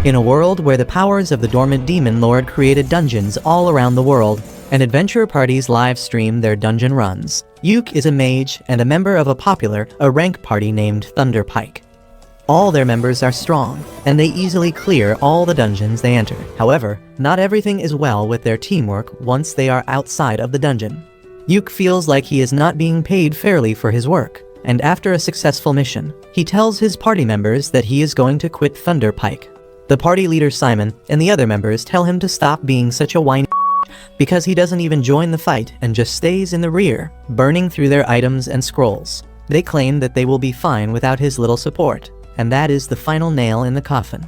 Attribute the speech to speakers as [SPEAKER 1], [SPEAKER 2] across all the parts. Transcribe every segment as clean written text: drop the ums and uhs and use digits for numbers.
[SPEAKER 1] In a world where the powers of the dormant demon lord created dungeons all around the world, and adventure parties live stream their dungeon runs, Yuke is a mage and a member of a rank party named Thunderpike. All their members are strong, and they easily clear all the dungeons they enter. However, not everything is well with their teamwork once they are outside of the dungeon. Yuke feels like he is not being paid fairly for his work, and after a successful mission, he tells his party members that he is going to quit Thunderpike. The party leader Simon and the other members tell him to stop being such a whiny because he doesn't even join the fight and just stays in the rear, burning through their items and scrolls. They claim that they will be fine without his little support, and that is the final nail in the coffin.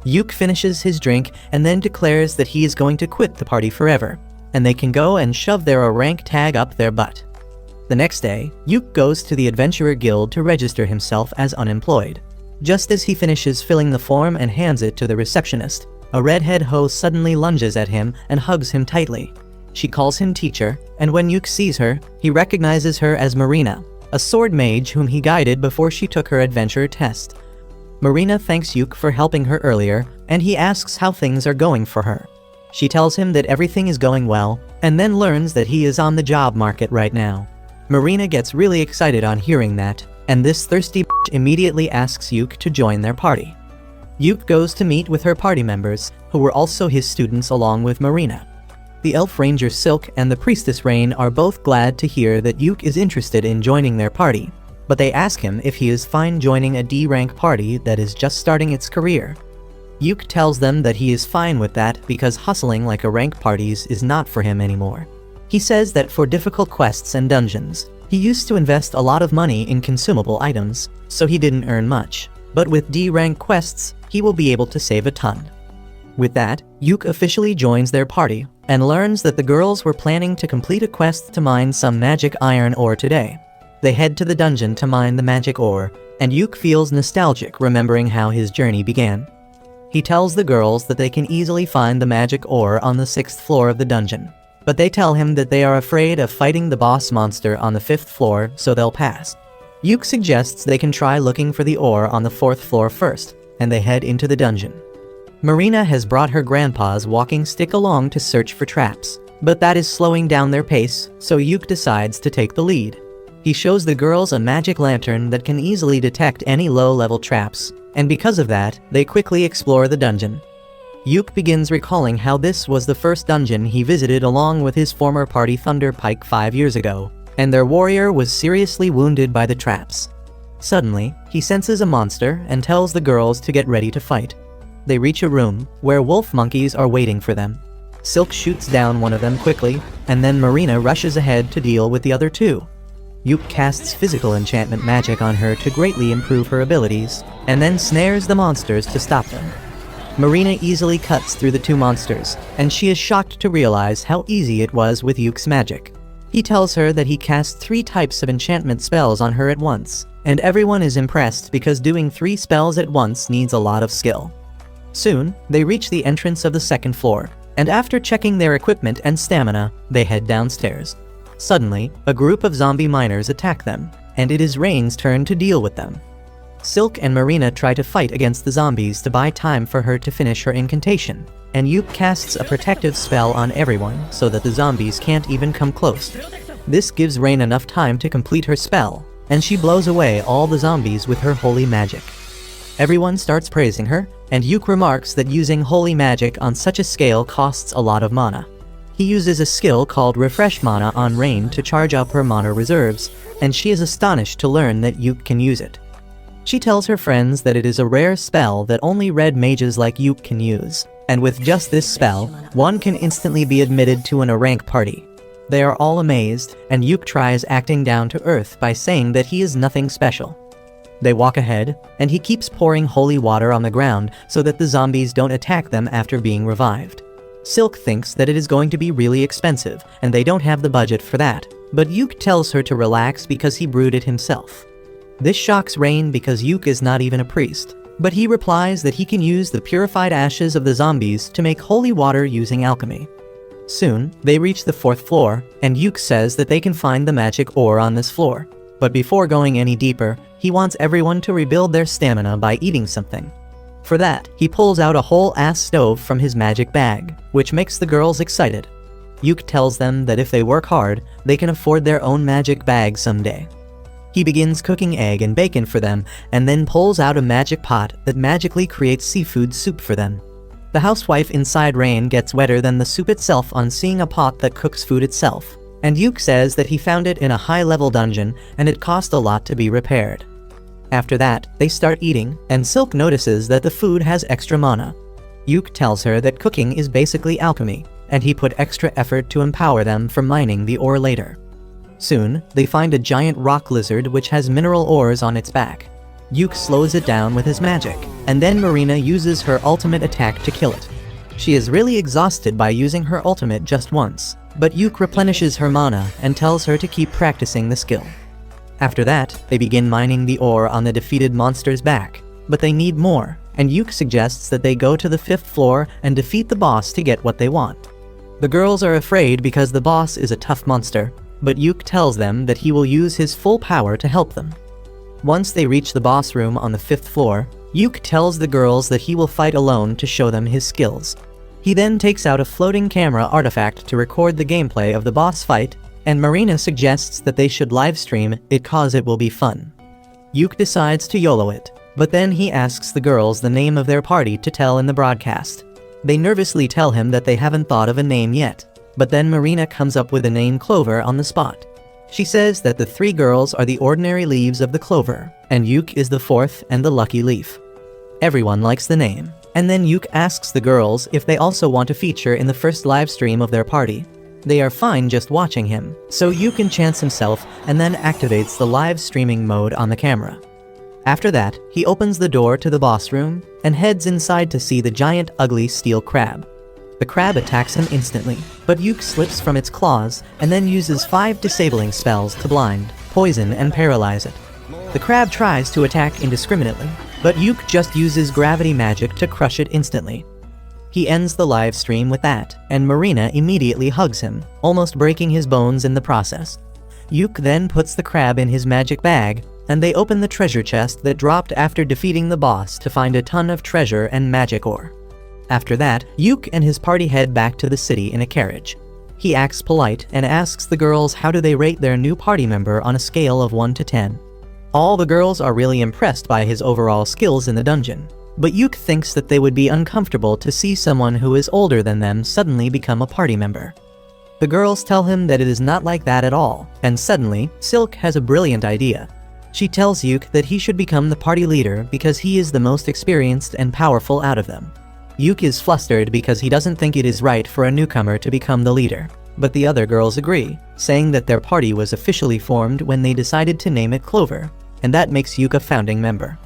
[SPEAKER 1] Yuke finishes his drink and then declares that he is going to quit the party forever, and they can go and shove their rank tag up their butt. The next day, Yuke goes to the Adventurer Guild to register himself as unemployed. Just as he finishes filling the form and hands it to the receptionist, a redhead hoe suddenly lunges at him and hugs him tightly. She calls him teacher, and when Yuke sees her, he recognizes her as Marina, a sword mage whom he guided before she took her adventure test. Marina thanks Yuke for helping her earlier, and he asks how things are going for her. She tells him that everything is going well, and then learns that he is on the job market right now. Marina gets really excited on hearing that, and this thirsty bitch immediately asks Yuke to join their party. Yuke goes to meet with her party members, who were also his students along with Marina. The Elf Ranger Silk and the Priestess Rain are both glad to hear that Yuke is interested in joining their party, but they ask him if he is fine joining a D-rank party that is just starting its career. Yuke tells them that he is fine with that because hustling like a rank parties is not for him anymore. He says that for difficult quests and dungeons, he used to invest a lot of money in consumable items, so he didn't earn much. But with D-rank quests, he will be able to save a ton. With that, Yuke officially joins their party, and learns that the girls were planning to complete a quest to mine some magic iron ore today. They head to the dungeon to mine the magic ore, and Yuke feels nostalgic remembering how his journey began. He tells the girls that they can easily find the magic ore on the 6th floor of the dungeon, but they tell him that they are afraid of fighting the boss monster on the 5th floor, so they'll pass. Yuke suggests they can try looking for the ore on the 4th floor first, and they head into the dungeon. Marina has brought her grandpa's walking stick along to search for traps, but that is slowing down their pace, so Yuke decides to take the lead. He shows the girls a magic lantern that can easily detect any low-level traps, and because of that, they quickly explore the dungeon. Yuke begins recalling how this was the first dungeon he visited along with his former party Thunderpike 5 years ago, and their warrior was seriously wounded by the traps. Suddenly, he senses a monster and tells the girls to get ready to fight. They reach a room where wolf monkeys are waiting for them. Silk shoots down one of them quickly, and then Marina rushes ahead to deal with the other two. Yuke casts physical enchantment magic on her to greatly improve her abilities, and then snares the monsters to stop them. Marina easily cuts through the two monsters, and she is shocked to realize how easy it was with Yuke's magic. He tells her that he cast 3 types of enchantment spells on her at once, and everyone is impressed because doing 3 spells at once needs a lot of skill. Soon, they reach the entrance of the 2nd floor, and after checking their equipment and stamina, they head downstairs. Suddenly, a group of zombie miners attack them, and it is Rain's turn to deal with them. Silk and Marina try to fight against the zombies to buy time for her to finish her incantation, and Yuke casts a protective spell on everyone so that the zombies can't even come close. This gives Rain enough time to complete her spell, and she blows away all the zombies with her holy magic. Everyone starts praising her, and Yuke remarks that using holy magic on such a scale costs a lot of mana. He uses a skill called Refresh Mana on Rain to charge up her mana reserves, and she is astonished to learn that Yuke can use it. She tells her friends that it is a rare spell that only red mages like Yuke can use, and with just this spell, one can instantly be admitted to an A-rank party. They are all amazed, and Yuke tries acting down to earth by saying that he is nothing special. They walk ahead, and he keeps pouring holy water on the ground so that the zombies don't attack them after being revived. Silk thinks that it is going to be really expensive, and they don't have the budget for that, but Yuke tells her to relax because he brewed it himself. This shocks Rain because Yuke is not even a priest, but he replies that he can use the purified ashes of the zombies to make holy water using alchemy. Soon, they reach the 4th floor, and Yuke says that they can find the magic ore on this floor. But before going any deeper, he wants everyone to rebuild their stamina by eating something. For that, he pulls out a whole ass stove from his magic bag, which makes the girls excited. Yuk tells them that if they work hard, they can afford their own magic bag someday. He begins cooking egg and bacon for them, and then pulls out a magic pot that magically creates seafood soup for them. The housewife inside Rain gets wetter than the soup itself on seeing a pot that cooks food itself, and Yuk says that he found it in a high-level dungeon and it cost a lot to be repaired. After that, they start eating, and Silk notices that the food has extra mana. Yuk tells her that cooking is basically alchemy, and he put extra effort to empower them for mining the ore later. Soon, they find a giant rock lizard which has mineral ores on its back. Yuk slows it down with his magic, and then Marina uses her ultimate attack to kill it. She is really exhausted by using her ultimate just once, but Yuk replenishes her mana and tells her to keep practicing the skill. After that, they begin mining the ore on the defeated monster's back, but they need more, and Yuk suggests that they go to the 5th floor and defeat the boss to get what they want. The girls are afraid because the boss is a tough monster, but Yuk tells them that he will use his full power to help them. Once they reach the boss room on the 5th floor, Yuk tells the girls that he will fight alone to show them his skills. He then takes out a floating camera artifact to record the gameplay of the boss fight, and Marina suggests that they should livestream it cause it will be fun. Yuk decides to YOLO it, but then he asks the girls the name of their party to tell in the broadcast. They nervously tell him that they haven't thought of a name yet, but then Marina comes up with the name Clover on the spot. She says that the 3 girls are the ordinary leaves of the clover, and Yuk is the 4th and the lucky leaf. Everyone likes the name, and then Yuk asks the girls if they also want to feature in the first live stream of their party. They are fine just watching him, so Yuk enchants himself and then activates the live streaming mode on the camera. After that, he opens the door to the boss room and heads inside to see the giant ugly steel crab. The crab attacks him instantly, but Yuk slips from its claws and then uses 5 disabling spells to blind, poison, and paralyze it. The crab tries to attack indiscriminately, but Yuk just uses gravity magic to crush it instantly. He ends the live stream with that, and Marina immediately hugs him, almost breaking his bones in the process. Yuk then puts the crab in his magic bag, and they open the treasure chest that dropped after defeating the boss to find a ton of treasure and magic ore. After that, Yuk and his party head back to the city in a carriage. He acts polite and asks the girls how do they rate their new party member on a scale of 1 to 10. All the girls are really impressed by his overall skills in the dungeon, but Yuk thinks that they would be uncomfortable to see someone who is older than them suddenly become a party member. The girls tell him that it is not like that at all, and suddenly, Silk has a brilliant idea. She tells Yuk that he should become the party leader because he is the most experienced and powerful out of them. Yuk is flustered because he doesn't think it is right for a newcomer to become the leader, but the other girls agree, saying that their party was officially formed when they decided to name it Clover, and that makes Yuk a founding member.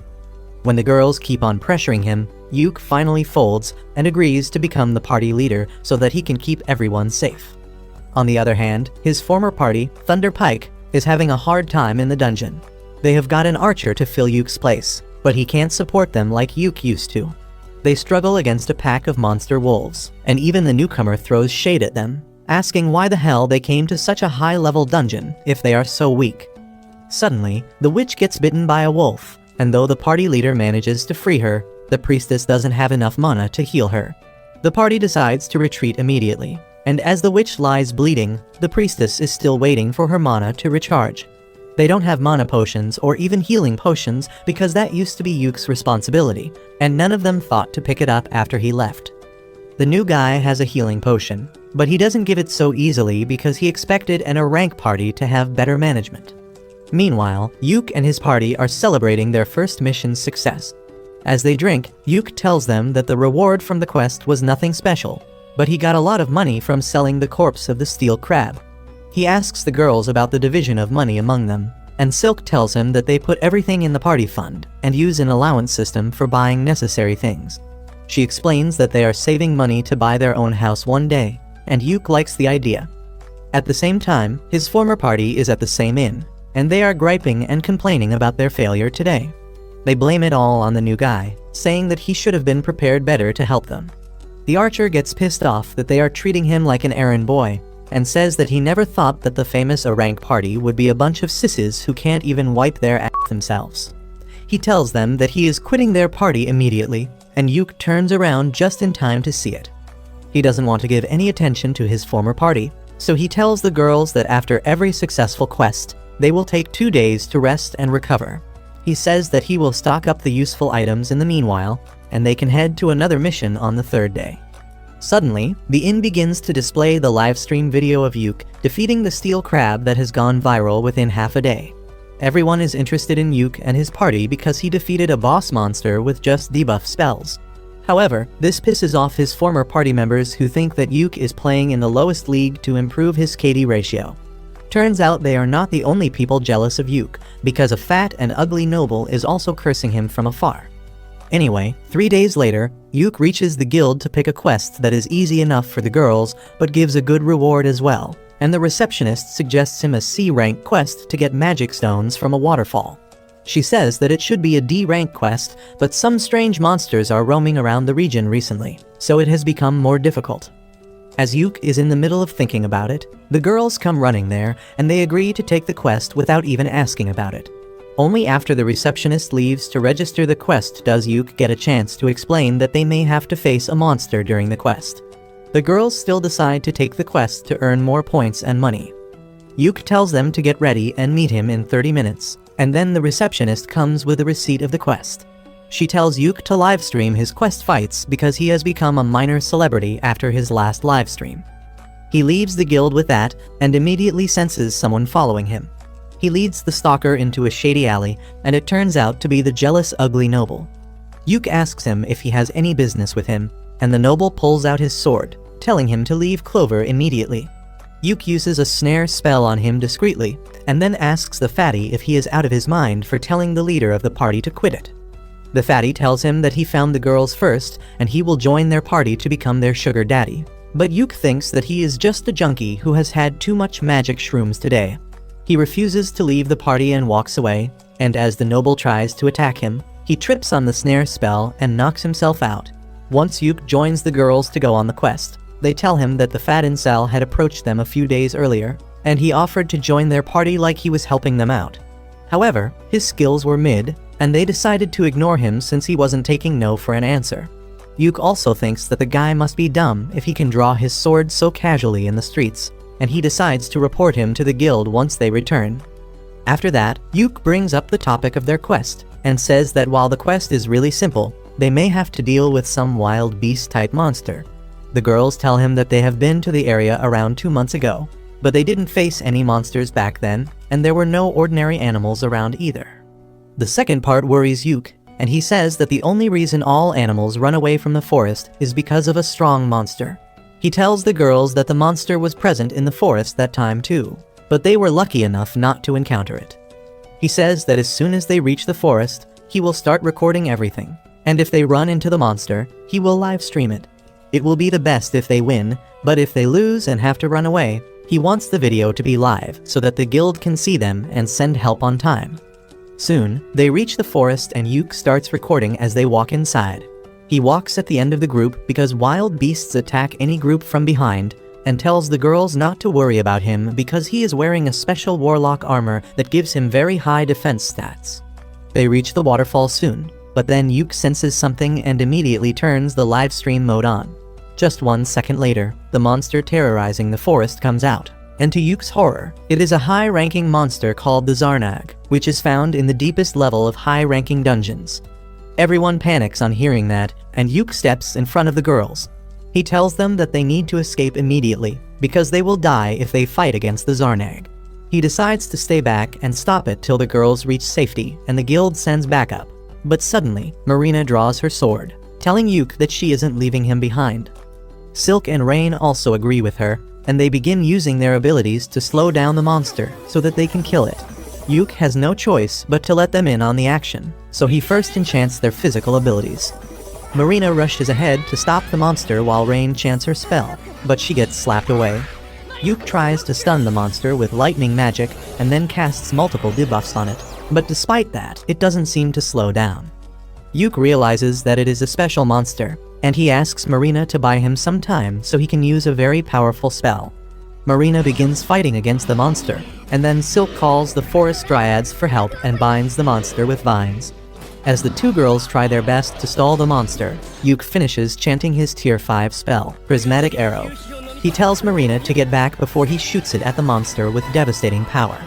[SPEAKER 1] When the girls keep on pressuring him, Yuk finally folds and agrees to become the party leader so that he can keep everyone safe. On the other hand, his former party, Thunder Pike, is having a hard time in the dungeon. They have got an archer to fill Yuk's place, but he can't support them like Yuk used to. They struggle against a pack of monster wolves, and even the newcomer throws shade at them, asking why the hell they came to such a high-level dungeon if they are so weak. Suddenly, the witch gets bitten by a wolf, and though the party leader manages to free her, the priestess doesn't have enough mana to heal her. The party decides to retreat immediately, and as the witch lies bleeding, the priestess is still waiting for her mana to recharge. They don't have mana potions or even healing potions because that used to be Yuk's responsibility, and none of them thought to pick it up after he left. The new guy has a healing potion, but he doesn't give it so easily because he expected a rank party to have better management. Meanwhile, Yuk and his party are celebrating their first mission's success. As they drink, Yuk tells them that the reward from the quest was nothing special, but he got a lot of money from selling the corpse of the steel crab. He asks the girls about the division of money among them, and Silk tells him that they put everything in the party fund and use an allowance system for buying necessary things. She explains that they are saving money to buy their own house one day, and Yuk likes the idea. At the same time, his former party is at the same inn, and they are griping and complaining about their failure today. They blame it all on the new guy, saying that he should have been prepared better to help them. The archer gets pissed off that they are treating him like an errand boy, and says that he never thought that the famous rank party would be a bunch of sisses who can't even wipe their ass themselves. He tells them that he is quitting their party immediately, and Yuk turns around just in time to see it. He doesn't want to give any attention to his former party, so he tells the girls that after every successful quest, they will take 2 days to rest and recover. He says that he will stock up the useful items in the meanwhile, and they can head to another mission on the 3rd day. Suddenly, the inn begins to display the livestream video of Yuk defeating the steel crab that has gone viral within half a day. Everyone is interested in Yuk and his party because he defeated a boss monster with just debuff spells. However, this pisses off his former party members who think that Yuk is playing in the lowest league to improve his KD ratio. Turns out they are not the only people jealous of Yuk, because a fat and ugly noble is also cursing him from afar. Anyway, 3 days later, Yuk reaches the guild to pick a quest that is easy enough for the girls, but gives a good reward as well, and the receptionist suggests him a C-rank quest to get magic stones from a waterfall. She says that it should be a D-rank quest, but some strange monsters are roaming around the region recently, so it has become more difficult. As Yuk is in the middle of thinking about it, the girls come running there, and they agree to take the quest without even asking about it. Only after the receptionist leaves to register the quest does Yuk get a chance to explain that they may have to face a monster during the quest. The girls still decide to take the quest to earn more points and money. Yuk tells them to get ready and meet him in 30 minutes, and then the receptionist comes with a receipt of the quest. She tells Yuk to livestream his quest fights because he has become a minor celebrity after his last livestream. He leaves the guild with that and immediately senses someone following him. He leads the stalker into a shady alley, and it turns out to be the jealous ugly noble. Yuk asks him if he has any business with him, and the noble pulls out his sword, telling him to leave Clover immediately. Yuk uses a snare spell on him discreetly, and then asks the fatty if he is out of his mind for telling the leader of the party to quit it. The fatty tells him that he found the girls first, and he will join their party to become their sugar daddy. But Yuk thinks that he is just a junkie who has had too much magic shrooms today. He refuses to leave the party and walks away, and as the noble tries to attack him, he trips on the snare spell and knocks himself out. Once Yuk joins the girls to go on the quest, they tell him that the fat incel had approached them a few days earlier, and he offered to join their party like he was helping them out. However, his skills were mid, and they decided to ignore him since he wasn't taking no for an answer. Yuk also thinks that the guy must be dumb if he can draw his sword so casually in the streets, and he decides to report him to the guild once they return. After that, Yuk brings up the topic of their quest, and says that while the quest is really simple, they may have to deal with some wild beast-type monster. The girls tell him that they have been to the area around 2 months ago, but they didn't face any monsters back then, and there were no ordinary animals around either. The second part worries Yuk, and he says that the only reason all animals run away from the forest is because of a strong monster. He tells the girls that the monster was present in the forest that time too, but they were lucky enough not to encounter it. He says that as soon as they reach the forest, he will start recording everything, and if they run into the monster, he will live stream it. It will be the best if they win, but if they lose and have to run away, he wants the video to be live so that the guild can see them and send help on time. Soon, they reach the forest and Yuk starts recording as they walk inside. He walks at the end of the group because wild beasts attack any group from behind, and tells the girls not to worry about him because he is wearing a special warlock armor that gives him very high defense stats. They reach the waterfall soon, but then Yuk senses something and immediately turns the live stream mode on. Just 1 second later, the monster terrorizing the forest comes out, and to Yuk's horror, it is a high-ranking monster called the Zarnag, which is found in the deepest level of high-ranking dungeons. Everyone panics on hearing that, and Yuk steps in front of the girls. He tells them that they need to escape immediately, because they will die if they fight against the Zarnag. He decides to stay back and stop it till the girls reach safety, and the guild sends backup. But suddenly, Marina draws her sword, telling Yuk that she isn't leaving him behind. Silk and Rain also agree with her, and they begin using their abilities to slow down the monster so that they can kill it. Yuk has no choice but to let them in on the action, so he first enchants their physical abilities. Marina rushes ahead to stop the monster while Rain chants her spell, but she gets slapped away. Yuk tries to stun the monster with lightning magic and then casts multiple debuffs on it, but despite that, it doesn't seem to slow down. Yuk realizes that it is a special monster, and he asks Marina to buy him some time so he can use a very powerful spell. Marina begins fighting against the monster, and then Silk calls the forest dryads for help and binds the monster with vines. As the two girls try their best to stall the monster, Yuk finishes chanting his tier 5 spell, Prismatic Arrow. He tells Marina to get back before he shoots it at the monster with devastating power.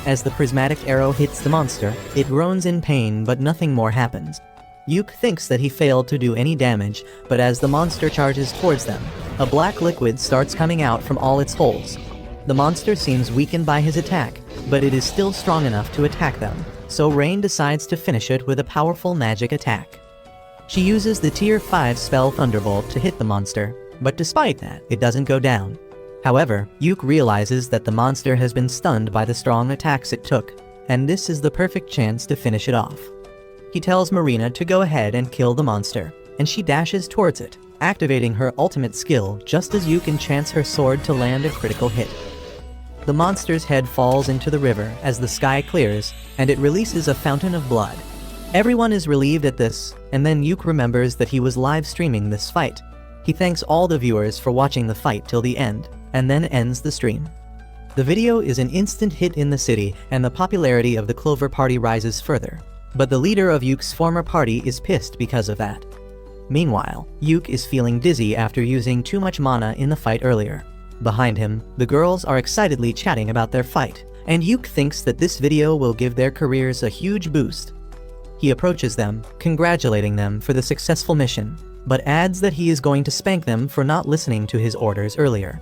[SPEAKER 1] As the prismatic arrow hits the monster, it groans in pain, but nothing more happens. Yuk thinks that he failed to do any damage, but as the monster charges towards them, a black liquid starts coming out from all its holes. The monster seems weakened by his attack, but it is still strong enough to attack them, so Rain decides to finish it with a powerful magic attack. She uses the tier 5 spell Thunderbolt to hit the monster, but despite that, it doesn't go down. However, Yuk realizes that the monster has been stunned by the strong attacks it took, and this is the perfect chance to finish it off. He tells Marina to go ahead and kill the monster, and she dashes towards it, activating her ultimate skill just as Yuk enchants her sword to land a critical hit. The monster's head falls into the river as the sky clears, and it releases a fountain of blood. Everyone is relieved at this, and then Yuk remembers that he was live streaming this fight. He thanks all the viewers for watching the fight till the end, and then ends the stream. The video is an instant hit in the city, and the popularity of the Clover Party rises further. But the leader of Yuk's former party is pissed because of that. Meanwhile, Yuk is feeling dizzy after using too much mana in the fight earlier. Behind him, the girls are excitedly chatting about their fight, and Yuk thinks that this video will give their careers a huge boost. He approaches them, congratulating them for the successful mission, but adds that he is going to spank them for not listening to his orders earlier.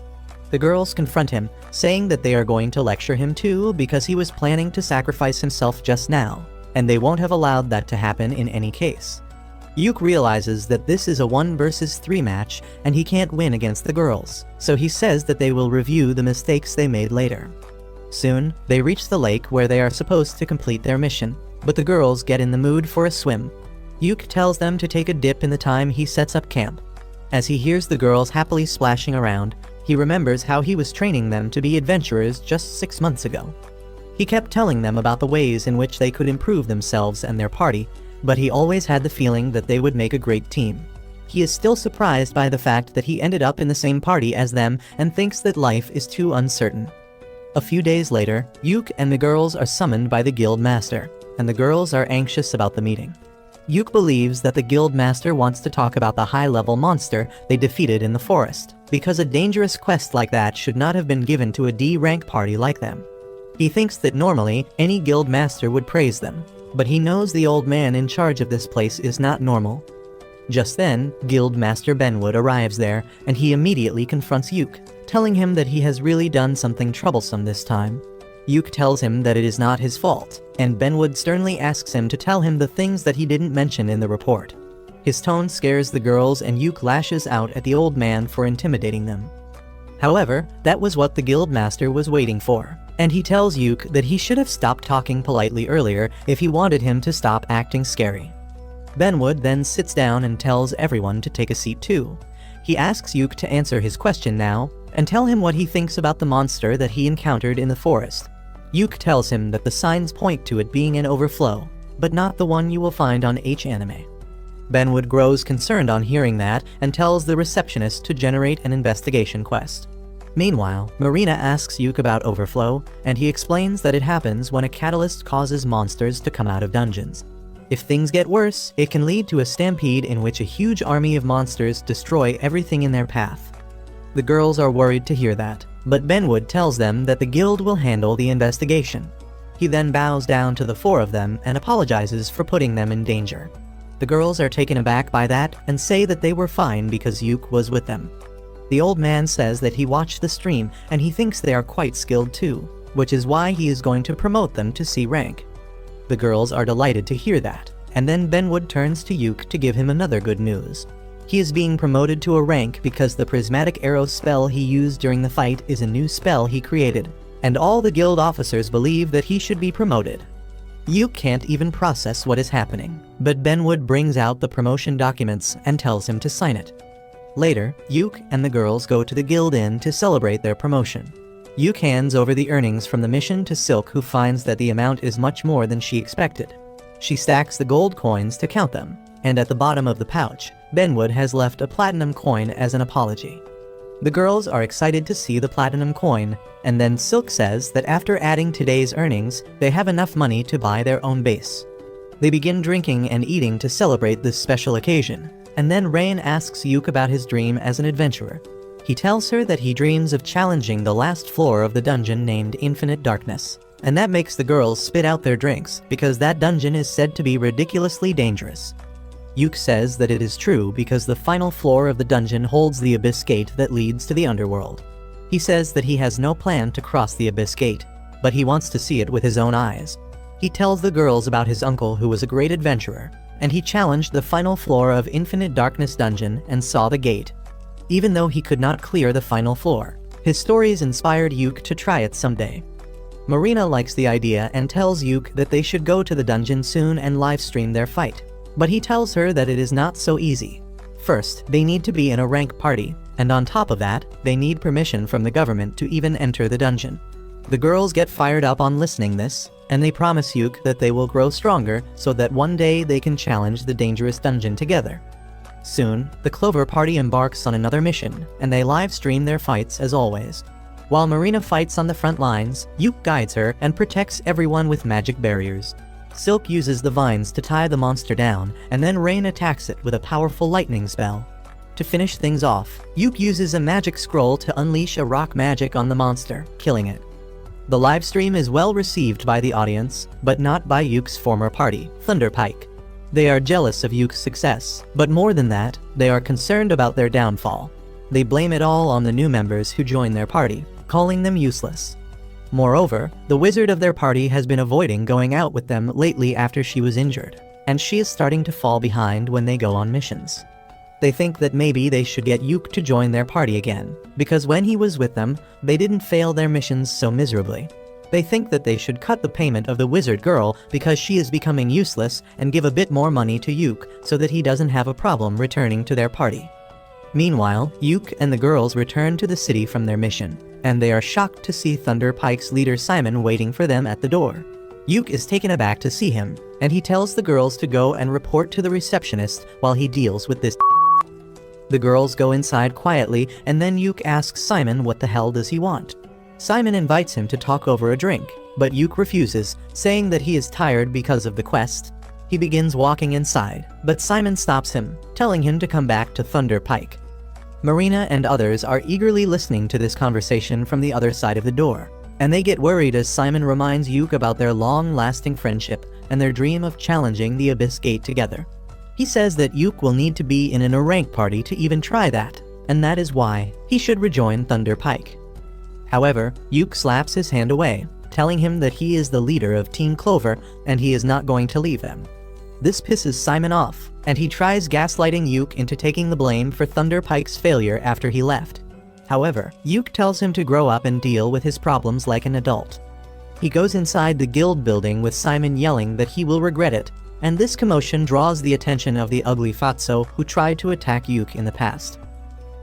[SPEAKER 1] The girls confront him, saying that they are going to lecture him too because he was planning to sacrifice himself just now, and they won't have allowed that to happen in any case. Yuk realizes that this is a 1 versus 3 match and he can't win against the girls, so he says that they will review the mistakes they made later. Soon, they reach the lake where they are supposed to complete their mission, but the girls get in the mood for a swim. Yuk tells them to take a dip in the time he sets up camp. As he hears the girls happily splashing around, he remembers how he was training them to be adventurers just 6 months ago. He kept telling them about the ways in which they could improve themselves and their party, but he always had the feeling that they would make a great team. He is still surprised by the fact that he ended up in the same party as them and thinks that life is too uncertain. A few days later, Yuk and the girls are summoned by the guild master, and the girls are anxious about the meeting. Yuk believes that the guild master wants to talk about the high-level monster they defeated in the forest, because a dangerous quest like that should not have been given to a D-rank party like them. He thinks that normally, any guild master would praise them, but he knows the old man in charge of this place is not normal. Just then, Guild Master Benwood arrives there, and he immediately confronts Yuk, telling him that he has really done something troublesome this time. Yuk tells him that it is not his fault, and Benwood sternly asks him to tell him the things that he didn't mention in the report. His tone scares the girls and Yuk lashes out at the old man for intimidating them. However, that was what the guild master was waiting for, and he tells Yuk that he should have stopped talking politely earlier if he wanted him to stop acting scary. Benwood then sits down and tells everyone to take a seat too. He asks Yuk to answer his question now, and tell him what he thinks about the monster that he encountered in the forest. Yuk tells him that the signs point to it being an overflow, but not the one you will find on Anime. Benwood grows concerned on hearing that and tells the receptionist to generate an investigation quest. Meanwhile, Marina asks Yuk about Overflow, and he explains that it happens when a catalyst causes monsters to come out of dungeons. If things get worse, it can lead to a stampede in which a huge army of monsters destroy everything in their path. The girls are worried to hear that, but Benwood tells them that the guild will handle the investigation. He then bows down to the 4 of them and apologizes for putting them in danger. The girls are taken aback by that and say that they were fine because Yuk was with them. The old man says that he watched the stream and he thinks they are quite skilled too, which is why he is going to promote them to C rank. The girls are delighted to hear that, and then Benwood turns to Yuk to give him another good news. He is being promoted to a rank because the prismatic arrow spell he used during the fight is a new spell he created, and all the guild officers believe that he should be promoted. Yuk can't even process what is happening, but Benwood brings out the promotion documents and tells him to sign it. Later, Yuk and the girls go to the guild inn to celebrate their promotion. Yuk hands over the earnings from the mission to Silk, who finds that the amount is much more than she expected. She stacks the gold coins to count them, and at the bottom of the pouch, Benwood has left a platinum coin as an apology. The girls are excited to see the platinum coin, and then Silk says that after adding today's earnings, they have enough money to buy their own base. They begin drinking and eating to celebrate this special occasion, and then Rain asks Yuk about his dream as an adventurer. He tells her that he dreams of challenging the last floor of the dungeon named Infinite Darkness, and that makes the girls spit out their drinks because that dungeon is said to be ridiculously dangerous. Yuk says that it is true because the final floor of the dungeon holds the Abyss Gate that leads to the underworld. He says that he has no plan to cross the Abyss Gate, but he wants to see it with his own eyes. He tells the girls about his uncle who was a great adventurer, and he challenged the final floor of Infinite Darkness dungeon and saw the gate. Even though he could not clear the final floor, his stories inspired Yuk to try it someday. Marina likes the idea and tells Yuk that they should go to the dungeon soon and livestream their fight. But he tells her that it is not so easy. First, they need to be in a rank party, and on top of that, they need permission from the government to even enter the dungeon. The girls get fired up on listening this, and they promise Yuk that they will grow stronger so that one day they can challenge the dangerous dungeon together. Soon, the Clover party embarks on another mission, and they live stream their fights as always. While Marina fights on the front lines, Yuk guides her and protects everyone with magic barriers. Silk uses the vines to tie the monster down, and then Rain attacks it with a powerful lightning spell. To finish things off, Yuk uses a magic scroll to unleash a rock magic on the monster, killing it. The livestream is well received by the audience, but not by Yuk's former party, Thunderpike. They are jealous of Yuk's success, but more than that, they are concerned about their downfall. They blame it all on the new members who join their party, calling them useless. Moreover, the wizard of their party has been avoiding going out with them lately after she was injured, and she is starting to fall behind when they go on missions. They think that maybe they should get Yuk to join their party again, because when he was with them, they didn't fail their missions so miserably. They think that they should cut the payment of the wizard girl because she is becoming useless and give a bit more money to Yuk so that he doesn't have a problem returning to their party. Meanwhile, Yuk and the girls return to the city from their mission, and they are shocked to see Thunderpike's leader Simon waiting for them at the door. Yuk is taken aback to see him, and he tells the girls to go and report to the receptionist while he deals with this. The girls go inside quietly, and then Yuk asks Simon what the hell does he want. Simon invites him to talk over a drink, but Yuk refuses, saying that he is tired because of the quest. He begins walking inside, but Simon stops him, telling him to come back to Thunderpike. Marina and others are eagerly listening to this conversation from the other side of the door, and they get worried as Simon reminds Yuk about their long-lasting friendship and their dream of challenging the Abyss Gate together. He says that Yuk will need to be in a rank party to even try that, and that is why he should rejoin Thunderpike. However, Yuk slaps his hand away, telling him that he is the leader of Team Clover and he is not going to leave them. This pisses Simon off, and he tries gaslighting Yuk into taking the blame for Thunderpike's failure after he left. However, Yuk tells him to grow up and deal with his problems like an adult. He goes inside the guild building with Simon yelling that he will regret it, and this commotion draws the attention of the ugly Fatso who tried to attack Yuk in the past.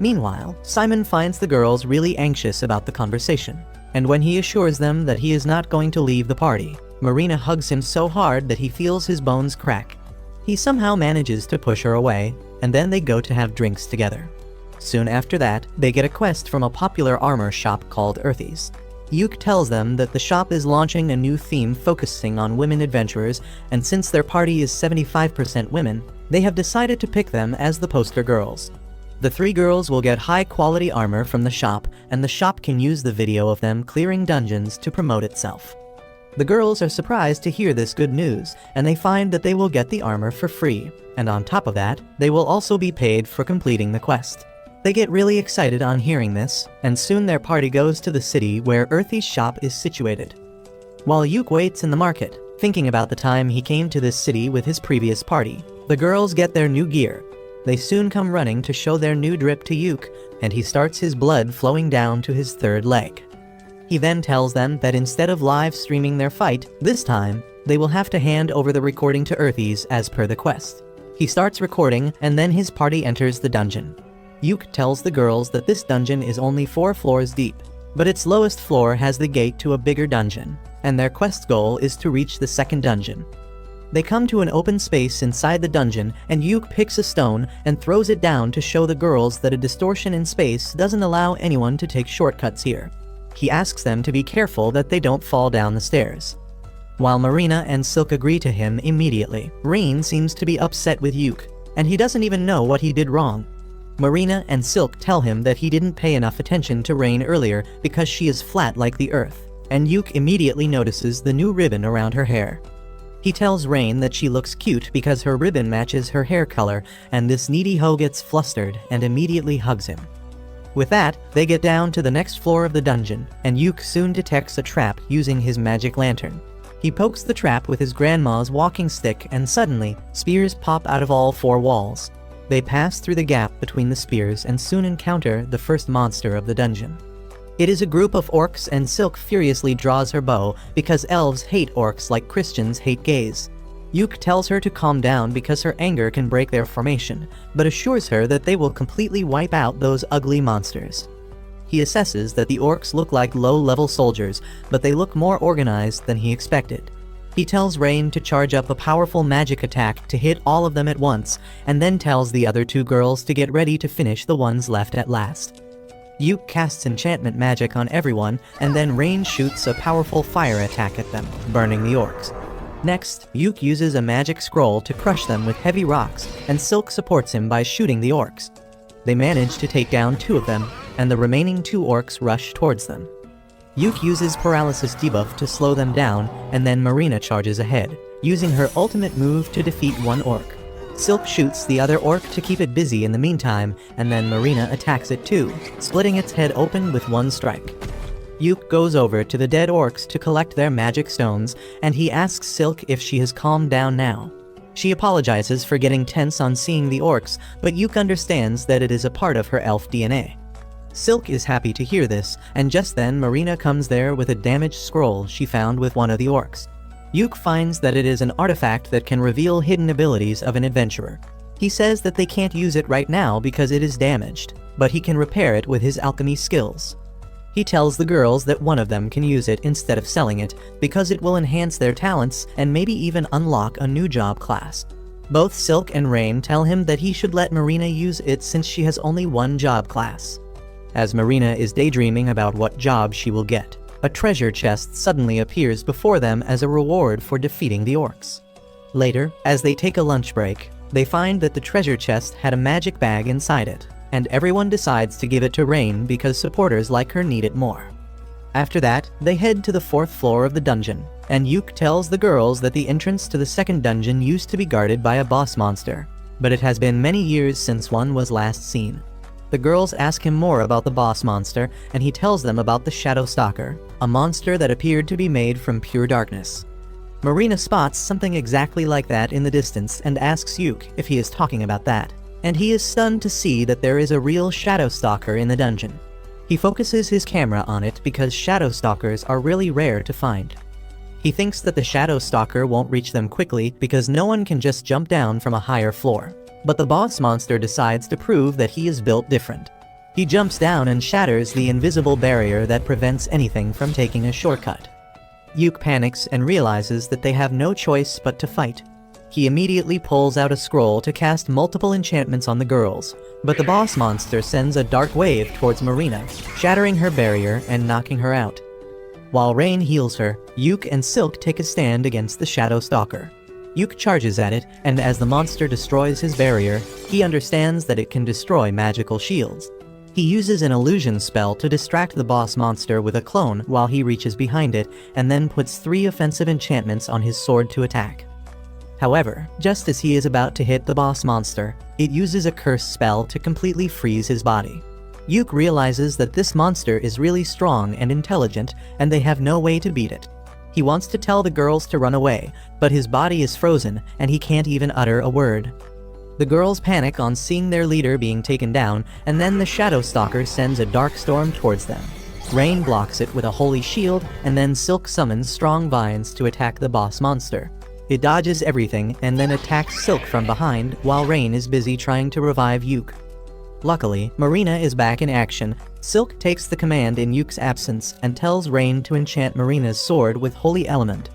[SPEAKER 1] Meanwhile, Simon finds the girls really anxious about the conversation, and when he assures them that he is not going to leave the party, Marina hugs him so hard that he feels his bones crack. He somehow manages to push her away, and then they go to have drinks together. Soon after that, they get a quest from a popular armor shop called Earthy's. Yuk tells them that the shop is launching a new theme focusing on women adventurers, and since their party is 75% women, they have decided to pick them as the poster girls. The three girls will get high-quality armor from the shop, and the shop can use the video of them clearing dungeons to promote itself. The girls are surprised to hear this good news, and they find that they will get the armor for free, and on top of that, they will also be paid for completing the quest. They get really excited on hearing this, and soon their party goes to the city where Earthy's shop is situated. While Yuk waits in the market, thinking about the time he came to this city with his previous party, the girls get their new gear. They soon come running to show their new drip to Yuk, and he starts his blood flowing down to his third leg. He then tells them that instead of live streaming their fight, this time, they will have to hand over the recording to Earthy's as per the quest. He starts recording, and then his party enters the dungeon. Yuk tells the girls that this dungeon is only 4 floors deep, but its lowest floor has the gate to a bigger dungeon, and their quest goal is to reach the second dungeon. They come to an open space inside the dungeon, and Yuk picks a stone and throws it down to show the girls that a distortion in space doesn't allow anyone to take shortcuts here. He asks them to be careful that they don't fall down the stairs. While Marina and Silk agree to him immediately, Rain seems to be upset with Yuk, and he doesn't even know what he did wrong. Marina and Silk tell him that he didn't pay enough attention to Rain earlier because she is flat like the earth, and Yuk immediately notices the new ribbon around her hair. He tells Rain that she looks cute because her ribbon matches her hair color, and this needy hoe gets flustered and immediately hugs him. With that, they get down to the next floor of the dungeon, and Yuk soon detects a trap using his magic lantern. He pokes the trap with his grandma's walking stick, and suddenly, spears pop out of all four walls. They pass through the gap between the spears and soon encounter the first monster of the dungeon. It is a group of orcs, and Silk furiously draws her bow because elves hate orcs like Christians hate gays. Yuk tells her to calm down because her anger can break their formation, but assures her that they will completely wipe out those ugly monsters. He assesses that the orcs look like low-level soldiers, but they look more organized than he expected. He tells Rain to charge up a powerful magic attack to hit all of them at once, and then tells the other two girls to get ready to finish the ones left at last. Yuk casts enchantment magic on everyone, and then Rain shoots a powerful fire attack at them, burning the orcs. Next, Yuk uses a magic scroll to crush them with heavy rocks, and Silk supports him by shooting the orcs. They manage to take down two of them, and the remaining two orcs rush towards them. Yuk uses paralysis debuff to slow them down, and then Marina charges ahead, using her ultimate move to defeat one orc. Silk shoots the other orc to keep it busy in the meantime, and then Marina attacks it too, splitting its head open with one strike. Yuk goes over to the dead orcs to collect their magic stones, and he asks Silk if she has calmed down now. She apologizes for getting tense on seeing the orcs, but Yuk understands that it is a part of her elf DNA. Silk is happy to hear this, and just then Marina comes there with a damaged scroll she found with one of the orcs. Yuk finds that it is an artifact that can reveal hidden abilities of an adventurer. He says that they can't use it right now because it is damaged, but he can repair it with his alchemy skills. He tells the girls that one of them can use it instead of selling it because it will enhance their talents and maybe even unlock a new job class. Both Silk and Rain tell him that he should let Marina use it since she has only one job class. As Marina is daydreaming about what job she will get, a treasure chest suddenly appears before them as a reward for defeating the orcs. Later, as they take a lunch break, they find that the treasure chest had a magic bag inside it, and everyone decides to give it to Rain because supporters like her need it more. After that, they head to the fourth floor of the dungeon, and Yuk tells the girls that the entrance to the second dungeon used to be guarded by a boss monster, but it has been many years since one was last seen. The girls ask him more about the boss monster, and he tells them about the Shadow Stalker, a monster that appeared to be made from pure darkness. Marina spots something exactly like that in the distance and asks Yuk if he is talking about that, and he is stunned to see that there is a real Shadow Stalker in the dungeon. He focuses his camera on it because Shadow Stalkers are really rare to find. He thinks that the Shadow Stalker won't reach them quickly because no one can just jump down from a higher floor. But the boss monster decides to prove that he is built different. He jumps down and shatters the invisible barrier that prevents anything from taking a shortcut. Yuk panics and realizes that they have no choice but to fight. He immediately pulls out a scroll to cast multiple enchantments on the girls, but the boss monster sends a dark wave towards Marina, shattering her barrier and knocking her out. While Rain heals her, Yuk and Silk take a stand against the Shadow Stalker. Yuk charges at it, and as the monster destroys his barrier, he understands that it can destroy magical shields. He uses an illusion spell to distract the boss monster with a clone while he reaches behind it, and then puts 3 offensive enchantments on his sword to attack. However, just as he is about to hit the boss monster, it uses a curse spell to completely freeze his body. Yuk realizes that this monster is really strong and intelligent, and they have no way to beat it. He wants to tell the girls to run away, but his body is frozen and he can't even utter a word. The girls panic on seeing their leader being taken down, and then the Shadow Stalker sends a dark storm towards them. Rain blocks it with a holy shield, and then Silk summons strong vines to attack the boss monster. It dodges everything and then attacks Silk from behind while Rain is busy trying to revive Yuk. Luckily, Marina is back in action. Silk takes the command in Yuk's absence and tells Rain to enchant Marina's sword with Holy Element.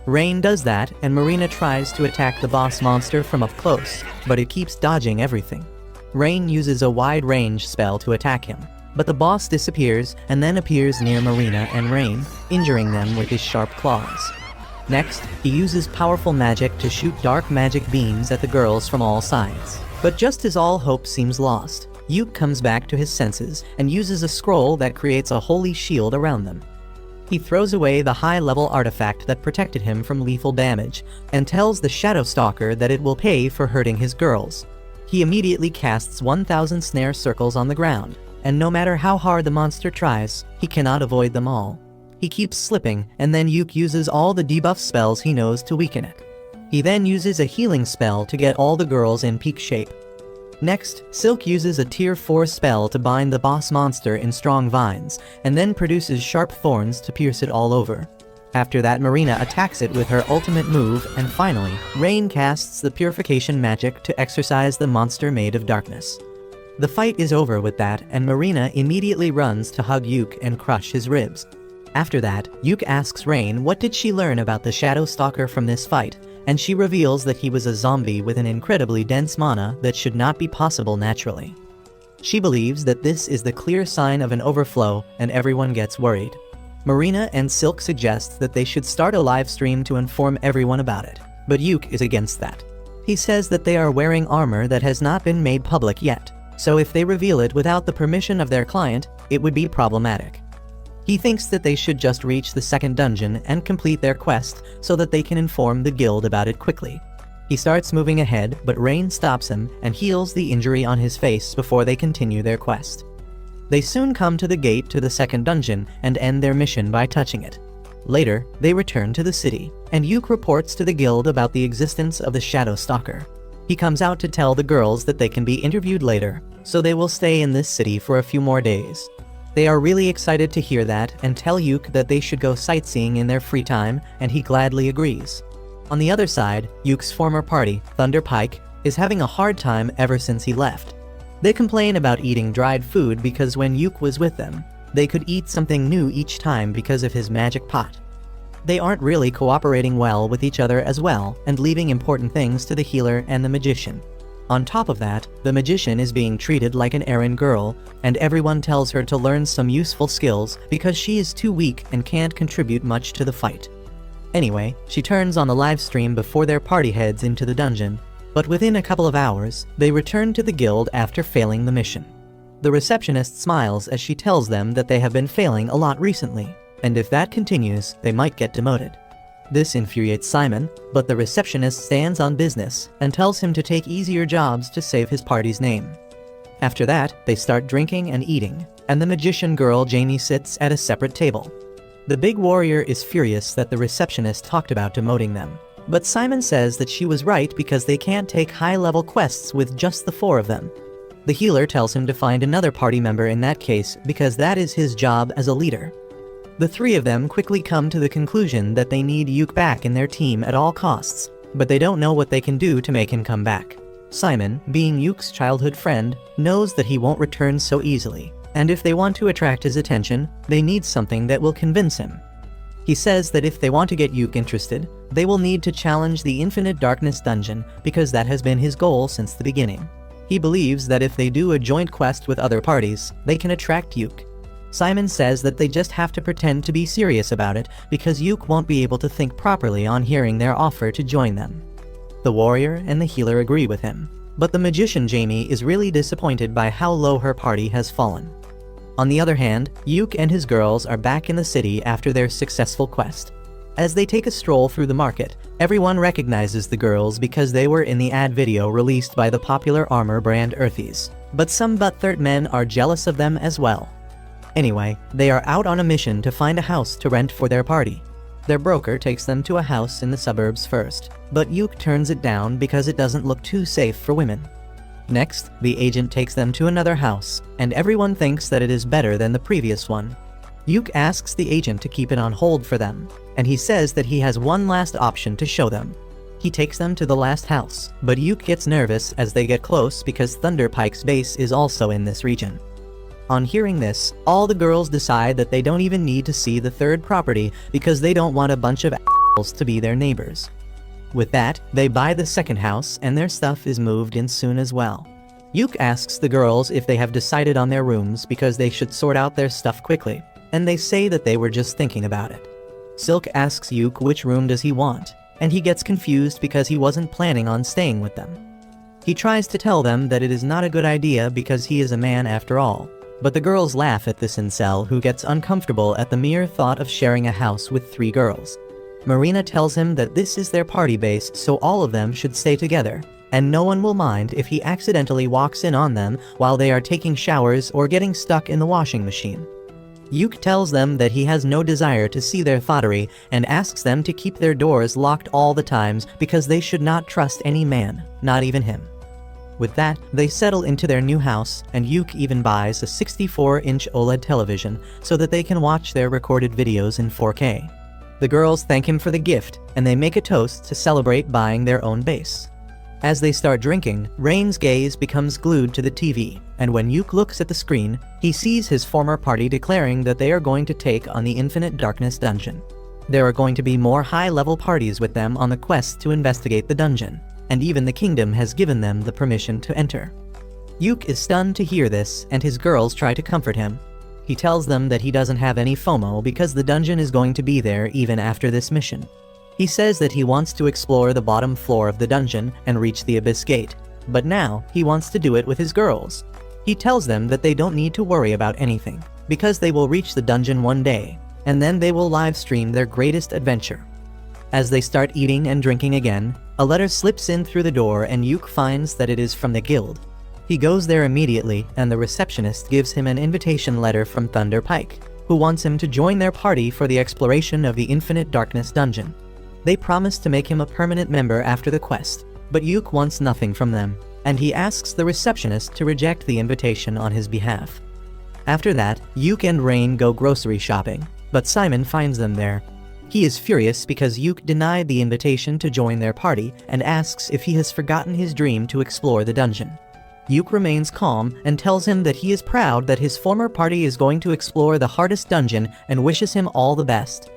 [SPEAKER 1] Rain does that, and Marina tries to attack the boss monster from up close, but it keeps dodging everything. Rain uses a wide-range spell to attack him, but the boss disappears and then appears near Marina and Rain, injuring them with his sharp claws. Next, he uses powerful magic to shoot dark magic beams at the girls from all sides. But just as all hope seems lost, Yuke comes back to his senses and uses a scroll that creates a holy shield around them. He throws away the high-level artifact that protected him from lethal damage and tells the Shadow Stalker that it will pay for hurting his girls. He immediately casts 1,000 snare circles on the ground, and no matter how hard the monster tries, he cannot avoid them all. He keeps slipping, and then Yuke uses all the debuff spells he knows to weaken it. He then uses a healing spell to get all the girls in peak shape. Next, Silk uses a tier 4 spell to bind the boss monster in strong vines, and then produces sharp thorns to pierce it all over. After that, Marina attacks it with her ultimate move, and finally, Rain casts the purification magic to exorcise the monster made of darkness. The fight is over with that, and Marina immediately runs to hug Yuke and crush his ribs. After that, Yuke asks Rain what did she learn about the Shadow Stalker from this fight, and she reveals that he was a zombie with an incredibly dense mana that should not be possible naturally. She believes that this is the clear sign of an overflow, and everyone gets worried. Marina and Silk suggest that they should start a live stream to inform everyone about it, but Yuke is against that. He says that they are wearing armor that has not been made public yet, so if they reveal it without the permission of their client, it would be problematic. He thinks that they should just reach the second dungeon and complete their quest so that they can inform the guild about it quickly. He starts moving ahead, but Rain stops him and heals the injury on his face before they continue their quest. They soon come to the gate to the second dungeon and end their mission by touching it. Later, they return to the city, and Yuke reports to the guild about the existence of the Shadow Stalker. He comes out to tell the girls that they can be interviewed later, so they will stay in this city for a few more days. They are really excited to hear that and tell Yuke that they should go sightseeing in their free time, and he gladly agrees. On the other side, Yuke's former party, Thunder Pike, is having a hard time ever since he left. They complain about eating dried food because when Yuke was with them, they could eat something new each time because of his magic pot. They aren't really cooperating well with each other as well, and leaving important things to the healer and the magician. On top of that, the magician is being treated like an errand girl, and everyone tells her to learn some useful skills because she is too weak and can't contribute much to the fight. Anyway, she turns on the live stream before their party heads into the dungeon, but within a couple of hours, they return to the guild after failing the mission. The receptionist smiles as she tells them that they have been failing a lot recently, and if that continues, they might get demoted. This infuriates Simon, but the receptionist stands on business and tells him to take easier jobs to save his party's name. After that, they start drinking and eating, and the magician girl Jamie sits at a separate table. The big warrior is furious that the receptionist talked about demoting them, but Simon says that she was right because they can't take high-level quests with just the 4 of them. The healer tells him to find another party member in that case because that is his job as a leader. The 3 of them quickly come to the conclusion that they need Yuke back in their team at all costs, but they don't know what they can do to make him come back. Simon, being Yuke's childhood friend, knows that he won't return so easily, and if they want to attract his attention, they need something that will convince him. He says that if they want to get Yuke interested, they will need to challenge the Infinite Darkness dungeon because that has been his goal since the beginning. He believes that if they do a joint quest with other parties, they can attract Yuke. Simon says that they just have to pretend to be serious about it because Yuke won't be able to think properly on hearing their offer to join them. The warrior and the healer agree with him, but the magician Jamie is really disappointed by how low her party has fallen. On the other hand, Yuke and his girls are back in the city after their successful quest. As they take a stroll through the market, everyone recognizes the girls because they were in the ad video released by the popular armor brand Earthies, but some butthurt men are jealous of them as well. Anyway, they are out on a mission to find a house to rent for their party. Their broker takes them to a house in the suburbs first, but Yuke turns it down because it doesn't look too safe for women. Next, the agent takes them to another house, and everyone thinks that it is better than the previous one. Yuke asks the agent to keep it on hold for them, and he says that he has one last option to show them. He takes them to the last house, but Yuke gets nervous as they get close because Thunder Pike's base is also in this region. On hearing this, all the girls decide that they don't even need to see the third property because they don't want a bunch of assholes to be their neighbors. With that, they buy the second house and their stuff is moved in soon as well. Yuke asks the girls if they have decided on their rooms because they should sort out their stuff quickly, and they say that they were just thinking about it. Silk asks Yuk which room does he want, and he gets confused because he wasn't planning on staying with them. He tries to tell them that it is not a good idea because he is a man after all, but the girls laugh at this incel who gets uncomfortable at the mere thought of sharing a house with 3 girls. Marina tells him that this is their party base, so all of them should stay together, and no one will mind if he accidentally walks in on them while they are taking showers or getting stuck in the washing machine. Yuk tells them that he has no desire to see their thottery and asks them to keep their doors locked all the times because they should not trust any man, not even him. With that, they settle into their new house, and Yuk even buys a 64-inch OLED television so that they can watch their recorded videos in 4K. The girls thank him for the gift, and they make a toast to celebrate buying their own base. As they start drinking, Rain's gaze becomes glued to the TV, and when Yuk looks at the screen, he sees his former party declaring that they are going to take on the Infinite Darkness dungeon. There are going to be more high-level parties with them on the quest to investigate the dungeon, and even the kingdom has given them the permission to enter. Yuk is stunned to hear this, and his girls try to comfort him. He tells them that he doesn't have any FOMO because the dungeon is going to be there even after this mission. He says that he wants to explore the bottom floor of the dungeon and reach the Abyss Gate, but now he wants to do it with his girls. He tells them that they don't need to worry about anything, because they will reach the dungeon one day, and then they will live stream their greatest adventure. As they start eating and drinking again, a letter slips in through the door and Yuk finds that it is from the guild. He goes there immediately, and the receptionist gives him an invitation letter from Thunder Pike, who wants him to join their party for the exploration of the Infinite Darkness dungeon. They promise to make him a permanent member after the quest, but Yuk wants nothing from them, and he asks the receptionist to reject the invitation on his behalf. After that, Yuk and Rain go grocery shopping, but Simon finds them there. He is furious because Yuk denied the invitation to join their party and asks if he has forgotten his dream to explore the dungeon. Yuk remains calm and tells him that he is proud that his former party is going to explore the hardest dungeon and wishes him all the best.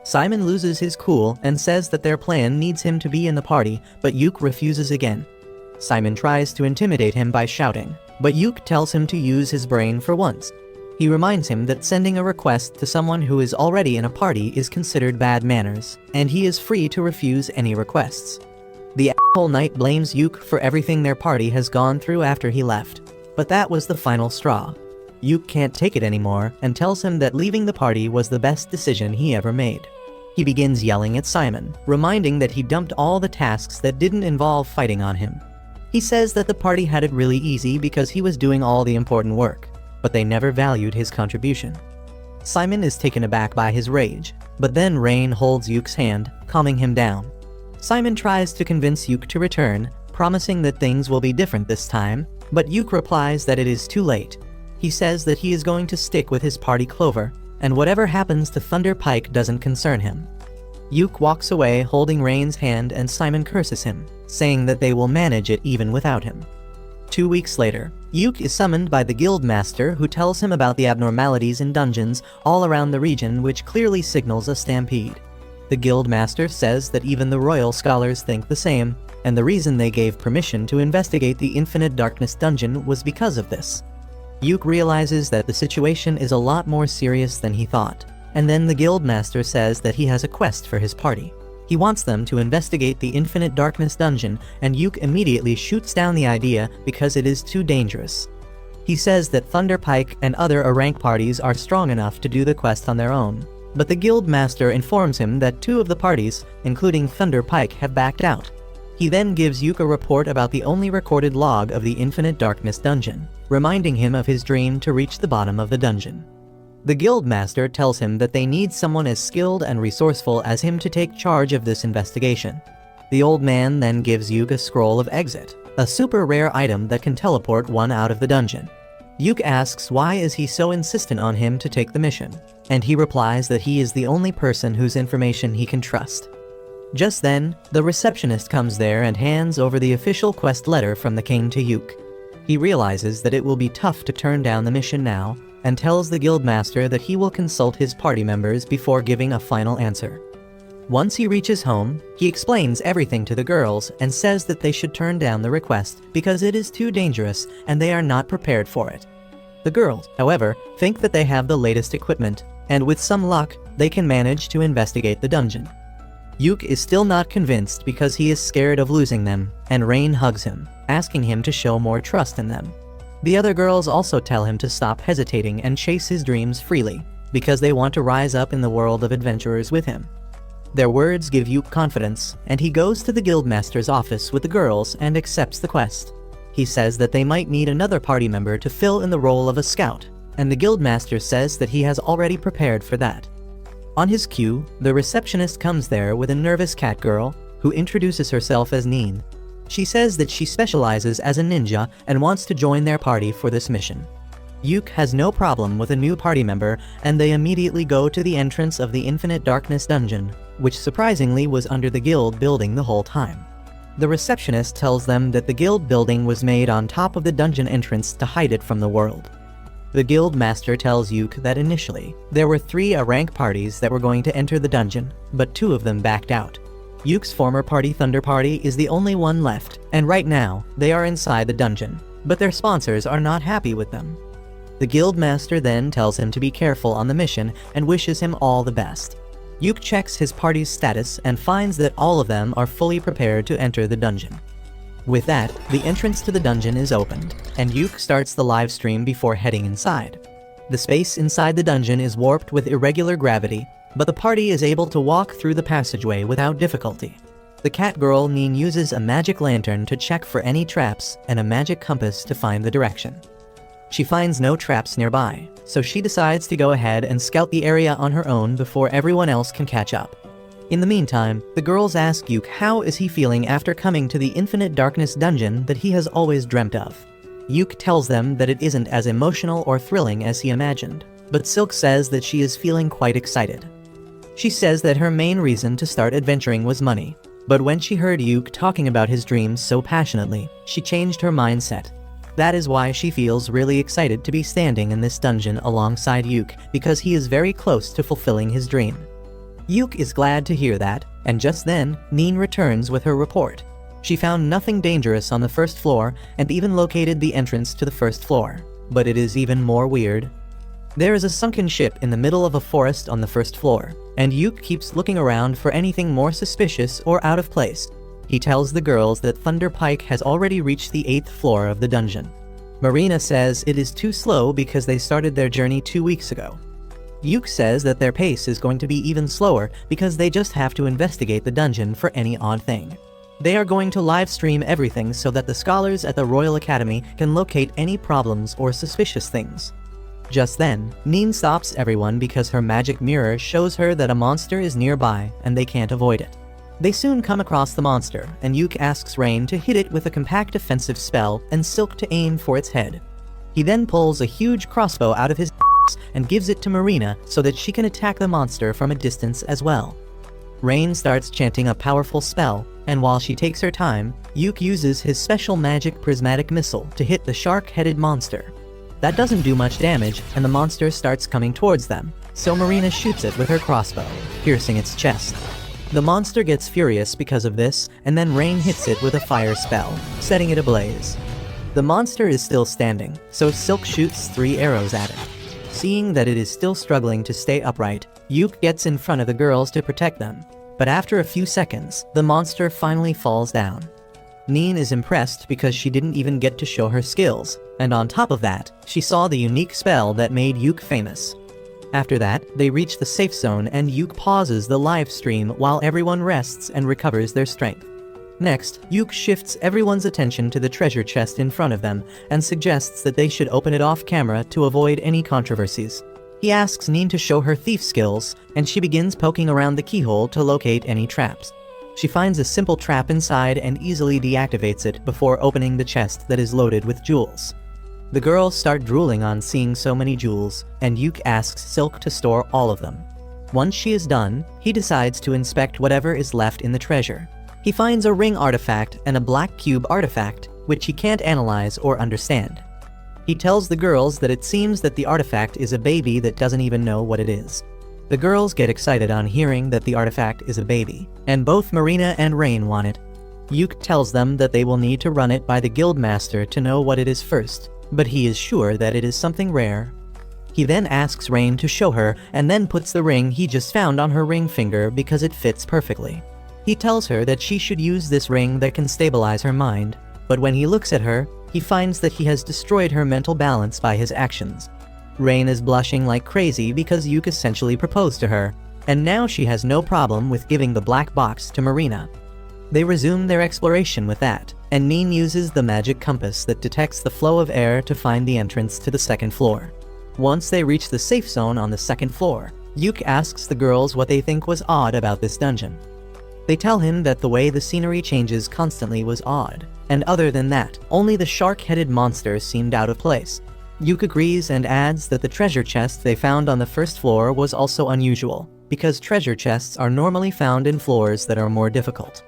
[SPEAKER 1] Simon loses his cool and says that their plan needs him to be in the party, but Yuk refuses again. Simon tries to intimidate him by shouting, but Yuk tells him to use his brain for once. He reminds him that sending a request to someone who is already in a party is considered bad manners, and he is free to refuse any requests. The asshole knight blames Yuk for everything their party has gone through after he left, but that was the final straw. Yuk can't take it anymore and tells him that leaving the party was the best decision he ever made. He begins yelling at Simon, reminding that he dumped all the tasks that didn't involve fighting on him. He says that the party had it really easy because he was doing all the important work, but they never valued his contribution. Simon is taken aback by his rage, but then Rain holds Yuk's hand, calming him down. Simon tries to convince Yuk to return, promising that things will be different this time, but Yuk replies that it is too late. He says that he is going to stick with his party Clover, and whatever happens to Thunder Pike doesn't concern him. Yuk walks away holding Rain's hand and Simon curses him, saying that they will manage it even without him. 2 weeks later, Yuk is summoned by the guild master who tells him about the abnormalities in dungeons all around the region, which clearly signals a stampede. The guild master says that even the royal scholars think the same, and the reason they gave permission to investigate the Infinite Darkness dungeon was because of this. Yuk realizes that the situation is a lot more serious than he thought, and then the guild master says that he has a quest for his party. He wants them to investigate the Infinite Darkness dungeon, and Yuk immediately shoots down the idea because it is too dangerous. He says that Thunder Pike and other rank parties are strong enough to do the quest on their own, but the guild master informs him that 2 of the parties, including Thunder Pike, have backed out. He then gives Yuk a report about the only recorded log of the Infinite Darkness dungeon, reminding him of his dream to reach the bottom of the dungeon. The guild master tells him that they need someone as skilled and resourceful as him to take charge of this investigation. The old man then gives Yuk a scroll of exit, a super rare item that can teleport one out of the dungeon. Yuk asks why is he so insistent on him to take the mission, and he replies that he is the only person whose information he can trust. Just then, the receptionist comes there and hands over the official quest letter from the king to Yuk. He realizes that it will be tough to turn down the mission now, and tells the guildmaster that he will consult his party members before giving a final answer. Once he reaches home, he explains everything to the girls and says that they should turn down the request because it is too dangerous and they are not prepared for it. The girls, however, think that they have the latest equipment, and with some luck, they can manage to investigate the dungeon. Yuk is still not convinced because he is scared of losing them, and Rain hugs him, asking him to show more trust in them. The other girls also tell him to stop hesitating and chase his dreams freely, because they want to rise up in the world of adventurers with him. Their words give Yuk confidence, and he goes to the guildmaster's office with the girls and accepts the quest. He says that they might need another party member to fill in the role of a scout, and the guildmaster says that he has already prepared for that. On his cue, the receptionist comes there with a nervous cat girl who introduces herself as Neen. She says that she specializes as a ninja and wants to join their party for this mission. Yuk has no problem with a new party member, and they immediately go to the entrance of the Infinite Darkness dungeon, which surprisingly was under the guild building the whole time. The receptionist tells them that the guild building was made on top of the dungeon entrance to hide it from the world. The guild master tells Yuk that initially, there were 3 rank parties that were going to enter the dungeon, but 2 of them backed out. Yuk's former party, Thunder Party, is the only one left, and right now, they are inside the dungeon, but their sponsors are not happy with them. The guild master then tells him to be careful on the mission and wishes him all the best. Yuk checks his party's status and finds that all of them are fully prepared to enter the dungeon. With that, the entrance to the dungeon is opened, and Yuk starts the live stream before heading inside. The space inside the dungeon is warped with irregular gravity, but the party is able to walk through the passageway without difficulty. The cat girl Neen uses a magic lantern to check for any traps and a magic compass to find the direction. She finds no traps nearby, so she decides to go ahead and scout the area on her own before everyone else can catch up. In the meantime, the girls ask Yuk how is he feeling after coming to the Infinite Darkness dungeon that he has always dreamt of. Yuk tells them that it isn't as emotional or thrilling as he imagined, but Silk says that she is feeling quite excited. She says that her main reason to start adventuring was money, but when she heard Yuk talking about his dreams so passionately, she changed her mindset. That is why she feels really excited to be standing in this dungeon alongside Yuk, because he is very close to fulfilling his dream. Yuk is glad to hear that, and just then, Neen returns with her report. She found nothing dangerous on the first floor and even located the entrance to the first floor. But it is even more weird. There is a sunken ship in the middle of a forest on the first floor, and Yuk keeps looking around for anything more suspicious or out of place. He tells the girls that Thunder Pike has already reached the 8th floor of the dungeon. Marina says it is too slow because they started their journey 2 weeks ago. Yuk says that their pace is going to be even slower because they just have to investigate the dungeon for any odd thing. They are going to live stream everything so that the scholars at the Royal Academy can locate any problems or suspicious things. Just then, Neen stops everyone because her magic mirror shows her that a monster is nearby and they can't avoid it. They soon come across the monster, and Yuk asks Rain to hit it with a compact defensive spell and Silk to aim for its head. He then pulls a huge crossbow out of his and gives it to Marina so that she can attack the monster from a distance as well. Rain starts chanting a powerful spell, and while she takes her time, Yuk uses his special magic prismatic missile to hit the shark-headed monster. That doesn't do much damage, and the monster starts coming towards them, so Marina shoots it with her crossbow, piercing its chest. The monster gets furious because of this, and then Rain hits it with a fire spell, setting it ablaze. The monster is still standing, so Silk shoots 3 arrows at it. Seeing that it is still struggling to stay upright, Yuk gets in front of the girls to protect them, but after a few seconds, the monster finally falls down. Neen is impressed because she didn't even get to show her skills, and on top of that, she saw the unique spell that made Yuk famous. After that, they reach the safe zone and Yuk pauses the live stream while everyone rests and recovers their strength. Next, Yuk shifts everyone's attention to the treasure chest in front of them and suggests that they should open it off camera to avoid any controversies. He asks Neen to show her thief skills, and she begins poking around the keyhole to locate any traps. She finds a simple trap inside and easily deactivates it before opening the chest that is loaded with jewels. The girls start drooling on seeing so many jewels, and Yuk asks Silk to store all of them. Once she is done, he decides to inspect whatever is left in the treasure. He finds a ring artifact and a black cube artifact, which he can't analyze or understand. He tells the girls that it seems that the artifact is a baby that doesn't even know what it is. The girls get excited on hearing that the artifact is a baby, and both Marina and Rain want it. Yuk tells them that they will need to run it by the guildmaster to know what it is first, but he is sure that it is something rare. He then asks Rain to show her and then puts the ring he just found on her ring finger because it fits perfectly. He tells her that she should use this ring that can stabilize her mind, but when he looks at her, he finds that he has destroyed her mental balance by his actions. Rain is blushing like crazy because Yuke essentially proposed to her, and now she has no problem with giving the black box to Marina. They resume their exploration with that, and Nin uses the magic compass that detects the flow of air to find the entrance to the second floor. Once they reach the safe zone on the second floor, Yuke asks the girls what they think was odd about this dungeon. They tell him that the way the scenery changes constantly was odd, and other than that, only the shark-headed monster seemed out of place. Yuke agrees and adds that the treasure chest they found on the first floor was also unusual, because treasure chests are normally found in floors that are more difficult.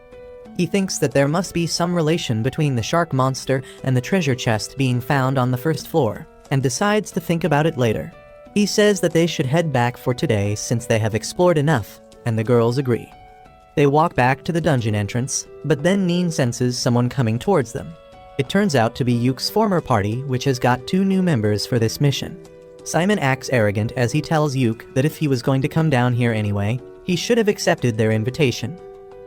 [SPEAKER 1] He thinks that there must be some relation between the shark monster and the treasure chest being found on the first floor, and decides to think about it later. He says that they should head back for today since they have explored enough, and the girls agree. They walk back to the dungeon entrance, but then Nin senses someone coming towards them. It turns out to be Yuke's former party, which has got 2 new members for this mission. Simon acts arrogant as he tells Yuke that if he was going to come down here anyway, he should have accepted their invitation.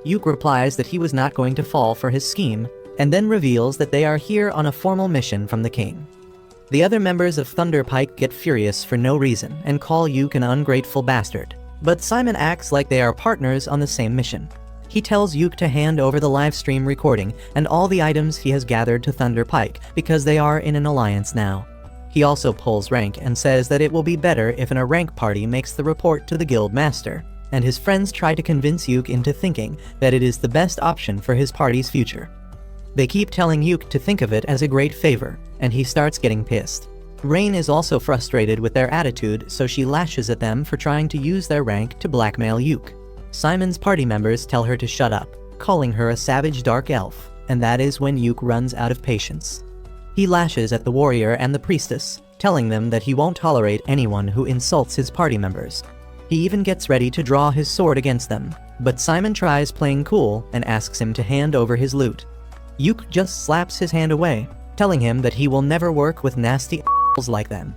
[SPEAKER 1] Yuke replies that he was not going to fall for his scheme, and then reveals that they are here on a formal mission from the king. The other members of Thunder Pike get furious for no reason and call Yuke an ungrateful bastard, but Simon acts like they are partners on the same mission. He tells Yuke to hand over the livestream recording and all the items he has gathered to Thunder Pike because they are in an alliance now. He also pulls rank and says that it will be better if a rank party makes the report to the guild master, and his friends try to convince Yuke into thinking that it is the best option for his party's future. They keep telling Yuke to think of it as a great favor, and he starts getting pissed. Rain is also frustrated with their attitude, so she lashes at them for trying to use their rank to blackmail Yuke. Simon's party members tell her to shut up, calling her a savage dark elf, and that is when Yuke runs out of patience. He lashes at the warrior and the priestess, telling them that he won't tolerate anyone who insults his party members. He even gets ready to draw his sword against them, but Simon tries playing cool and asks him to hand over his loot. Yuke just slaps his hand away, telling him that he will never work with nasty a**holes like them.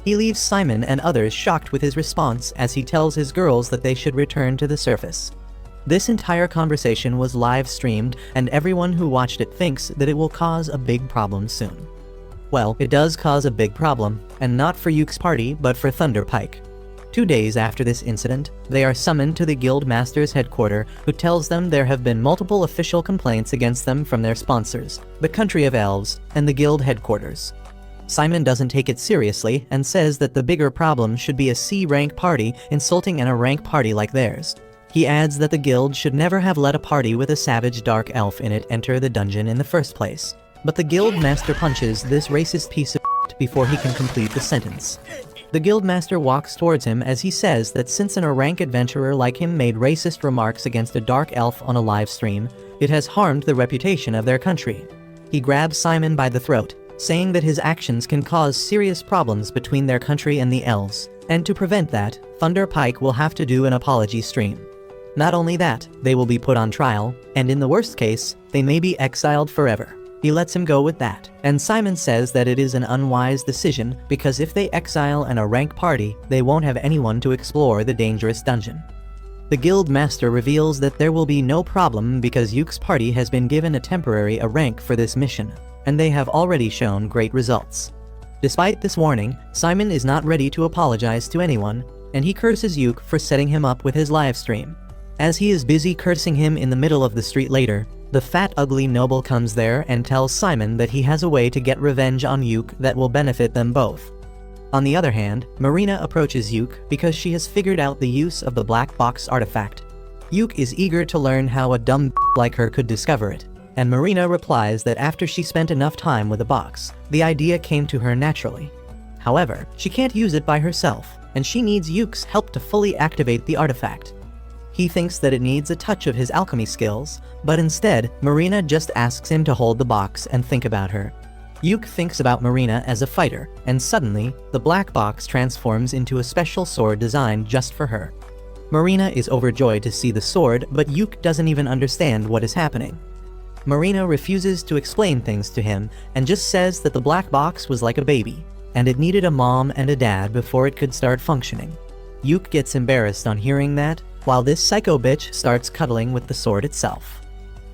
[SPEAKER 1] He leaves Simon and others shocked with his response as he tells his girls that they should return to the surface. This entire conversation was live streamed, and everyone who watched it thinks that it will cause a big problem soon. Well, it does cause a big problem, and not for Yuke's party, but for Thunder Pike. 2 days after this incident, they are summoned to the guild master's headquarters, who tells them there have been multiple official complaints against them from their sponsors, the Country of Elves, and the guild headquarters. Simon doesn't take it seriously and says that the bigger problem should be a C-rank party insulting a rank party like theirs. He adds that the guild should never have let a party with a savage dark elf in it enter the dungeon in the first place. But the guild master punches this racist piece of shit before he can complete the sentence. The guildmaster walks towards him as he says that since an A-rank adventurer like him made racist remarks against a dark elf on a live stream, it has harmed the reputation of their country. He grabs Simon by the throat, saying that his actions can cause serious problems between their country and the elves, and to prevent that, Thunder Pike will have to do an apology stream. Not only that, they will be put on trial, and in the worst case, they may be exiled forever. He lets him go with that, and Simon says that it is an unwise decision because if they exile an A-rank party, they won't have anyone to explore the dangerous dungeon. The guild master reveals that there will be no problem because Yuke's party has been given a temporary A-rank for this mission, and they have already shown great results. Despite this warning, Simon is not ready to apologize to anyone, and he curses Yuke for setting him up with his livestream. As he is busy cursing him in the middle of the street later, the fat ugly noble comes there and tells Simon that he has a way to get revenge on Yuke that will benefit them both. On the other hand, Marina approaches Yuke because she has figured out the use of the black box artifact. Yuke is eager to learn how a dumb like her could discover it, and Marina replies that after she spent enough time with the box, the idea came to her naturally. However, she can't use it by herself, and she needs Yuke's help to fully activate the artifact. He thinks that it needs a touch of his alchemy skills, but instead, Marina just asks him to hold the box and think about her. Yuke thinks about Marina as a fighter, and suddenly, the black box transforms into a special sword designed just for her. Marina is overjoyed to see the sword, but Yuke doesn't even understand what is happening. Marina refuses to explain things to him, and just says that the black box was like a baby. and it needed a mom and a dad before it could start functioning. Yuke gets embarrassed on hearing that, while this psycho bitch starts cuddling with the sword itself.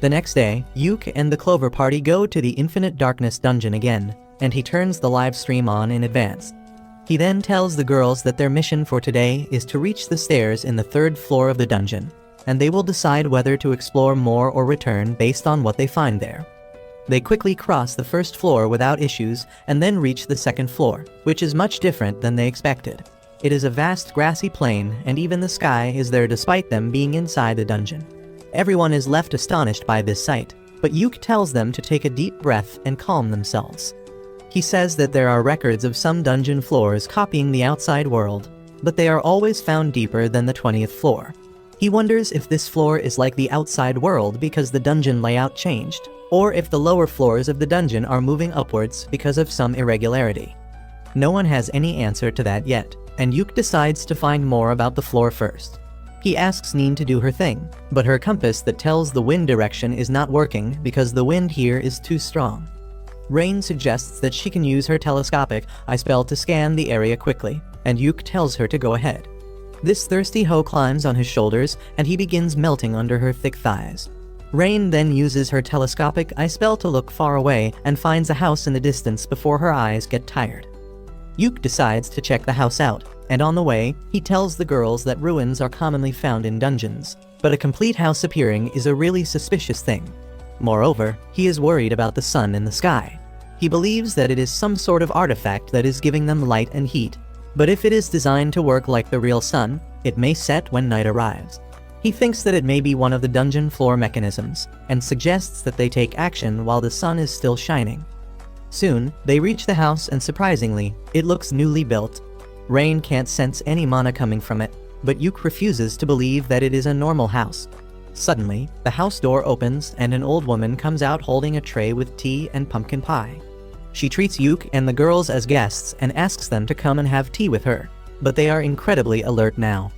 [SPEAKER 1] The next day, Yuke and the Clover Party go to the Infinite Darkness dungeon again, and he turns the live stream on in advance. He then tells the girls that their mission for today is to reach the stairs in the 3rd floor of the dungeon, and they will decide whether to explore more or return based on what they find there. They quickly cross the 1st floor without issues and then reach the 2nd floor, which is much different than they expected. It is a vast grassy plain, and even the sky is there despite them being inside the dungeon. Everyone is left astonished by this sight, but Yuke tells them to take a deep breath and calm themselves. He says that there are records of some dungeon floors copying the outside world, but they are always found deeper than the 20th floor. He wonders if this floor is like the outside world because the dungeon layout changed, or if the lower floors of the dungeon are moving upwards because of some irregularity. No one has any answer to that yet, and Yuke decides to find more about the floor first. He asks Nin to do her thing, but her compass that tells the wind direction is not working because the wind here is too strong. Rain suggests that she can use her telescopic eye spell to scan the area quickly, and Yuke tells her to go ahead. This thirsty hoe climbs on his shoulders, and he begins melting under her thick thighs. Rain then uses her telescopic eye spell to look far away and finds a house in the distance before her eyes get tired. Yuke decides to check the house out, and on the way, he tells the girls that ruins are commonly found in dungeons, but a complete house appearing is a really suspicious thing. Moreover, he is worried about the sun in the sky. He believes that it is some sort of artifact that is giving them light and heat, but if it is designed to work like the real sun, it may set when night arrives. He thinks that it may be one of the dungeon floor mechanisms, and suggests that they take action while the sun is still shining. Soon, they reach the house and surprisingly, it looks newly built. Rain can't sense any mana coming from it, but Yuke refuses to believe that it is a normal house. Suddenly, the house door opens and an old woman comes out holding a tray with tea and pumpkin pie. She treats Yuke and the girls as guests and asks them to come and have tea with her, but they are incredibly alert now.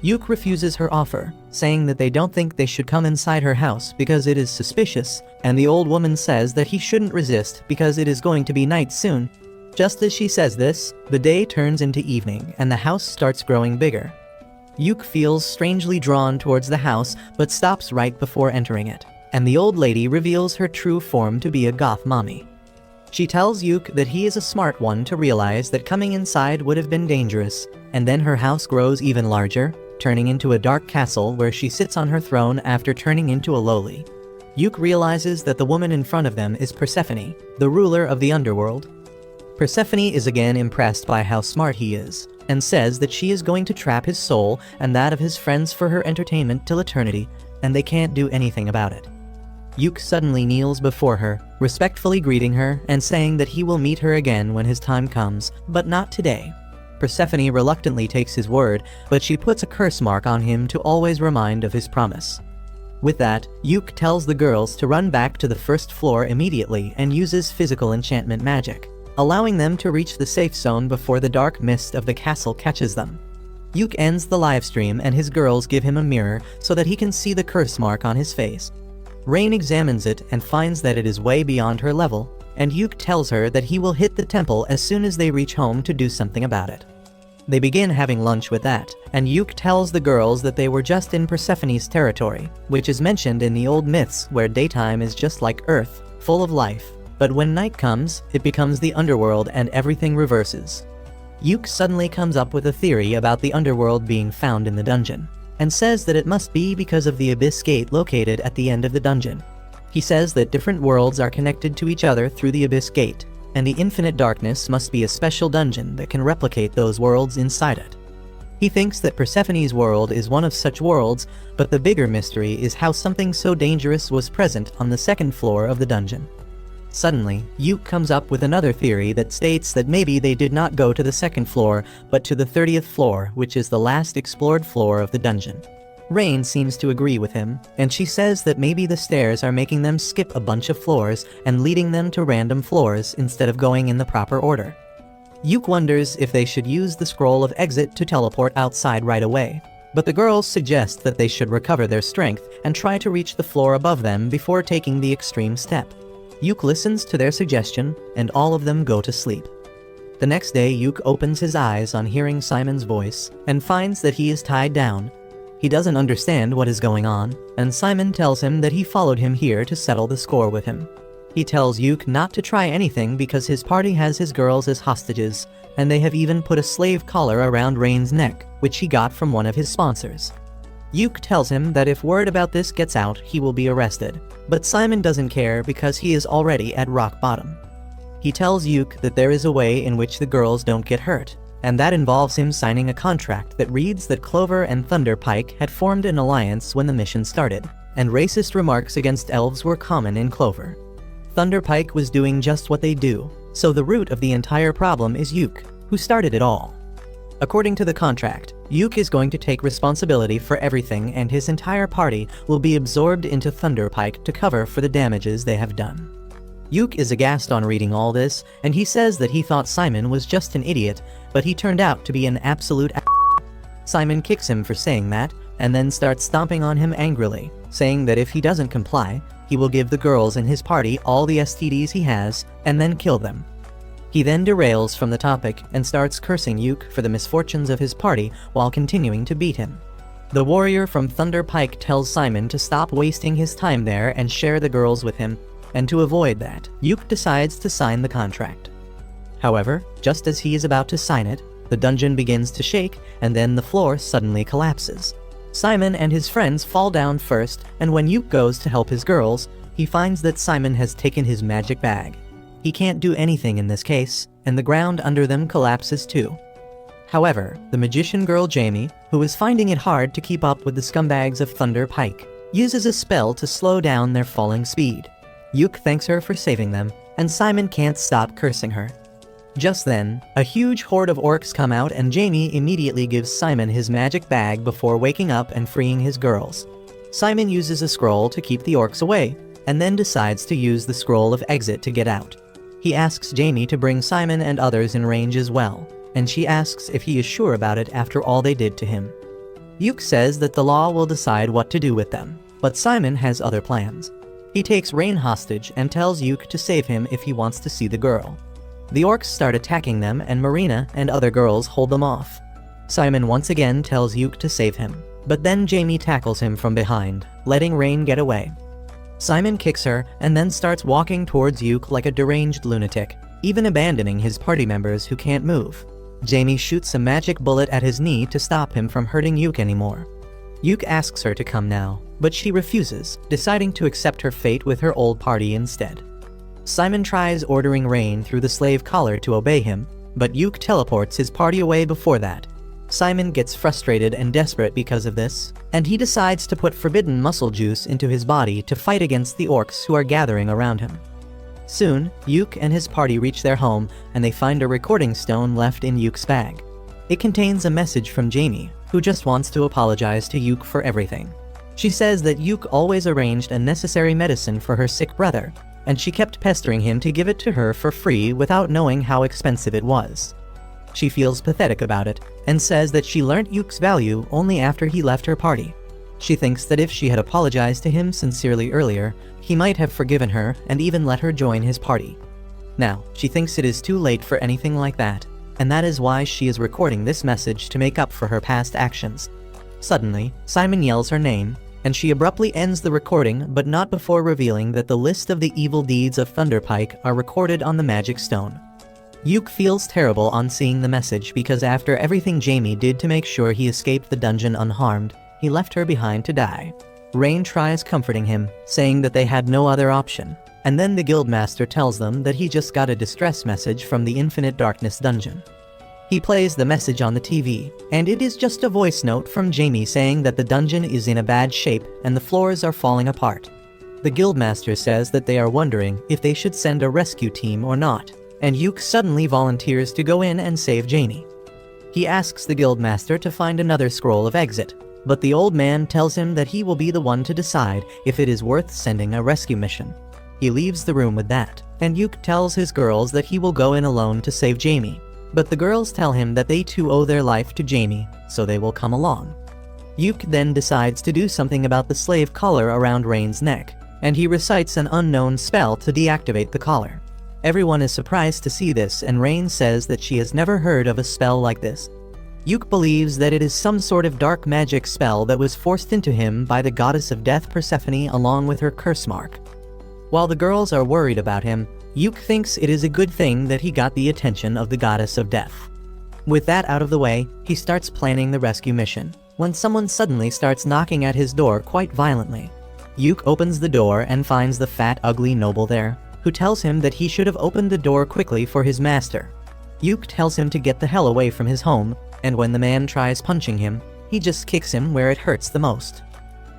[SPEAKER 1] Yuke refuses her offer, saying that they don't think they should come inside her house because it is suspicious, and the old woman says that he shouldn't resist because it is going to be night soon. Just as she says this, the day turns into evening and the house starts growing bigger. Yuke feels strangely drawn towards the house but stops right before entering it, and the old lady reveals her true form to be a goth mommy. She tells Yuke that he is a smart one to realize that coming inside would have been dangerous, and then her house grows even larger, turning into a dark castle where she sits on her throne after turning into a lowly. Yuke realizes that the woman in front of them is Persephone, the ruler of the underworld. Persephone is again impressed by how smart he is, and says that she is going to trap his soul and that of his friends for her entertainment till eternity, and they can't do anything about it. Yuke suddenly kneels before her, respectfully greeting her and saying that he will meet her again when his time comes, but not today. Persephone reluctantly takes his word, but she puts a curse mark on him to always remind of his promise. With that, Yuke tells the girls to run back to the 1st floor immediately and uses physical enchantment magic, allowing them to reach the safe zone before the dark mist of the castle catches them. Yuke ends the livestream and his girls give him a mirror so that he can see the curse mark on his face. Rain examines it and finds that it is way beyond her level, and Yuke tells her that he will hit the temple as soon as they reach home to do something about it. They begin having lunch with that, and Yuke tells the girls that they were just in Persephone's territory, which is mentioned in the old myths where daytime is just like Earth, full of life, but when night comes, it becomes the underworld and everything reverses. Yuke suddenly comes up with a theory about the underworld being found in the dungeon, and says that it must be because of the abyss gate located at the end of the dungeon. He says that different worlds are connected to each other through the abyss gate, and the infinite darkness must be a special dungeon that can replicate those worlds inside it. He thinks that Persephone's world is one of such worlds, but the bigger mystery is how something so dangerous was present on the 2nd floor of the dungeon. Suddenly, Yuke comes up with another theory that states that maybe they did not go to the 2nd floor, but to the 30th floor, which is the last explored floor of the dungeon. Rain seems to agree with him, and she says that maybe the stairs are making them skip a bunch of floors and leading them to random floors instead of going in the proper order. Yuke wonders if they should use the scroll of exit to teleport outside right away, but the girls suggest that they should recover their strength and try to reach the floor above them before taking the extreme step. Yuke listens to their suggestion, and all of them go to sleep. The next day, Yuke opens his eyes on hearing Simon's voice and finds that he is tied down. He doesn't understand what is going on, and Simon tells him that he followed him here to settle the score with him. He tells Yuke not to try anything because his party has his girls as hostages, and they have even put a slave collar around Rain's neck, which he got from one of his sponsors. Yuke tells him that if word about this gets out, he will be arrested, but Simon doesn't care because he is already at rock bottom. He tells Yuke that there is a way in which the girls don't get hurt, and that involves him signing a contract that reads that Clover and Thunderpike had formed an alliance when the mission started, and racist remarks against elves were common in Clover. Thunderpike was doing just what they do, so the root of the entire problem is Yuke, who started it all. According to the contract, Yuke is going to take responsibility for everything and his entire party will be absorbed into Thunderpike to cover for the damages they have done. Yuke is aghast on reading all this, and he says that he thought Simon was just an idiot, but he turned out to be an absolute Simon kicks him for saying that, and then starts stomping on him angrily, saying that if he doesn't comply, he will give the girls in his party all the STDs he has, and then kill them. He then derails from the topic and starts cursing Yuke for the misfortunes of his party while continuing to beat him. The warrior from Thunderpike tells Simon to stop wasting his time there and share the girls with him, and to avoid that, Yuke decides to sign the contract. However, just as he is about to sign it, the dungeon begins to shake, and then the floor suddenly collapses. Simon and his friends fall down first, and when Yuke goes to help his girls, he finds that Simon has taken his magic bag. He can't do anything in this case, and the ground under them collapses too. However, the magician girl Jamie, who is finding it hard to keep up with the scumbags of Thunderpike, uses a spell to slow down their falling speed. Yuke thanks her for saving them, and Simon can't stop cursing her. Just then, a huge horde of orcs come out and Jamie immediately gives Simon his magic bag before waking up and freeing his girls. Simon uses a scroll to keep the orcs away, and then decides to use the scroll of exit to get out. He asks Jamie to bring Simon and others in range as well, and she asks if he is sure about it after all they did to him. Yuke says that the law will decide what to do with them, but Simon has other plans. He takes Rain hostage and tells Yuke to save him if he wants to see the girl. The orcs start attacking them and Marina and other girls hold them off. Simon once again tells Yuke to save him, but then Jamie tackles him from behind, letting Rain get away. Simon kicks her and then starts walking towards Yuke like a deranged lunatic, even abandoning his party members who can't move. Jamie shoots a magic bullet at his knee to stop him from hurting Yuke anymore. Yuke asks her to come now, but she refuses, deciding to accept her fate with her old party instead. Simon tries ordering Rain through the slave collar to obey him, but Yuke teleports his party away before that. Simon gets frustrated and desperate because of this, and he decides to put forbidden muscle juice into his body to fight against the orcs who are gathering around him. Soon, Yuke and his party reach their home, and they find a recording stone left in Yuke's bag. It contains a message from Jamie, who just wants to apologize to Yuke for everything. She says that Yuke always arranged a necessary medicine for her sick brother, and she kept pestering him to give it to her for free without knowing how expensive it was. She feels pathetic about it, and says that she learnt Yuke's value only after he left her party. She thinks that if she had apologized to him sincerely earlier, he might have forgiven her and even let her join his party. Now, she thinks it is too late for anything like that, and that is why she is recording this message to make up for her past actions. Suddenly, Simon yells her name, and she abruptly ends the recording, but not before revealing that the list of the evil deeds of Thunderpike are recorded on the magic stone. Yuke feels terrible on seeing the message because after everything Jamie did to make sure he escaped the dungeon unharmed, he left her behind to die. Rain tries comforting him, saying that they had no other option, and then the guildmaster tells them that he just got a distress message from the Infinite Darkness dungeon. He plays the message on the TV, and it is just a voice note from Jamie saying that the dungeon is in a bad shape and the floors are falling apart. The guildmaster says that they are wondering if they should send a rescue team or not, and Yuke suddenly volunteers to go in and save Jamie. He asks the guildmaster to find another scroll of exit, but the old man tells him that he will be the one to decide if it is worth sending a rescue mission. He leaves the room with that, and Yuke tells his girls that he will go in alone to save Jamie. But the girls tell him that they too owe their life to Jamie, so they will come along. Yuke then decides to do something about the slave collar around Rain's neck, and he recites an unknown spell to deactivate the collar. Everyone is surprised to see this, and Rain says that she has never heard of a spell like this. Yuk believes that it is some sort of dark magic spell that was forced into him by the goddess of death Persephone along with her curse mark. While the girls are worried about him, Yuk thinks it is a good thing that he got the attention of the goddess of death. With that out of the way, he starts planning the rescue mission, when someone suddenly starts knocking at his door quite violently. Yuk opens the door and finds the fat, ugly noble there, who tells him that he should have opened the door quickly for his master. Yuk tells him to get the hell away from his home, and when the man tries punching him, he just kicks him where it hurts the most.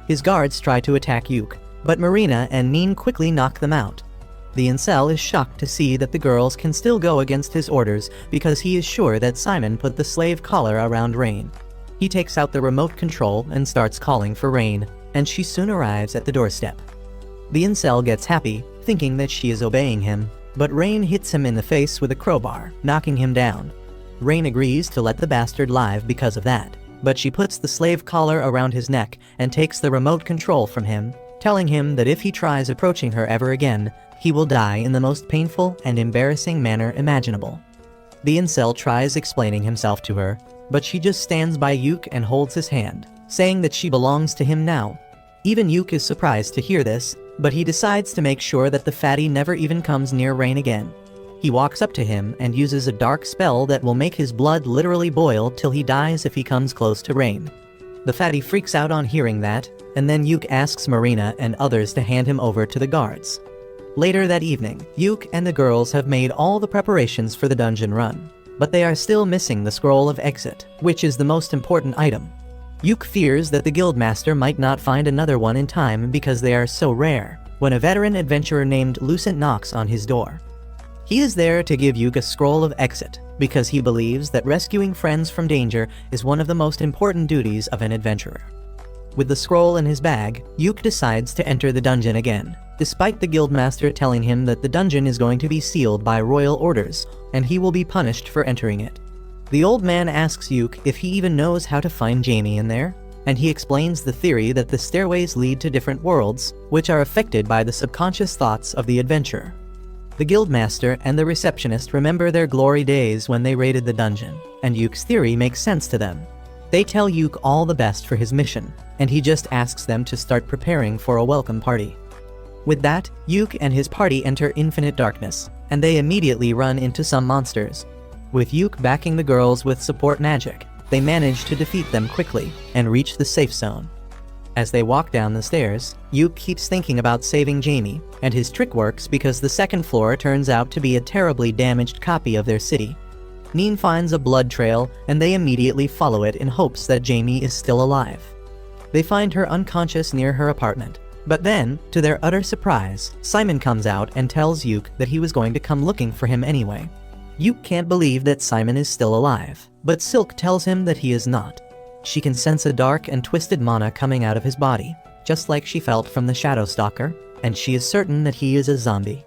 [SPEAKER 1] His guards try to attack Yuk, but Marina and Neen quickly knock them out. The incel is shocked to see that the girls can still go against his orders because he is sure that Simon put the slave collar around Rain. He takes out the remote control and starts calling for Rain, and she soon arrives at the doorstep. The incel gets happy, thinking that she is obeying him, but Rain hits him in the face with a crowbar, knocking him down. Rain agrees to let the bastard live because of that, but she puts the slave collar around his neck and takes the remote control from him, telling him that if he tries approaching her ever again, he will die in the most painful and embarrassing manner imaginable. The incel tries explaining himself to her, but she just stands by Yuk and holds his hand, saying that she belongs to him now. Even Yuk is surprised to hear this, but he decides to make sure that the fatty never even comes near Rain again. He walks up to him and uses a dark spell that will make his blood literally boil till he dies if he comes close to Rain. The fatty freaks out on hearing that, and then Yuk asks Marina and others to hand him over to the guards. Later that evening, Yuk and the girls have made all the preparations for the dungeon run, but they are still missing the scroll of exit, which is the most important item. Yuk fears that the guildmaster might not find another one in time because they are so rare, when a veteran adventurer named Lucent knocks on his door. He is there to give Yuk a scroll of exit, because he believes that rescuing friends from danger is one of the most important duties of an adventurer. With the scroll in his bag, Yuk decides to enter the dungeon again, despite the guildmaster telling him that the dungeon is going to be sealed by royal orders, and he will be punished for entering it. The old man asks Yuk if he even knows how to find Jamie in there, and he explains the theory that the stairways lead to different worlds, which are affected by the subconscious thoughts of the adventurer. The guildmaster and the receptionist remember their glory days when they raided the dungeon, and Yuk's theory makes sense to them. They tell Yuk all the best for his mission, and he just asks them to start preparing for a welcome party. With that, Yuk and his party enter infinite darkness, and they immediately run into some monsters. With Yuk backing the girls with support magic, they manage to defeat them quickly and reach the safe zone. As they walk down the stairs, Yuk keeps thinking about saving Jamie, and his trick works because the second floor turns out to be a terribly damaged copy of their city. Neen finds a blood trail, and they immediately follow it in hopes that Jamie is still alive. They find her unconscious near her apartment, but then, to their utter surprise, Simon comes out and tells Yuk that he was going to come looking for him anyway. Yuk can't believe that Simon is still alive, but Silk tells him that he is not. She can sense a dark and twisted mana coming out of his body, just like she felt from the Shadow Stalker, and she is certain that he is a zombie.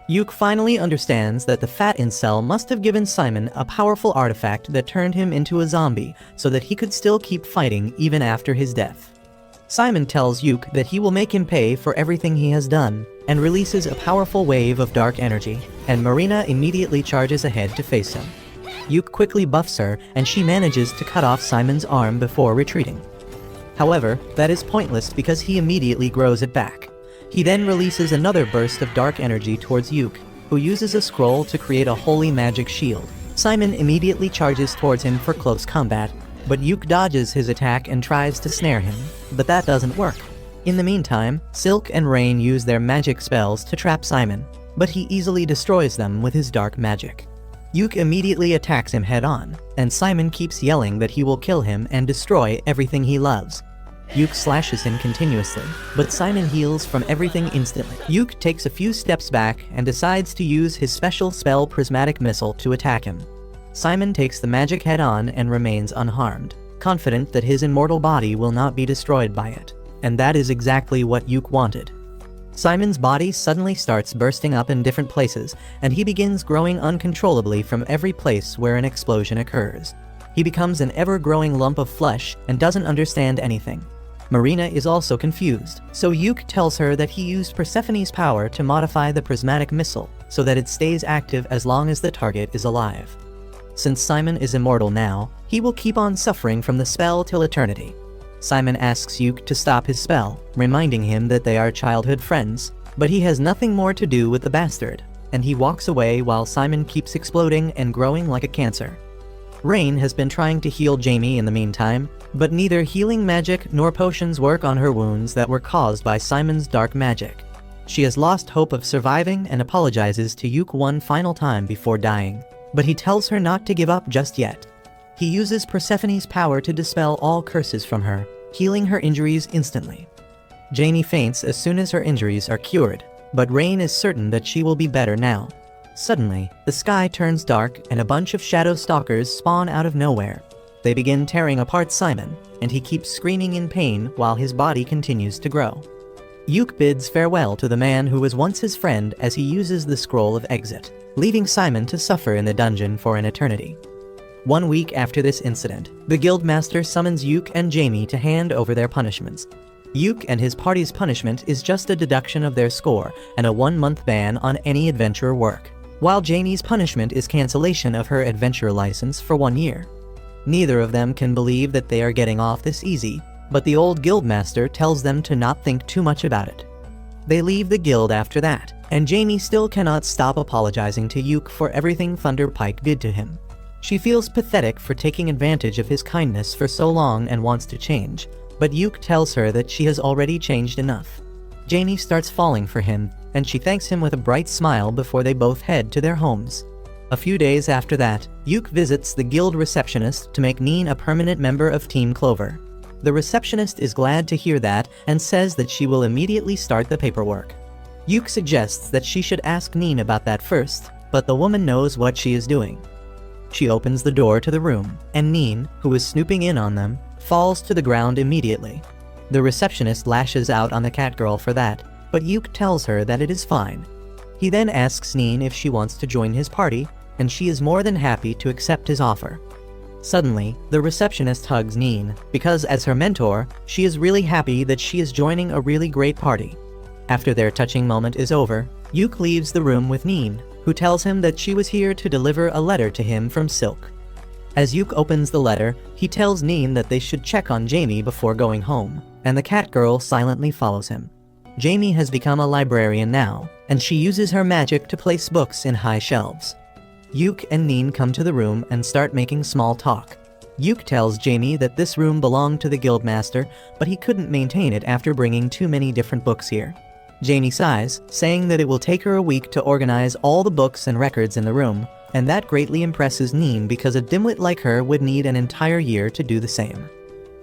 [SPEAKER 1] Yuk finally understands that the fat incel must have given Simon a powerful artifact that turned him into a zombie so that he could still keep fighting even after his death. Simon tells Yuk that he will make him pay for everything he has done, and releases a powerful wave of dark energy, and Marina immediately charges ahead to face him. Yuk quickly buffs her, and she manages to cut off Simon's arm before retreating. However, that is pointless because he immediately grows it back. He then releases another burst of dark energy towards Yuk, who uses a scroll to create a holy magic shield. Simon immediately charges towards him for close combat, but Yuk dodges his attack and tries to snare him, but that doesn't work. In the meantime, Silk and Rain use their magic spells to trap Simon, but he easily destroys them with his dark magic. Yuk immediately attacks him head-on, and Simon keeps yelling that he will kill him and destroy everything he loves. Yuk slashes him continuously, but Simon heals from everything instantly. Yuk takes a few steps back and decides to use his special spell Prismatic Missile to attack him. Simon takes the magic head-on and remains unharmed, confident that his immortal body will not be destroyed by it, and that is exactly what Yuk wanted. Simon's body suddenly starts bursting up in different places, and he begins growing uncontrollably from every place where an explosion occurs. He becomes an ever-growing lump of flesh and doesn't understand anything. Marina is also confused, so Yuke tells her that he used Persephone's power to modify the prismatic missile so that it stays active as long as the target is alive. Since Simon is immortal now, he will keep on suffering from the spell till eternity. Simon asks Yuke to stop his spell, reminding him that they are childhood friends, but he has nothing more to do with the bastard, and he walks away while Simon keeps exploding and growing like a cancer. Rain has been trying to heal Jamie in the meantime, but neither healing magic nor potions work on her wounds that were caused by Simon's dark magic. She has lost hope of surviving and apologizes to Yuke one final time before dying, but he tells her not to give up just yet. He uses Persephone's power to dispel all curses from her, healing her injuries instantly. Jamie faints as soon as her injuries are cured, but Rain is certain that she will be better now. Suddenly, the sky turns dark and a bunch of shadow stalkers spawn out of nowhere. They begin tearing apart Simon, and he keeps screaming in pain while his body continues to grow. Yuke bids farewell to the man who was once his friend as he uses the scroll of exit, leaving Simon to suffer in the dungeon for an eternity. 1 week after this incident, the guildmaster summons Yuke and Jamie to hand over their punishments. Yuke and his party's punishment is just a deduction of their score and a 1-month ban on any adventurer work, while Jamie's punishment is cancellation of her adventure license for 1 year. Neither of them can believe that they are getting off this easy, but the old guildmaster tells them to not think too much about it. They leave the guild after that, and Jamie still cannot stop apologizing to Yuke for everything Thunderpike did to him. She feels pathetic for taking advantage of his kindness for so long and wants to change, but Yuke tells her that she has already changed enough. Jamie starts falling for him, and she thanks him with a bright smile before they both head to their homes. A few days after that, Yuke visits the guild receptionist to make Neen a permanent member of Team Clover. The receptionist is glad to hear that and says that she will immediately start the paperwork. Yuke suggests that she should ask Neen about that first, but the woman knows what she is doing. She opens the door to the room, and Neen, who is snooping in on them, falls to the ground immediately. The receptionist lashes out on the catgirl for that, but Yuke tells her that it is fine. He then asks Neen if she wants to join his party, and she is more than happy to accept his offer. Suddenly, the receptionist hugs Neen, because as her mentor, she is really happy that she is joining a really great party. After their touching moment is over, Yuke leaves the room with Neen, who tells him that she was here to deliver a letter to him from Silk. As Yuke opens the letter, he tells Neen that they should check on Jamie before going home, and the catgirl silently follows him. Jamie has become a librarian now, and she uses her magic to place books in high shelves. Yuke and Neen come to the room and start making small talk. Yuke tells Jamie that this room belonged to the guildmaster, but he couldn't maintain it after bringing too many different books here. Jamie sighs, saying that it will take her a week to organize all the books and records in the room, and that greatly impresses Neen because a dimwit like her would need an entire year to do the same.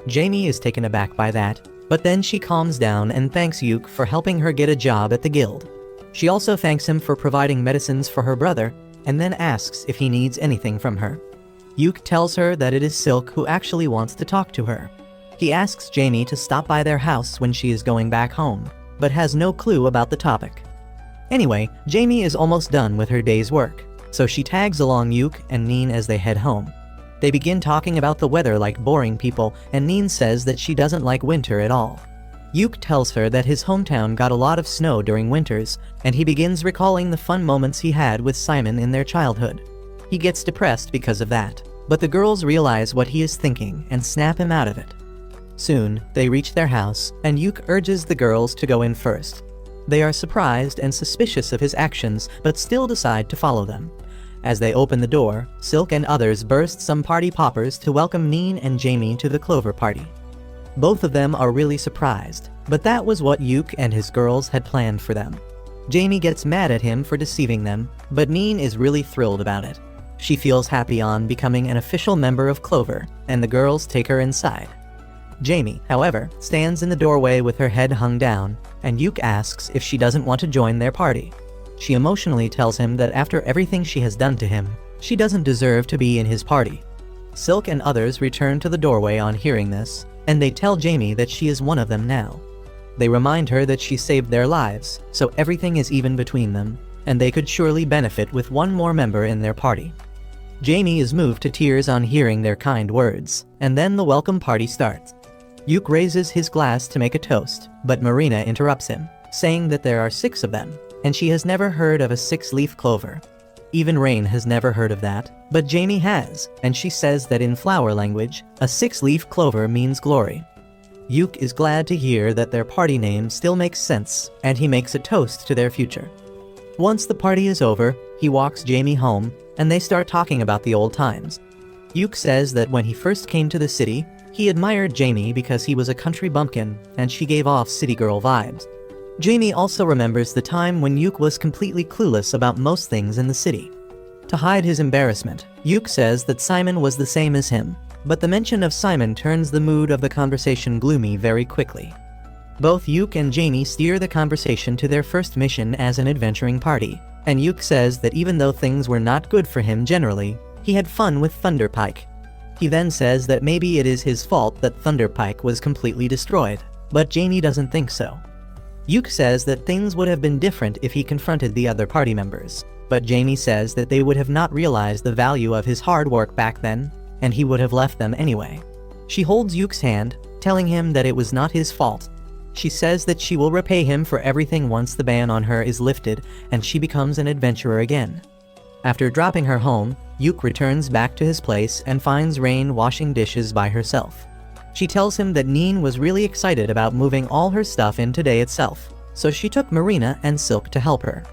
[SPEAKER 1] Jamie is taken aback by that, but then she calms down and thanks Yuke for helping her get a job at the guild. She also thanks him for providing medicines for her brother, and then asks if he needs anything from her. Yuke tells her that it is Silk who actually wants to talk to her. He asks Jamie to stop by their house when she is going back home, but has no clue about the topic. Anyway, Jamie is almost done with her day's work, so she tags along Yuke and Neen as they head home. They begin talking about the weather like boring people, and Neen says that she doesn't like winter at all. Yuke tells her that his hometown got a lot of snow during winters, and he begins recalling the fun moments he had with Simon in their childhood. He gets depressed because of that, but the girls realize what he is thinking and snap him out of it. Soon, they reach their house, and Yuke urges the girls to go in first. They are surprised and suspicious of his actions, but still decide to follow them. As they open the door, Silk and others burst some party poppers to welcome Neen and Jamie to the Clover party. Both of them are really surprised, but that was what Yuke and his girls had planned for them. Jamie gets mad at him for deceiving them, but Neen is really thrilled about it. She feels happy on becoming an official member of Clover, and the girls take her inside. Jamie, however, stands in the doorway with her head hung down, and Yuke asks if she doesn't want to join their party. She emotionally tells him that after everything she has done to him, she doesn't deserve to be in his party. Silk and others return to the doorway on hearing this, and they tell Jamie that she is one of them now. They remind her that she saved their lives, so everything is even between them, and they could surely benefit with one more member in their party. Jamie is moved to tears on hearing their kind words, and then the welcome party starts. Yuk raises his glass to make a toast, but Marina interrupts him, saying that there are 6 of them, and she has never heard of a 6-leaf clover. Even Rain has never heard of that, but Jamie has, and she says that in flower language, a 6-leaf clover means glory. Yuk is glad to hear that their party name still makes sense, and he makes a toast to their future. Once the party is over, he walks Jamie home, and they start talking about the old times. Yuk says that when he first came to the city, he admired Jamie because he was a country bumpkin, and she gave off city girl vibes. Jamie also remembers the time when Yuk was completely clueless about most things in the city. To hide his embarrassment, Yuk says that Simon was the same as him, but the mention of Simon turns the mood of the conversation gloomy very quickly. Both Yuk and Jamie steer the conversation to their first mission as an adventuring party, and Yuk says that even though things were not good for him generally, he had fun with Thunderpike. He then says that maybe it is his fault that Thunderpike was completely destroyed, but Jamie doesn't think so. Yuk says that things would have been different if he confronted the other party members, but Jamie says that they would have not realized the value of his hard work back then, and he would have left them anyway. She holds Yuk's hand, telling him that it was not his fault. She says that she will repay him for everything once the ban on her is lifted and she becomes an adventurer again. After dropping her home, Yuk returns back to his place and finds Rain washing dishes by herself. She tells him that Neen was really excited about moving all her stuff in today itself, so she took Marina and Silk to help her.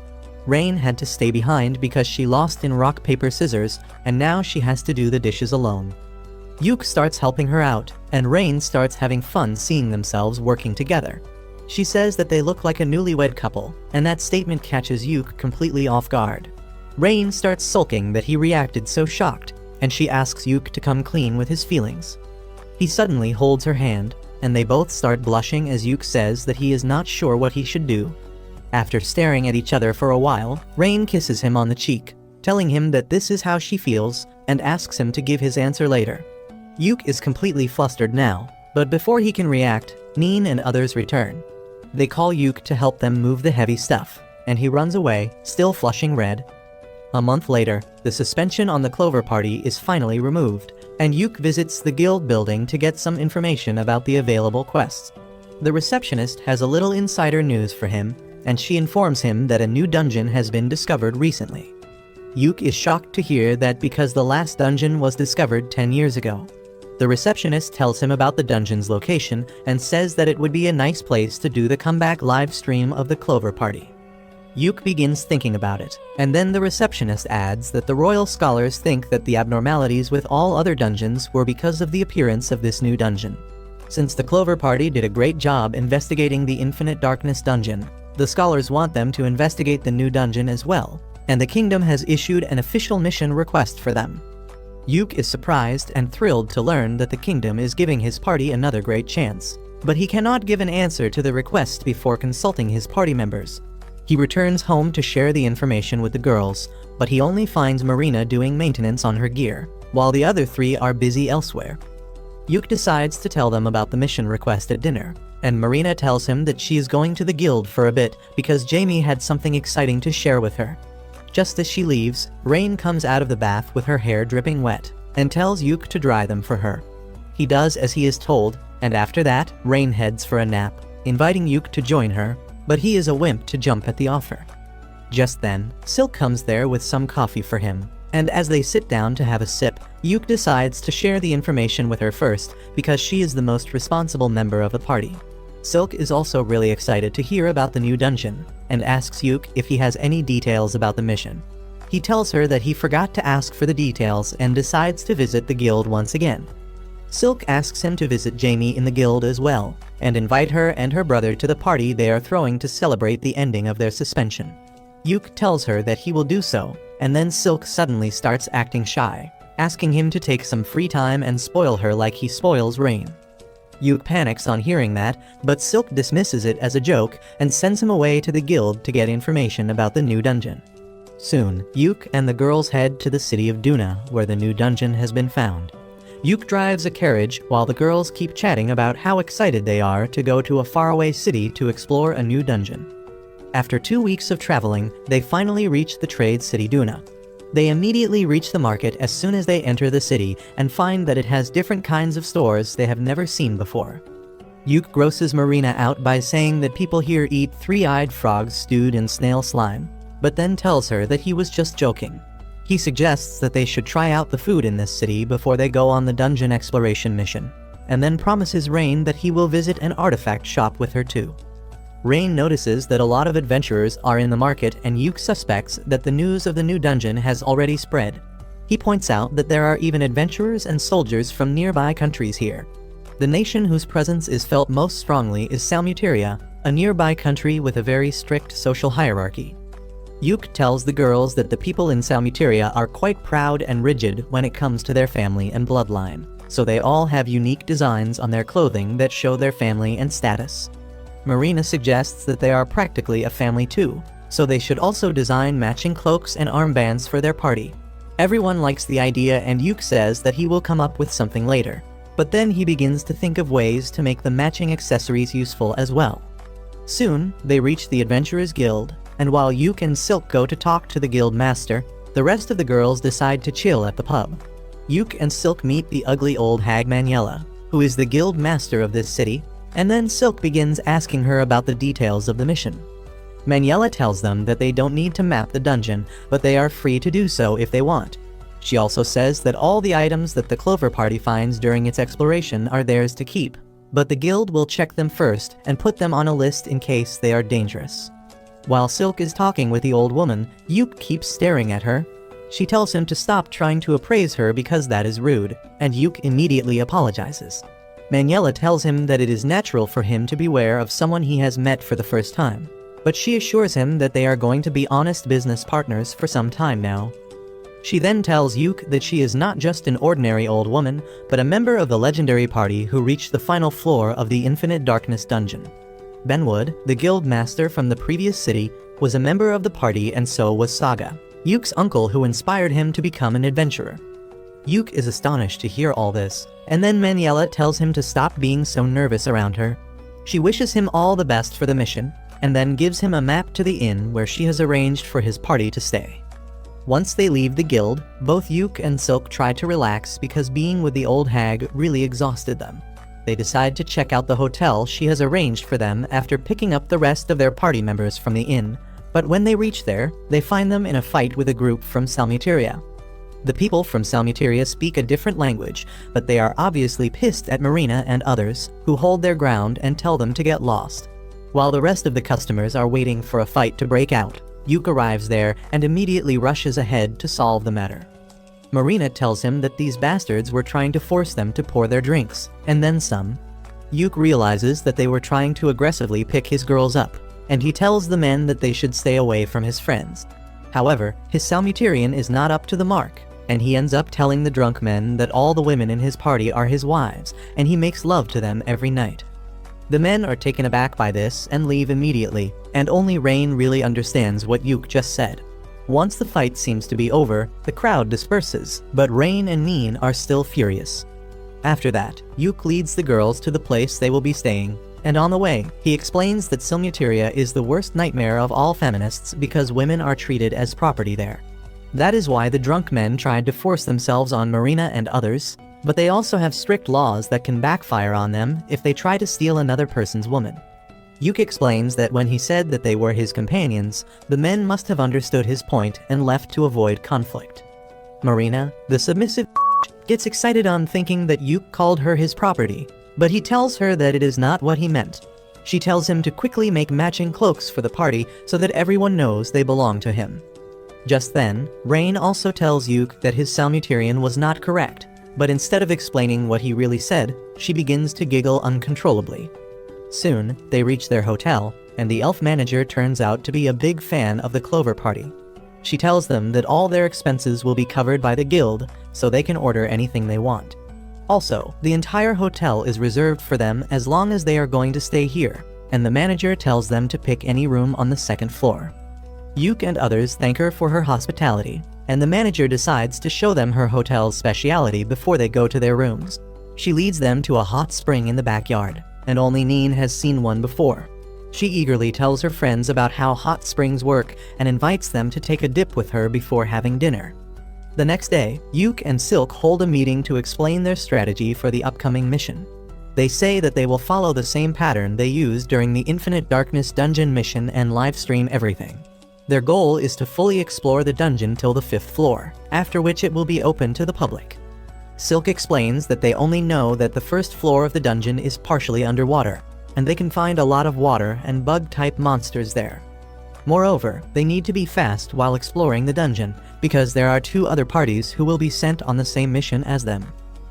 [SPEAKER 1] Rain had to stay behind because she lost in rock paper scissors, and now she has to do the dishes alone. Yuk starts helping her out, and Rain starts having fun seeing themselves working together. She says that they look like a newlywed couple, and that statement catches Yuk completely off guard. Rain starts sulking that he reacted so shocked, and she asks Yuk to come clean with his feelings. He suddenly holds her hand, and they both start blushing as Yuk says that he is not sure what he should do. After staring at each other for a while, Rain kisses him on the cheek, telling him that this is how she feels, and asks him to give his answer later. Yuk is completely flustered now, but before he can react, Neen and others return. They call Yuk to help them move the heavy stuff, and he runs away, still flushing red. A month later, the suspension on the Clover Party is finally removed, and Yuk visits the guild building to get some information about the available quests. The receptionist has a little insider news for him, and she informs him that a new dungeon has been discovered recently. Yuk is shocked to hear that because the last dungeon was discovered 10 years ago. The receptionist tells him about the dungeon's location and says that it would be a nice place to do the comeback live stream of the Clover Party. Yuk begins thinking about it, and then the receptionist adds that the royal scholars think that the abnormalities with all other dungeons were because of the appearance of this new dungeon. Since the Clover Party did a great job investigating the Infinite Darkness dungeon, the scholars want them to investigate the new dungeon as well, and the kingdom has issued an official mission request for them. Yuk is surprised and thrilled to learn that the kingdom is giving his party another great chance, but he cannot give an answer to the request before consulting his party members. He returns home to share the information with the girls, but he only finds Marina doing maintenance on her gear, while the other 3 are busy elsewhere. Yuk decides to tell them about the mission request at dinner, and Marina tells him that she is going to the guild for a bit because Jamie had something exciting to share with her. Just as she leaves, Rain comes out of the bath with her hair dripping wet, and tells Yuk to dry them for her. He does as he is told, and after that, Rain heads for a nap, inviting Yuk to join her, but he is a wimp to jump at the offer. Just then, Silk comes there with some coffee for him, and as they sit down to have a sip, Yuk decides to share the information with her first because she is the most responsible member of the party. Silk is also really excited to hear about the new dungeon, and asks Yuk if he has any details about the mission. He tells her that he forgot to ask for the details and decides to visit the guild once again. Silk asks him to visit Jamie in the guild as well, and invite her and her brother to the party they are throwing to celebrate the ending of their suspension. Yuk tells her that he will do so, and then Silk suddenly starts acting shy, asking him to take some free time and spoil her like he spoils Rain. Yuk panics on hearing that, but Silk dismisses it as a joke and sends him away to the guild to get information about the new dungeon. Soon, Yuk and the girls head to the city of Duna, where the new dungeon has been found. Yuk drives a carriage while the girls keep chatting about how excited they are to go to a faraway city to explore a new dungeon. After 2 weeks of traveling, they finally reach the trade city Duna. They immediately reach the market as soon as they enter the city and find that it has different kinds of stores they have never seen before. Yuke grosses Marina out by saying that people here eat three-eyed frogs stewed in snail slime, but then tells her that he was just joking. He suggests that they should try out the food in this city before they go on the dungeon exploration mission, and then promises Rain that he will visit an artifact shop with her too. Rain notices that a lot of adventurers are in the market, and Yuke suspects that the news of the new dungeon has already spread. He points out that there are even adventurers and soldiers from nearby countries here. The nation whose presence is felt most strongly is Salmuteria, a nearby country with a very strict social hierarchy. Yuke tells the girls that the people in Salmuteria are quite proud and rigid when it comes to their family and bloodline, so they all have unique designs on their clothing that show their family and status. Marina suggests that they are practically a family too, so they should also design matching cloaks and armbands for their party. Everyone likes the idea, and Yuke says that he will come up with something later, but then he begins to think of ways to make the matching accessories useful as well. Soon, they reach the Adventurers Guild, and while Yuke and Silk go to talk to the guild master, the rest of the girls decide to chill at the pub. Yuke and Silk meet the ugly old hag Maniela, who is the guild master of this city, and then Silk begins asking her about the details of the mission. Maniela tells them that they don't need to map the dungeon, but they are free to do so if they want. She also says that all the items that the Clover Party finds during its exploration are theirs to keep, but the guild will check them first and put them on a list in case they are dangerous. While Silk is talking with the old woman, Yuke keeps staring at her. She tells him to stop trying to appraise her because that is rude, and Yuke immediately apologizes. Maniela tells him that it is natural for him to beware of someone he has met for the first time, but she assures him that they are going to be honest business partners for some time now. She then tells Yuke that she is not just an ordinary old woman, but a member of the legendary party who reached the final floor of the Infinite Darkness dungeon. Benwood, the guild master from the previous city, was a member of the party, and so was Saga, Yuke's uncle who inspired him to become an adventurer. Yuke is astonished to hear all this, and then Maniela tells him to stop being so nervous around her. She wishes him all the best for the mission, and then gives him a map to the inn where she has arranged for his party to stay. Once they leave the guild, both Yuke and Silk try to relax because being with the old hag really exhausted them. They decide to check out the hotel she has arranged for them after picking up the rest of their party members from the inn, but when they reach there, they find them in a fight with a group from Salmuteria. The people from Salmuteria speak a different language, but they are obviously pissed at Marina and others, who hold their ground and tell them to get lost. While the rest of the customers are waiting for a fight to break out, Yuke arrives there and immediately rushes ahead to solve the matter. Marina tells him that these bastards were trying to force them to pour their drinks, and then some. Yuke realizes that they were trying to aggressively pick his girls up, and he tells the men that they should stay away from his friends. However, his Salmuterian is not up to the mark, and he ends up telling the drunk men that all the women in his party are his wives, and he makes love to them every night. The men are taken aback by this and leave immediately, and only Rain really understands what Yuke just said. Once the fight seems to be over, the crowd disperses, but Rain and Neen are still furious. After that, Yuke leads the girls to the place they will be staying, and on the way, he explains that Salmuteria is the worst nightmare of all feminists because women are treated as property there. That is why the drunk men tried to force themselves on Marina and others, but they also have strict laws that can backfire on them if they try to steal another person's woman. Yuke explains that when he said that they were his companions, the men must have understood his point and left to avoid conflict. Marina, the submissive gets excited on thinking that Yuke called her his property, but he tells her that it is not what he meant. She tells him to quickly make matching cloaks for the party so that everyone knows they belong to him. Just then, Rain also tells Yuke that his Salmuterian was not correct, but instead of explaining what he really said, she begins to giggle uncontrollably. Soon, they reach their hotel, and the elf manager turns out to be a big fan of the Clover Party. She tells them that all their expenses will be covered by the guild, so they can order anything they want. Also, the entire hotel is reserved for them as long as they are going to stay here, and the manager tells them to pick any room on the second floor. Yuke and others thank her for her hospitality, and the manager decides to show them her hotel's speciality before they go to their rooms. She leads them to a hot spring in the backyard, and only Neen has seen one before. She eagerly tells her friends about how hot springs work and invites them to take a dip with her before having dinner. The next day, Yuke and Silk hold a meeting to explain their strategy for the upcoming mission. They say that they will follow the same pattern they used during the Infinite Darkness dungeon mission and livestream everything. Their goal is to fully explore the dungeon till the 5th floor, after which it will be open to the public. Silk explains that they only know that the 1st floor of the dungeon is partially underwater, and they can find a lot of water and bug-type monsters there. Moreover, they need to be fast while exploring the dungeon, because there are 2 other parties who will be sent on the same mission as them.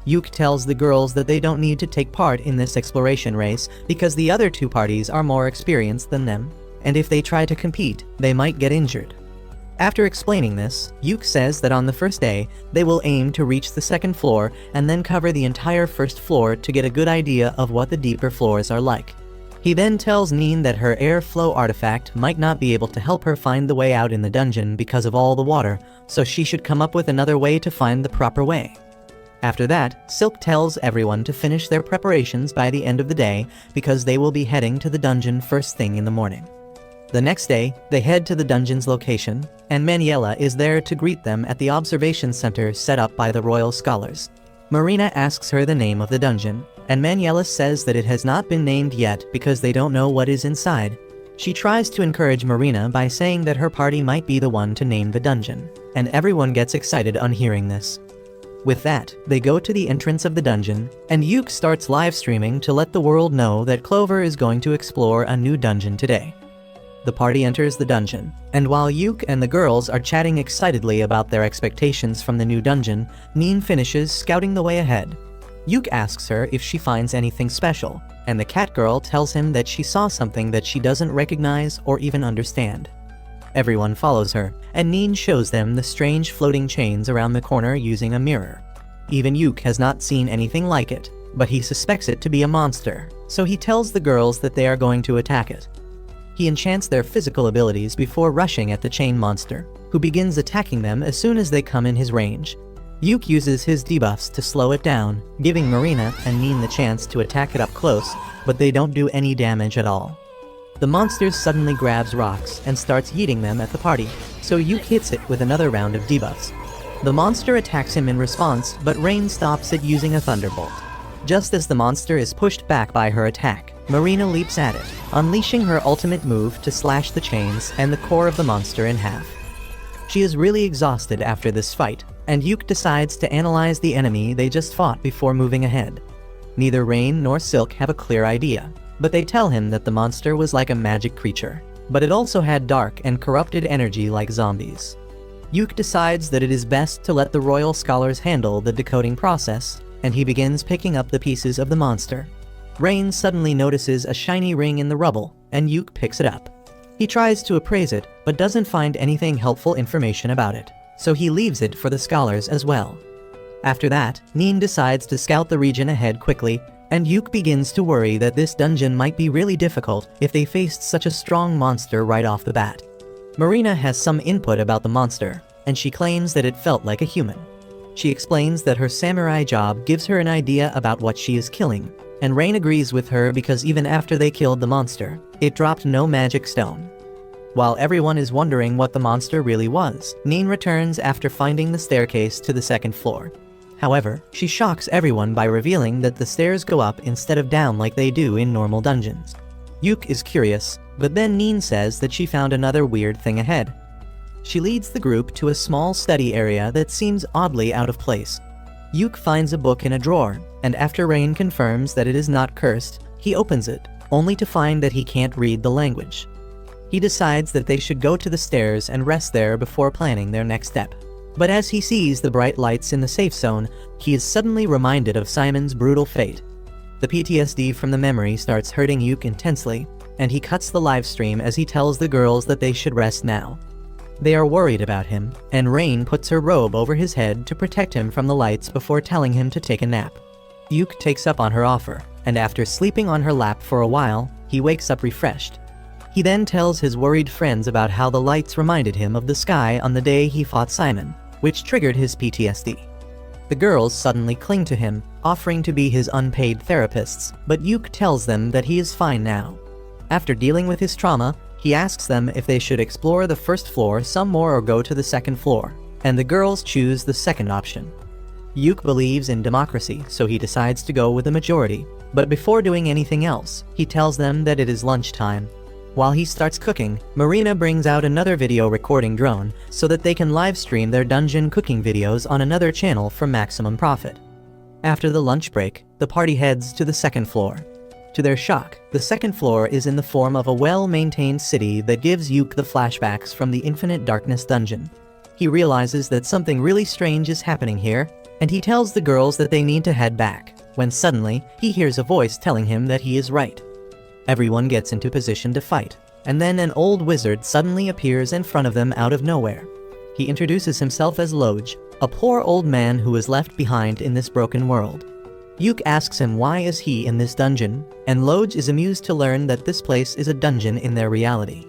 [SPEAKER 1] Yuk tells the girls that they don't need to take part in this exploration race because the other 2 parties are more experienced than them, and if they try to compete, they might get injured. After explaining this, Yuk says that on the first day, they will aim to reach the 2nd floor and then cover the entire 1st floor to get a good idea of what the deeper floors are like. He then tells Neen that her airflow artifact might not be able to help her find the way out in the dungeon because of all the water, so she should come up with another way to find the proper way. After that, Silk tells everyone to finish their preparations by the end of the day because they will be heading to the dungeon first thing in the morning. The next day, they head to the dungeon's location, and Manuela is there to greet them at the observation center set up by the royal scholars. Marina asks her the name of the dungeon, and Manuela says that it has not been named yet because they don't know what is inside. She tries to encourage Marina by saying that her party might be the one to name the dungeon, and everyone gets excited on hearing this. With that, they go to the entrance of the dungeon, and Yuk starts live streaming to let the world know that Clover is going to explore a new dungeon today. The party enters the dungeon, and while Yuk and the girls are chatting excitedly about their expectations from the new dungeon, Neen finishes scouting the way ahead. Yuk asks her if she finds anything special, and the cat girl tells him that she saw something that she doesn't recognize or even understand. Everyone follows her, and Neen shows them the strange floating chains around the corner using a mirror. Even Yuk has not seen anything like it, but he suspects it to be a monster, so he tells the girls that they are going to attack it. He enchants their physical abilities before rushing at the chain monster, who begins attacking them as soon as they come in his range. Yuk uses his debuffs to slow it down, giving Marina and Neen the chance to attack it up close, but they don't do any damage at all. The monster suddenly grabs rocks and starts yeeting them at the party, so Yuk hits it with another round of debuffs. The monster attacks him in response, but Rain stops it using a thunderbolt. Just as the monster is pushed back by her attack, Marina leaps at it, unleashing her ultimate move to slash the chains and the core of the monster in half. She is really exhausted after this fight, and Yuk decides to analyze the enemy they just fought before moving ahead. Neither Rain nor Silk have a clear idea, but they tell him that the monster was like a magic creature, but it also had dark and corrupted energy like zombies. Yuk decides that it is best to let the royal scholars handle the decoding process, and he begins picking up the pieces of the monster. Rain suddenly notices a shiny ring in the rubble, and Yuk picks it up. He tries to appraise it, but doesn't find anything helpful information about it, so he leaves it for the scholars as well. After that, Neen decides to scout the region ahead quickly, and Yuk begins to worry that this dungeon might be really difficult if they faced such a strong monster right off the bat. Marina has some input about the monster, and she claims that it felt like a human. She explains that her samurai job gives her an idea about what she is killing, and Rain agrees with her because even after they killed the monster, it dropped no magic stone. While everyone is wondering what the monster really was, Neen returns after finding the staircase to the 2nd floor. However, she shocks everyone by revealing that the stairs go up instead of down like they do in normal dungeons. Yuk is curious, but then Neen says that she found another weird thing ahead. She leads the group to a small study area that seems oddly out of place. Yuk finds a book in a drawer, and after Rain confirms that it is not cursed, he opens it, only to find that he can't read the language. He decides that they should go to the stairs and rest there before planning their next step. But as he sees the bright lights in the safe zone, he is suddenly reminded of Simon's brutal fate. The PTSD from the memory starts hurting Yuk intensely, and he cuts the live stream as he tells the girls that they should rest now. They are worried about him, and Rain puts her robe over his head to protect him from the lights before telling him to take a nap. Yuk takes up on her offer, and after sleeping on her lap for a while, he wakes up refreshed. He then tells his worried friends about how the lights reminded him of the sky on the day he fought Simon, which triggered his PTSD. The girls suddenly cling to him, offering to be his unpaid therapists, but Yuk tells them that he is fine now. After dealing with his trauma, he asks them if they should explore the 1st floor some more or go to the 2nd floor, and the girls choose the second option. Yuk believes in democracy, so he decides to go with the majority. But before doing anything else, he tells them that it is lunchtime. While he starts cooking, Marina brings out another video recording drone so that they can live stream their dungeon cooking videos on another channel for maximum profit. After the lunch break, the party heads to the second floor. To their shock, the second floor is in the form of a well-maintained city that gives Yuk the flashbacks from the Infinite Darkness dungeon. He realizes that something really strange is happening here, and he tells the girls that they need to head back, when suddenly, he hears a voice telling him that he is right. Everyone gets into position to fight, and then an old wizard suddenly appears in front of them out of nowhere. He introduces himself as Loj, a poor old man who is left behind in this broken world. Yuk asks him why is he in this dungeon, and Loj is amused to learn that this place is a dungeon in their reality.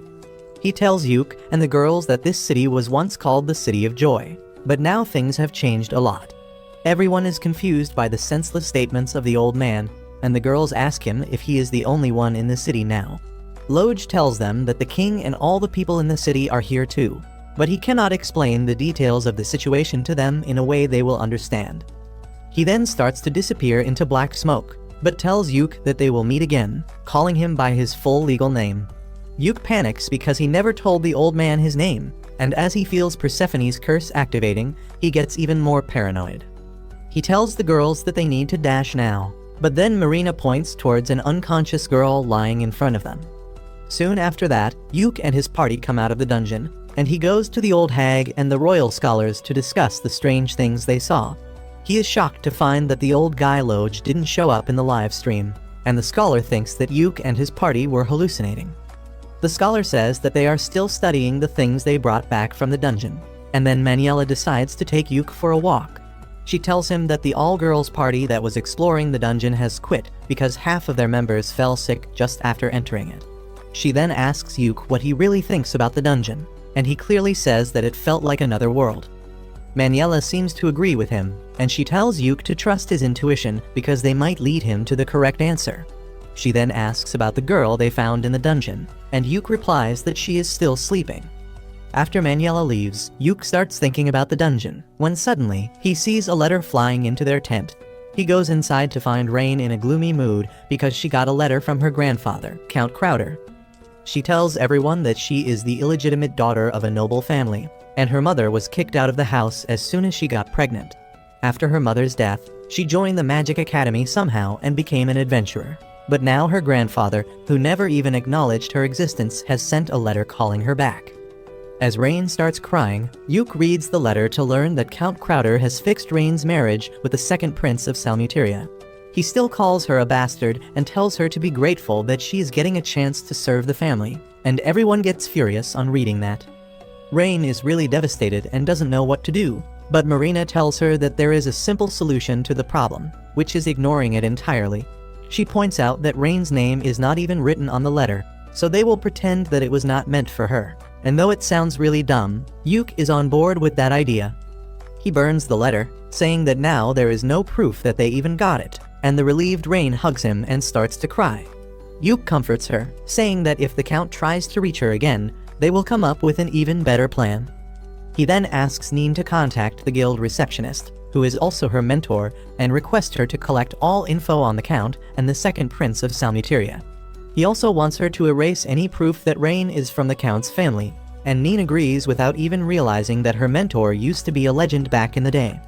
[SPEAKER 1] He tells Yuk and the girls that this city was once called the City of Joy, but now things have changed a lot. Everyone is confused by the senseless statements of the old man, and the girls ask him if he is the only one in the city now. Loj tells them that the king and all the people in the city are here too, but he cannot explain the details of the situation to them in a way they will understand. He then starts to disappear into black smoke, but tells Yuk that they will meet again, calling him by his full legal name. Yuk panics because he never told the old man his name, and as he feels Persephone's curse activating, he gets even more paranoid. He tells the girls that they need to dash now, but then Marina points towards an unconscious girl lying in front of them. Soon after that, Yuk and his party come out of the dungeon, and he goes to the old hag and the royal scholars to discuss the strange things they saw. He is shocked to find that the old guy Loj didn't show up in the live stream, and the scholar thinks that Yuk and his party were hallucinating. The scholar says that they are still studying the things they brought back from the dungeon, and then Maniela decides to take Yuk for a walk. She tells him that the all-girls party that was exploring the dungeon has quit because half of their members fell sick just after entering it. She then asks Yuk what he really thinks about the dungeon, and he clearly says that it felt like another world. Maniela seems to agree with him, and she tells Yuk to trust his intuition because they might lead him to the correct answer. She then asks about the girl they found in the dungeon, and Yuk replies that she is still sleeping. After Maniela leaves, Yuk starts thinking about the dungeon, when suddenly, he sees a letter flying into their tent. He goes inside to find Rain in a gloomy mood because she got a letter from her grandfather, Count Crowder. She tells everyone that she is the illegitimate daughter of a noble family, and her mother was kicked out of the house as soon as she got pregnant. After her mother's death, she joined the Magic Academy somehow and became an adventurer. But now her grandfather, who never even acknowledged her existence, has sent a letter calling her back. As Rain starts crying, Yuk reads the letter to learn that Count Crowder has fixed Rain's marriage with the second prince of Salmuteria. He still calls her a bastard and tells her to be grateful that she is getting a chance to serve the family, and everyone gets furious on reading that. Rain is really devastated and doesn't know what to do, but Marina tells her that there is a simple solution to the problem, which is ignoring it entirely. She points out that Rain's name is not even written on the letter, so they will pretend that it was not meant for her. And though it sounds really dumb, Yuk is on board with that idea. He burns the letter, saying that now there is no proof that they even got it, and the relieved Rain hugs him and starts to cry. Yuk comforts her, saying that if the Count tries to reach her again, they will come up with an even better plan. He then asks Neen to contact the guild receptionist, who is also her mentor, and request her to collect all info on the Count and the second prince of Salmuteria. He also wants her to erase any proof that Rain is from the Count's family, and Neen agrees without even realizing that her mentor used to be a legend back in the day.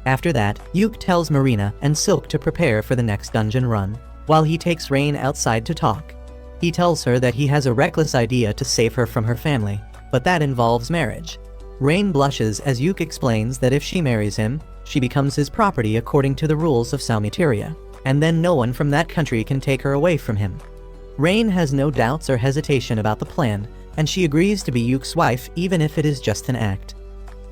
[SPEAKER 1] After that, Yuk tells Marina and Silk to prepare for the next dungeon run, while he takes Rain outside to talk. He tells her that he has a reckless idea to save her from her family, but that involves marriage. Rain blushes as Yuk explains that if she marries him, she becomes his property according to the rules of Salmuteria, and then no one from that country can take her away from him. Rain has no doubts or hesitation about the plan, and she agrees to be Yuk's wife even if it is just an act.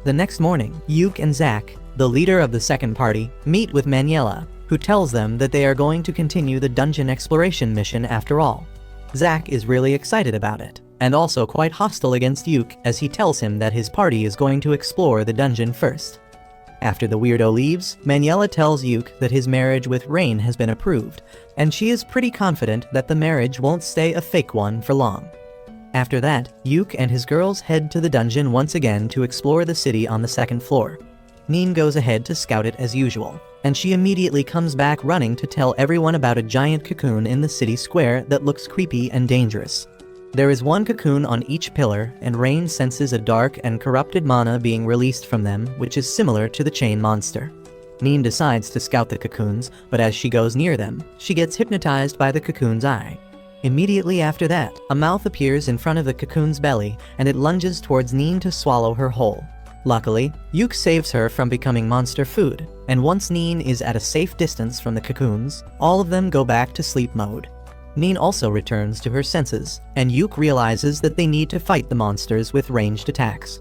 [SPEAKER 1] The next morning, Yuk and Zack, the leader of the second party, meet with Maniela, who tells them that they are going to continue the dungeon exploration mission after all. Zack is really excited about it, and also quite hostile against Yuk as he tells him that his party is going to explore the dungeon first. After the weirdo leaves, Maniela tells Yuk that his marriage with Rain has been approved, and she is pretty confident that the marriage won't stay a fake one for long. After that, Yuk and his girls head to the dungeon once again to explore the city on the second floor. Neen goes ahead to scout it as usual, and she immediately comes back running to tell everyone about a giant cocoon in the city square that looks creepy and dangerous. There is one cocoon on each pillar, and Rain senses a dark and corrupted mana being released from them, which is similar to the chain monster. Neen decides to scout the cocoons, but as she goes near them, she gets hypnotized by the cocoon's eye. Immediately after that, a mouth appears in front of the cocoon's belly, and it lunges towards Neen to swallow her whole. Luckily, Yuk saves her from becoming monster food, and once Neen is at a safe distance from the cocoons, all of them go back to sleep mode. Neen also returns to her senses, and Yuk realizes that they need to fight the monsters with ranged attacks.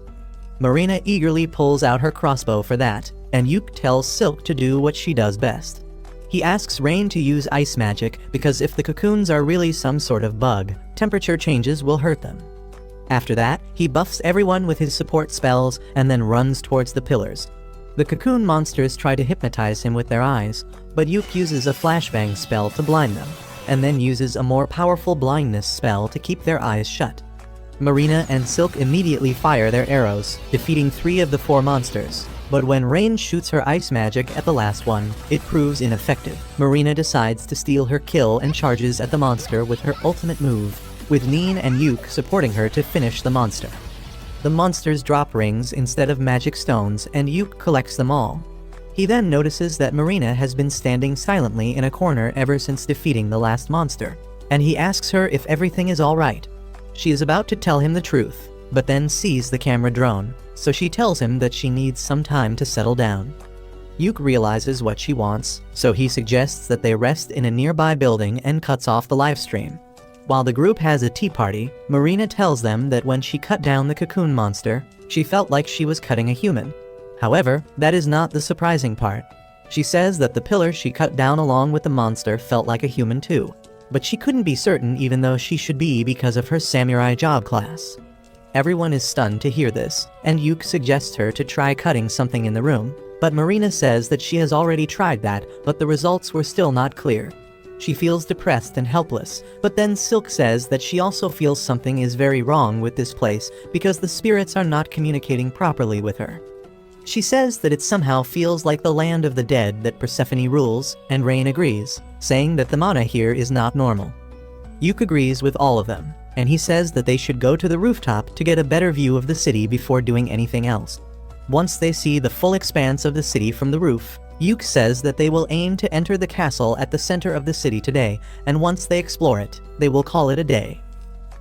[SPEAKER 1] Marina eagerly pulls out her crossbow for that, and Yuk tells Silk to do what she does best. He asks Rain to use ice magic because if the cocoons are really some sort of bug, temperature changes will hurt them. After that, he buffs everyone with his support spells and then runs towards the pillars. The cocoon monsters try to hypnotize him with their eyes, but Yuk uses a flashbang spell to blind them, and then uses a more powerful blindness spell to keep their eyes shut. Marina and Silk immediately fire their arrows, defeating 3 of the 4 monsters. But when Rain shoots her ice magic at the last one, it proves ineffective. Marina decides to steal her kill and charges at the monster with her ultimate move, with Neen and Yuk supporting her to finish the monster. The monsters drop rings instead of magic stones, and Yuk collects them all. He then notices that Marina has been standing silently in a corner ever since defeating the last monster, and he asks her if everything is alright. She is about to tell him the truth, but then sees the camera drone, so she tells him that she needs some time to settle down. Yuk realizes what she wants, so he suggests that they rest in a nearby building and cuts off the livestream. While the group has a tea party, Marina tells them that when she cut down the cocoon monster, she felt like she was cutting a human. However, that is not the surprising part. She says that the pillar she cut down along with the monster felt like a human too, but she couldn't be certain even though she should be because of her samurai job class. Everyone is stunned to hear this, and Yuk suggests her to try cutting something in the room, but Marina says that she has already tried that, but the results were still not clear. She feels depressed and helpless, but then Silk says that she also feels something is very wrong with this place because the spirits are not communicating properly with her. She says that it somehow feels like the land of the dead that Persephone rules, and Rain agrees, saying that the mana here is not normal. Yuk agrees with all of them, and he says that they should go to the rooftop to get a better view of the city before doing anything else. Once they see the full expanse of the city from the roof, Yuk says that they will aim to enter the castle at the center of the city today, and once they explore it, they will call it a day.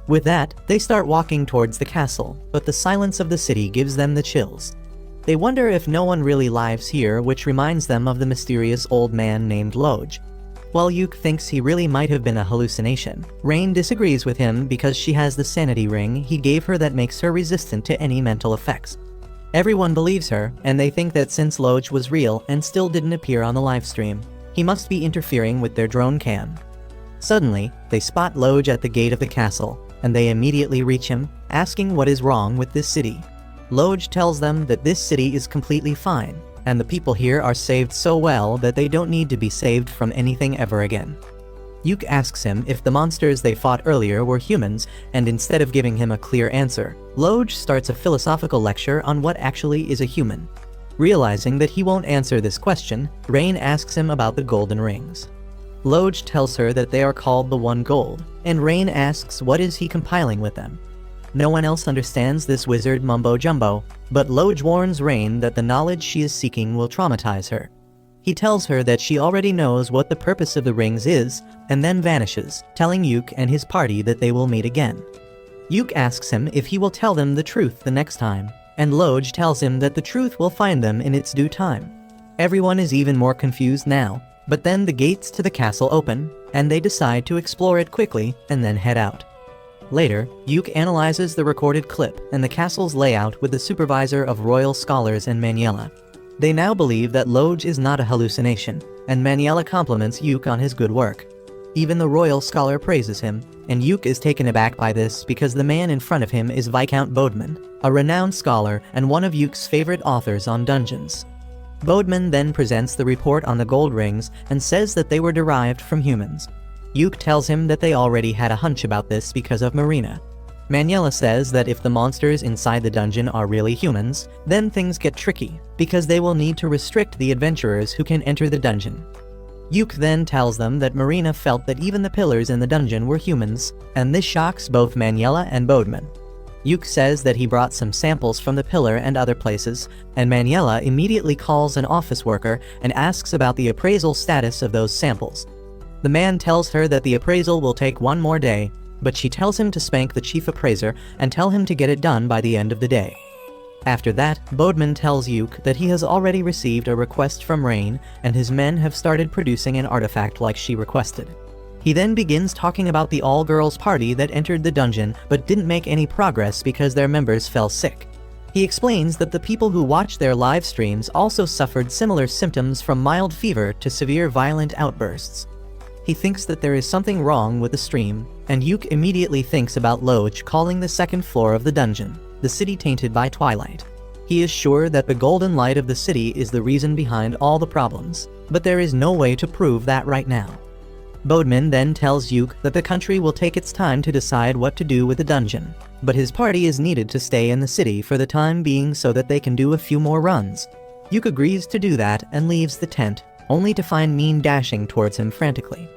[SPEAKER 1] With that, they start walking towards the castle, but the silence of the city gives them the chills. They wonder if no one really lives here, which reminds them of the mysterious old man named Loj. While Yuk thinks he really might have been a hallucination, Rain disagrees with him because she has the sanity ring he gave her that makes her resistant to any mental effects. Everyone believes her, and they think that since Loj was real and still didn't appear on the livestream, he must be interfering with their drone cam. Suddenly, they spot Loj at the gate of the castle, and they immediately reach him, asking what is wrong with this city. Loj tells them that this city is completely fine, and the people here are saved so well that they don't need to be saved from anything ever again. Yuk asks him if the monsters they fought earlier were humans, and instead of giving him a clear answer, Loj starts a philosophical lecture on what actually is a human. Realizing that he won't answer this question, Rain asks him about the golden rings. Loj tells her that they are called the One Gold, and Rain asks what is he compiling with them. No one else understands this wizard mumbo-jumbo, but Loj warns Rain that the knowledge she is seeking will traumatize her. He tells her that she already knows what the purpose of the rings is, and then vanishes, telling Yuk and his party that they will meet again. Yuk asks him if he will tell them the truth the next time, and Loj tells him that the truth will find them in its due time. Everyone is even more confused now, but then the gates to the castle open, and they decide to explore it quickly and then head out. Later, Yuk analyzes the recorded clip and the castle's layout with the supervisor of royal scholars and Maniela. They now believe that Loj is not a hallucination, and Maniela compliments Yuk on his good work. Even the royal scholar praises him, and Yuk is taken aback by this because the man in front of him is Viscount Bodman, a renowned scholar and one of Yuk's favorite authors on dungeons. Bodman then presents the report on the gold rings and says that they were derived from humans. Yuk tells him that they already had a hunch about this because of Marina. Manuela says that if the monsters inside the dungeon are really humans, then things get tricky, because they will need to restrict the adventurers who can enter the dungeon. Yuke then tells them that Marina felt that even the pillars in the dungeon were humans, and this shocks both Manuela and Bodeman. Yuke says that he brought some samples from the pillar and other places, and Manuela immediately calls an office worker and asks about the appraisal status of those samples. The man tells her that the appraisal will take one more day, but she tells him to spank the chief appraiser and tell him to get it done by the end of the day. After that, Bodeman tells Yuke that he has already received a request from Rain, and his men have started producing an artifact like she requested. He then begins talking about the all-girls party that entered the dungeon but didn't make any progress because their members fell sick. He explains that the people who watched their live streams also suffered similar symptoms from mild fever to severe violent outbursts. He thinks that there is something wrong with the stream, and Yuke immediately thinks about Loge calling the second floor of the dungeon, the city tainted by twilight. He is sure that the golden light of the city is the reason behind all the problems, but there is no way to prove that right now. Bodeman then tells Yuke that the country will take its time to decide what to do with the dungeon, but his party is needed to stay in the city for the time being so that they can do a few more runs. Yuke agrees to do that and leaves the tent, only to find Min dashing towards him frantically.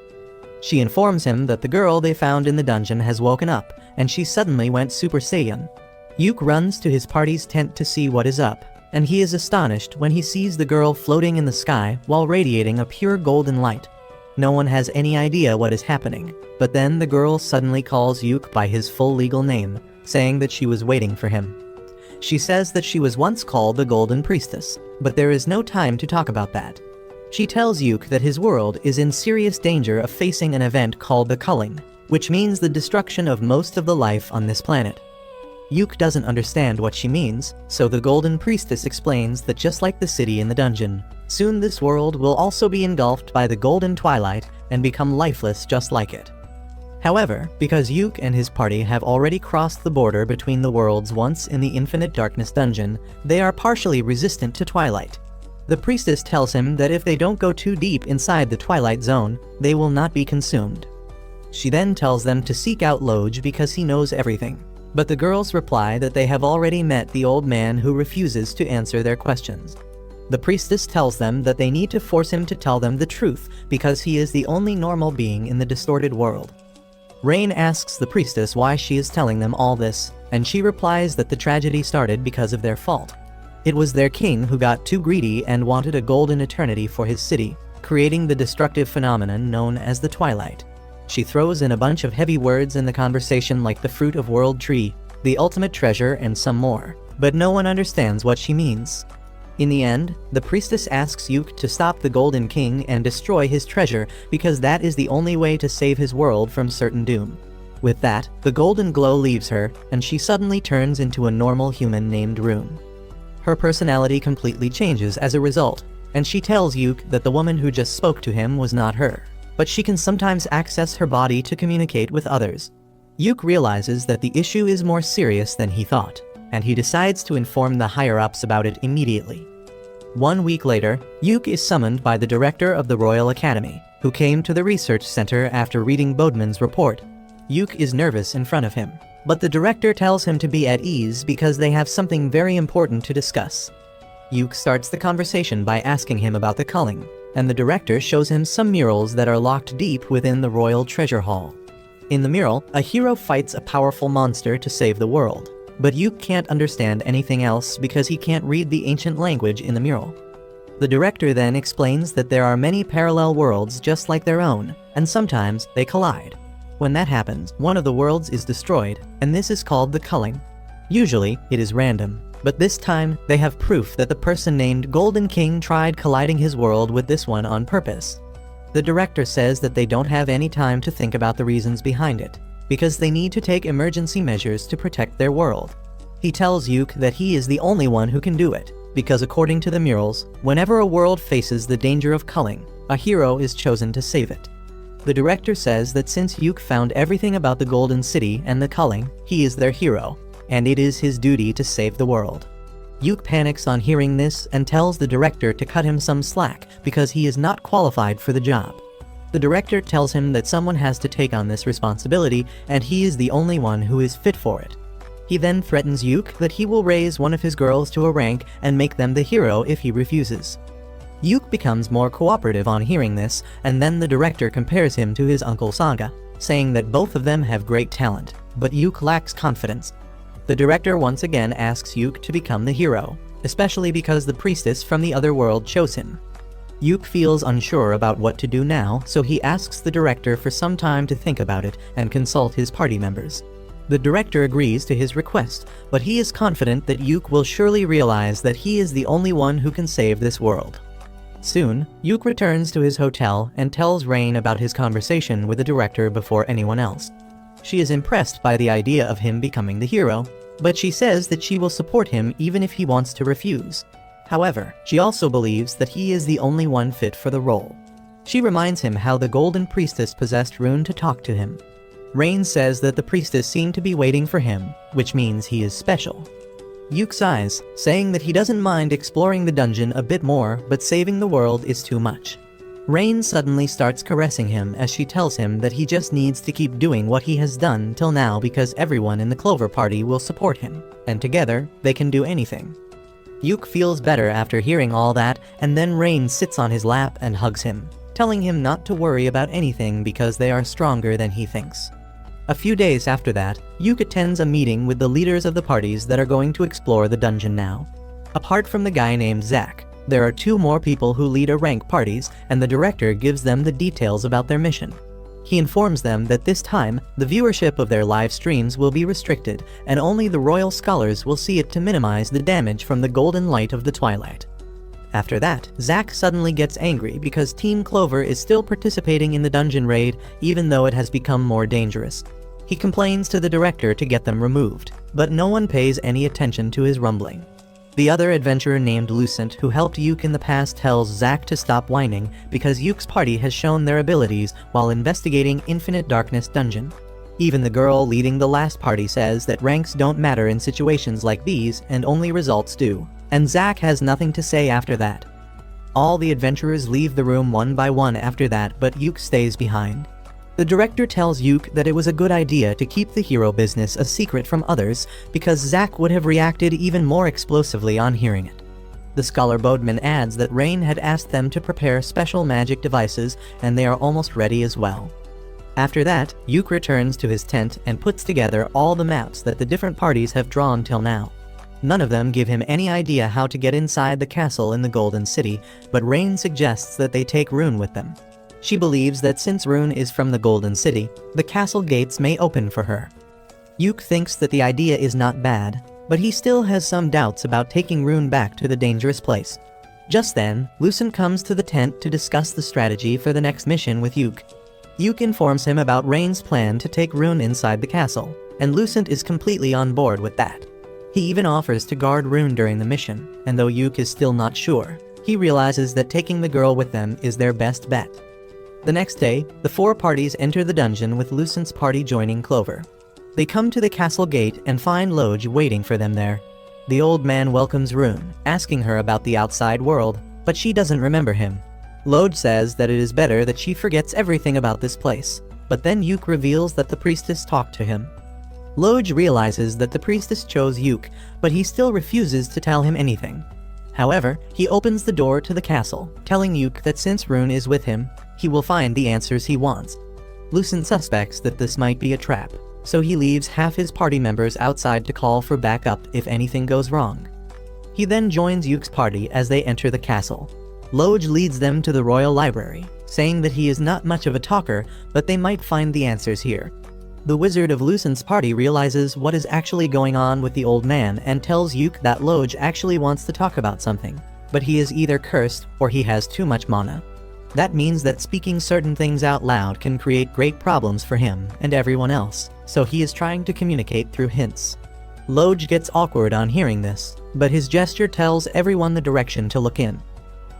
[SPEAKER 1] She informs him that the girl they found in the dungeon has woken up, and she suddenly went Super Saiyan. Yuke runs to his party's tent to see what is up, and he is astonished when he sees the girl floating in the sky while radiating a pure golden light. No one has any idea what is happening, but then the girl suddenly calls Yuke by his full legal name, saying that she was waiting for him. She says that she was once called the Golden Priestess, but there is no time to talk about that. She tells Yuke that his world is in serious danger of facing an event called the culling, which means the destruction of most of the life on this planet. Yuke doesn't understand what she means, so the Golden Priestess explains that just like the city in the dungeon, soon this world will also be engulfed by the golden twilight and become lifeless just like it. However, because Yuke and his party have already crossed the border between the worlds once in the Infinite Darkness dungeon, they are partially resistant to twilight. The priestess tells him that if they don't go too deep inside the Twilight Zone, they will not be consumed. She then tells them to seek out Loge because he knows everything, but the girls reply that they have already met the old man who refuses to answer their questions. The priestess tells them that they need to force him to tell them the truth because he is the only normal being in the distorted world. Rain asks the priestess why she is telling them all this, and she replies that the tragedy started because of their fault. It was their king who got too greedy and wanted a golden eternity for his city, creating the destructive phenomenon known as the Twilight. She throws in a bunch of heavy words in the conversation like the fruit of world tree, the ultimate treasure, and some more, but no one understands what she means. In the end, the priestess asks Yuke to stop the Golden King and destroy his treasure because that is the only way to save his world from certain doom. With that, the golden glow leaves her, and she suddenly turns into a normal human named Rune. Her personality completely changes as a result, and she tells Yuke that the woman who just spoke to him was not her, but she can sometimes access her body to communicate with others. Yuke realizes that the issue is more serious than he thought, and he decides to inform the higher-ups about it immediately. 1 week later, Yuke is summoned by the director of the Royal Academy, who came to the research center after reading Bodeman's report. Yuke is nervous in front of him, but the director tells him to be at ease because they have something very important to discuss. Yuke starts the conversation by asking him about the culling, and the director shows him some murals that are locked deep within the Royal Treasure Hall. In the mural, a hero fights a powerful monster to save the world, but Yuke can't understand anything else because he can't read the ancient language in the mural. The director then explains that there are many parallel worlds just like their own, and sometimes they collide. When that happens, one of the worlds is destroyed, and this is called the culling. Usually, it is random, but this time, they have proof that the person named Golden King tried colliding his world with this one on purpose. The director says that they don't have any time to think about the reasons behind it, because they need to take emergency measures to protect their world. He tells Yuke that he is the only one who can do it, because according to the murals, whenever a world faces the danger of culling, a hero is chosen to save it. The director says that since Yuke found everything about the Golden City and the culling, he is their hero, and it is his duty to save the world. Yuke panics on hearing this and tells the director to cut him some slack because he is not qualified for the job. The director tells him that someone has to take on this responsibility and he is the only one who is fit for it. He then threatens Yuke that he will raise one of his girls to a rank and make them the hero if he refuses. Yuke becomes more cooperative on hearing this, and then the director compares him to his uncle Saga, saying that both of them have great talent, but Yuke lacks confidence. The director once again asks Yuke to become the hero, especially because the priestess from the other world chose him. Yuke feels unsure about what to do now, so he asks the director for some time to think about it and consult his party members. The director agrees to his request, but he is confident that Yuke will surely realize that he is the only one who can save this world. Soon, Yuke returns to his hotel and tells Rain about his conversation with the director before anyone else. She is impressed by the idea of him becoming the hero, but she says that she will support him even if he wants to refuse. However, she also believes that he is the only one fit for the role. She reminds him how the Golden Priestess possessed Rune to talk to him. Rain says that the priestess seemed to be waiting for him, which means he is special. Yuke sighs, saying that he doesn't mind exploring the dungeon a bit more, but saving the world is too much. Rain suddenly starts caressing him as she tells him that he just needs to keep doing what he has done till now because everyone in the Clover Party will support him, and together, they can do anything. Yuke feels better after hearing all that, and then Rain sits on his lap and hugs him, telling him not to worry about anything because they are stronger than he thinks. A few days after that, Yuke attends a meeting with the leaders of the parties that are going to explore the dungeon now. Apart from the guy named Zack, there are 2 more people who lead a rank parties, and the director gives them the details about their mission. He informs them that this time, the viewership of their live streams will be restricted, and only the royal scholars will see it to minimize the damage from the golden light of the twilight. After that, Zack suddenly gets angry because Team Clover is still participating in the dungeon raid even though it has become more dangerous. He complains to the director to get them removed, but no one pays any attention to his rumbling. The other adventurer named Lucent who helped Yuke in the past tells Zack to stop whining because Yuke's party has shown their abilities while investigating Infinite Darkness Dungeon. Even the girl leading the last party says that ranks don't matter in situations like these and only results do, and Zack has nothing to say after that. All the adventurers leave the room one by one after that, but Yuke stays behind. The director tells Yuke that it was a good idea to keep the hero business a secret from others because Zack would have reacted even more explosively on hearing it. The scholar Bodeman adds that Rain had asked them to prepare special magic devices and they are almost ready as well. After that, Yuke returns to his tent and puts together all the maps that the different parties have drawn till now. None of them give him any idea how to get inside the castle in the Golden City, but Rain suggests that they take Rune with them. She believes that since Rune is from the Golden City, the castle gates may open for her. Yuke thinks that the idea is not bad, but he still has some doubts about taking Rune back to the dangerous place. Just then, Lucent comes to the tent to discuss the strategy for the next mission with Yuke. Yuke informs him about Rain's plan to take Rune inside the castle, and Lucent is completely on board with that. He even offers to guard Rune during the mission, and though Yuke is still not sure, he realizes that taking the girl with them is their best bet. The next day, the 4 parties enter the dungeon with Lucent's party joining Clover. They come to the castle gate and find Loge waiting for them there. The old man welcomes Rune, asking her about the outside world, but she doesn't remember him. Loge says that it is better that she forgets everything about this place, but then Yuke reveals that the priestess talked to him. Loge realizes that the priestess chose Yuke, but he still refuses to tell him anything. However, he opens the door to the castle, telling Yuke that since Rune is with him, he will find the answers he wants. Lucent suspects that this might be a trap, so he leaves half his party members outside to call for backup if anything goes wrong. He then joins Yuke's party as they enter the castle. Loge leads them to the royal library, saying that he is not much of a talker, but they might find the answers here. The wizard of Lucent's party realizes what is actually going on with the old man and tells Yuke that Loge actually wants to talk about something, but he is either cursed or he has too much mana. That means that speaking certain things out loud can create great problems for him and everyone else, so he is trying to communicate through hints. Loge gets awkward on hearing this, but his gesture tells everyone the direction to look in.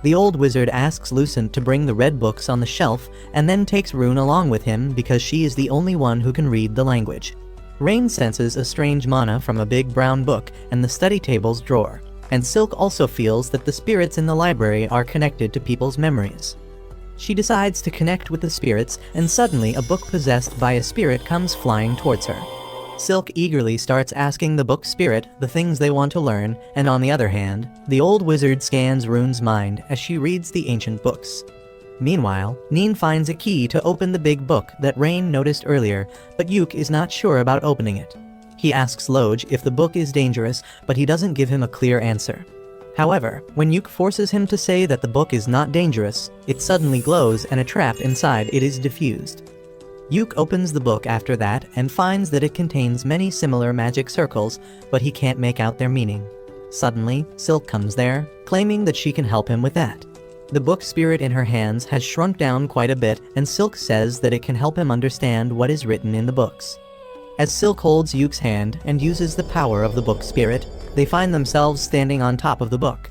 [SPEAKER 1] The old wizard asks Lucent to bring the red books on the shelf and then takes Rune along with him because she is the only one who can read the language. Rain senses a strange mana from a big brown book and the study table's drawer, and Silk also feels that the spirits in the library are connected to people's memories. She decides to connect with the spirits, and suddenly a book possessed by a spirit comes flying towards her. Silk eagerly starts asking the book spirit the things they want to learn, and on the other hand, the old wizard scans Rune's mind as she reads the ancient books. Meanwhile, Neen finds a key to open the big book that Rain noticed earlier, but Yuk is not sure about opening it. He asks Loj if the book is dangerous, but he doesn't give him a clear answer. However, when Yuk forces him to say that the book is not dangerous, it suddenly glows and a trap inside it is diffused. Yuk opens the book after that and finds that it contains many similar magic circles, but he can't make out their meaning. Suddenly, Silk comes there, claiming that she can help him with that. The book spirit in her hands has shrunk down quite a bit, and Silk says that it can help him understand what is written in the books. As Silk holds Yuk's hand and uses the power of the book spirit, they find themselves standing on top of the book.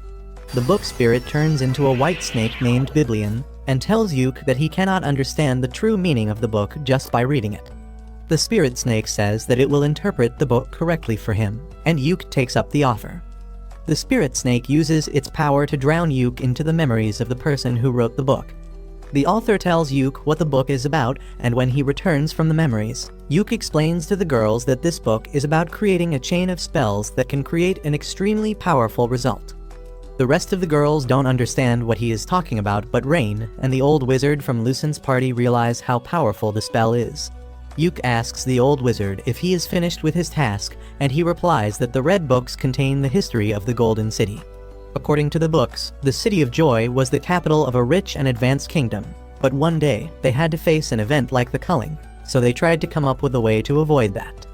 [SPEAKER 1] The book spirit turns into a white snake named Biblion, and tells Yuk that he cannot understand the true meaning of the book just by reading it. The spirit snake says that it will interpret the book correctly for him, and Yuk takes up the offer. The spirit snake uses its power to drown Yuk into the memories of the person who wrote the book. The author tells Yuk what the book is about, and when he returns from the memories, Yuk explains to the girls that this book is about creating a chain of spells that can create an extremely powerful result. The rest of the girls don't understand what he is talking about, but Rain and the old wizard from Lucen's party realize how powerful the spell is. Yuk asks the old wizard if he is finished with his task, and he replies that the red books contain the history of the Golden City. According to the books, the City of Joy was the capital of a rich and advanced kingdom, but one day, they had to face an event like the culling, so they tried to come up with a way to avoid that.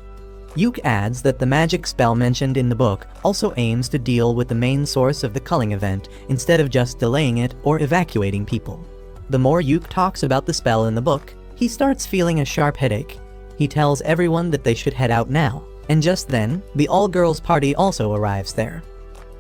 [SPEAKER 1] Yuk adds that the magic spell mentioned in the book also aims to deal with the main source of the culling event, instead of just delaying it or evacuating people. The more Yuk talks about the spell in the book, he starts feeling a sharp headache. He tells everyone that they should head out now, and just then, the all-girls party also arrives there.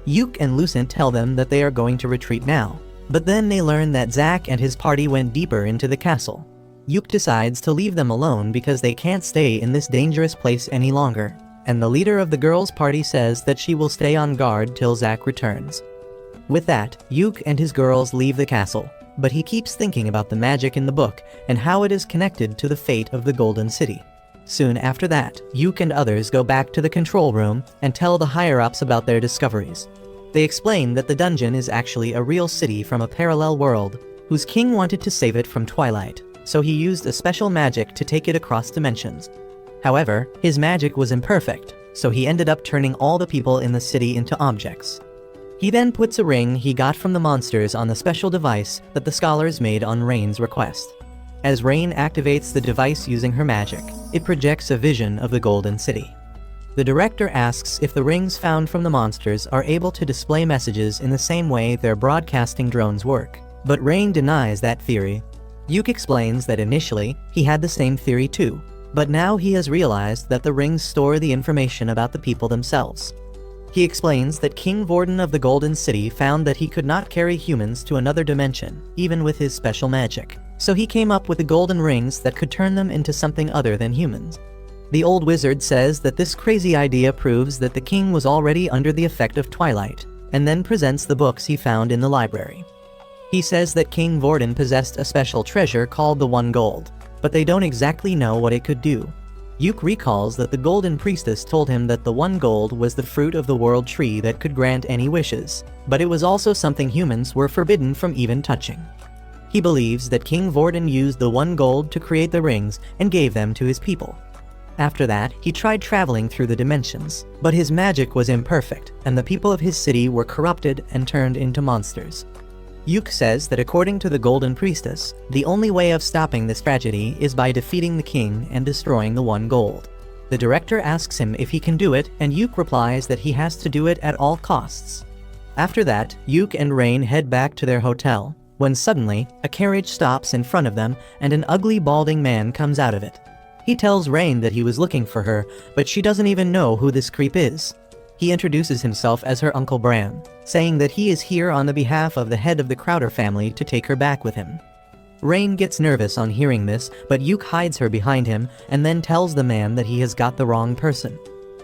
[SPEAKER 1] Yuk and Lucent tell them that they are going to retreat now, but then they learn that Zack and his party went deeper into the castle. Yuk decides to leave them alone because they can't stay in this dangerous place any longer, and the leader of the girls' party says that she will stay on guard till Zack returns. With that, Yuk and his girls leave the castle, but he keeps thinking about the magic in the book and how it is connected to the fate of the Golden City. Soon after that, Yuk and others go back to the control room and tell the higher-ups about their discoveries. They explain that the dungeon is actually a real city from a parallel world, whose king wanted to save it from twilight, so he used a special magic to take it across dimensions. However, his magic was imperfect, so he ended up turning all the people in the city into objects. He then puts a ring he got from the monsters on the special device that the scholars made on Rain's request. As Rain activates the device using her magic, it projects a vision of the Golden City. The director asks if the rings found from the monsters are able to display messages in the same way their broadcasting drones work, but Rain denies that theory. Yuk explains that initially, he had the same theory too, but now he has realized that the rings store the information about the people themselves. He explains that King Vorden of the Golden City found that he could not carry humans to another dimension, even with his special magic, so he came up with the golden rings that could turn them into something other than humans. The old wizard says that this crazy idea proves that the king was already under the effect of twilight, and then presents the books he found in the library. He says that King Vorden possessed a special treasure called the One Gold, but they don't exactly know what it could do. Yuk recalls that the Golden Priestess told him that the One Gold was the fruit of the World Tree that could grant any wishes, but it was also something humans were forbidden from even touching. He believes that King Vorden used the One Gold to create the rings and gave them to his people. After that, he tried traveling through the dimensions, but his magic was imperfect, and the people of his city were corrupted and turned into monsters. Yuk says that according to the Golden Priestess, the only way of stopping this tragedy is by defeating the king and destroying the One Gold. The director asks him if he can do it, and Yuk replies that he has to do it at all costs. After that, Yuk and Rain head back to their hotel, when suddenly, a carriage stops in front of them and an ugly balding man comes out of it. He tells Rain that he was looking for her, but she doesn't even know who this creep is. He introduces himself as her Uncle Bran, saying that he is here on the behalf of the head of the Crowder family to take her back with him. Rain gets nervous on hearing this, but Yuk hides her behind him and then tells the man that he has got the wrong person.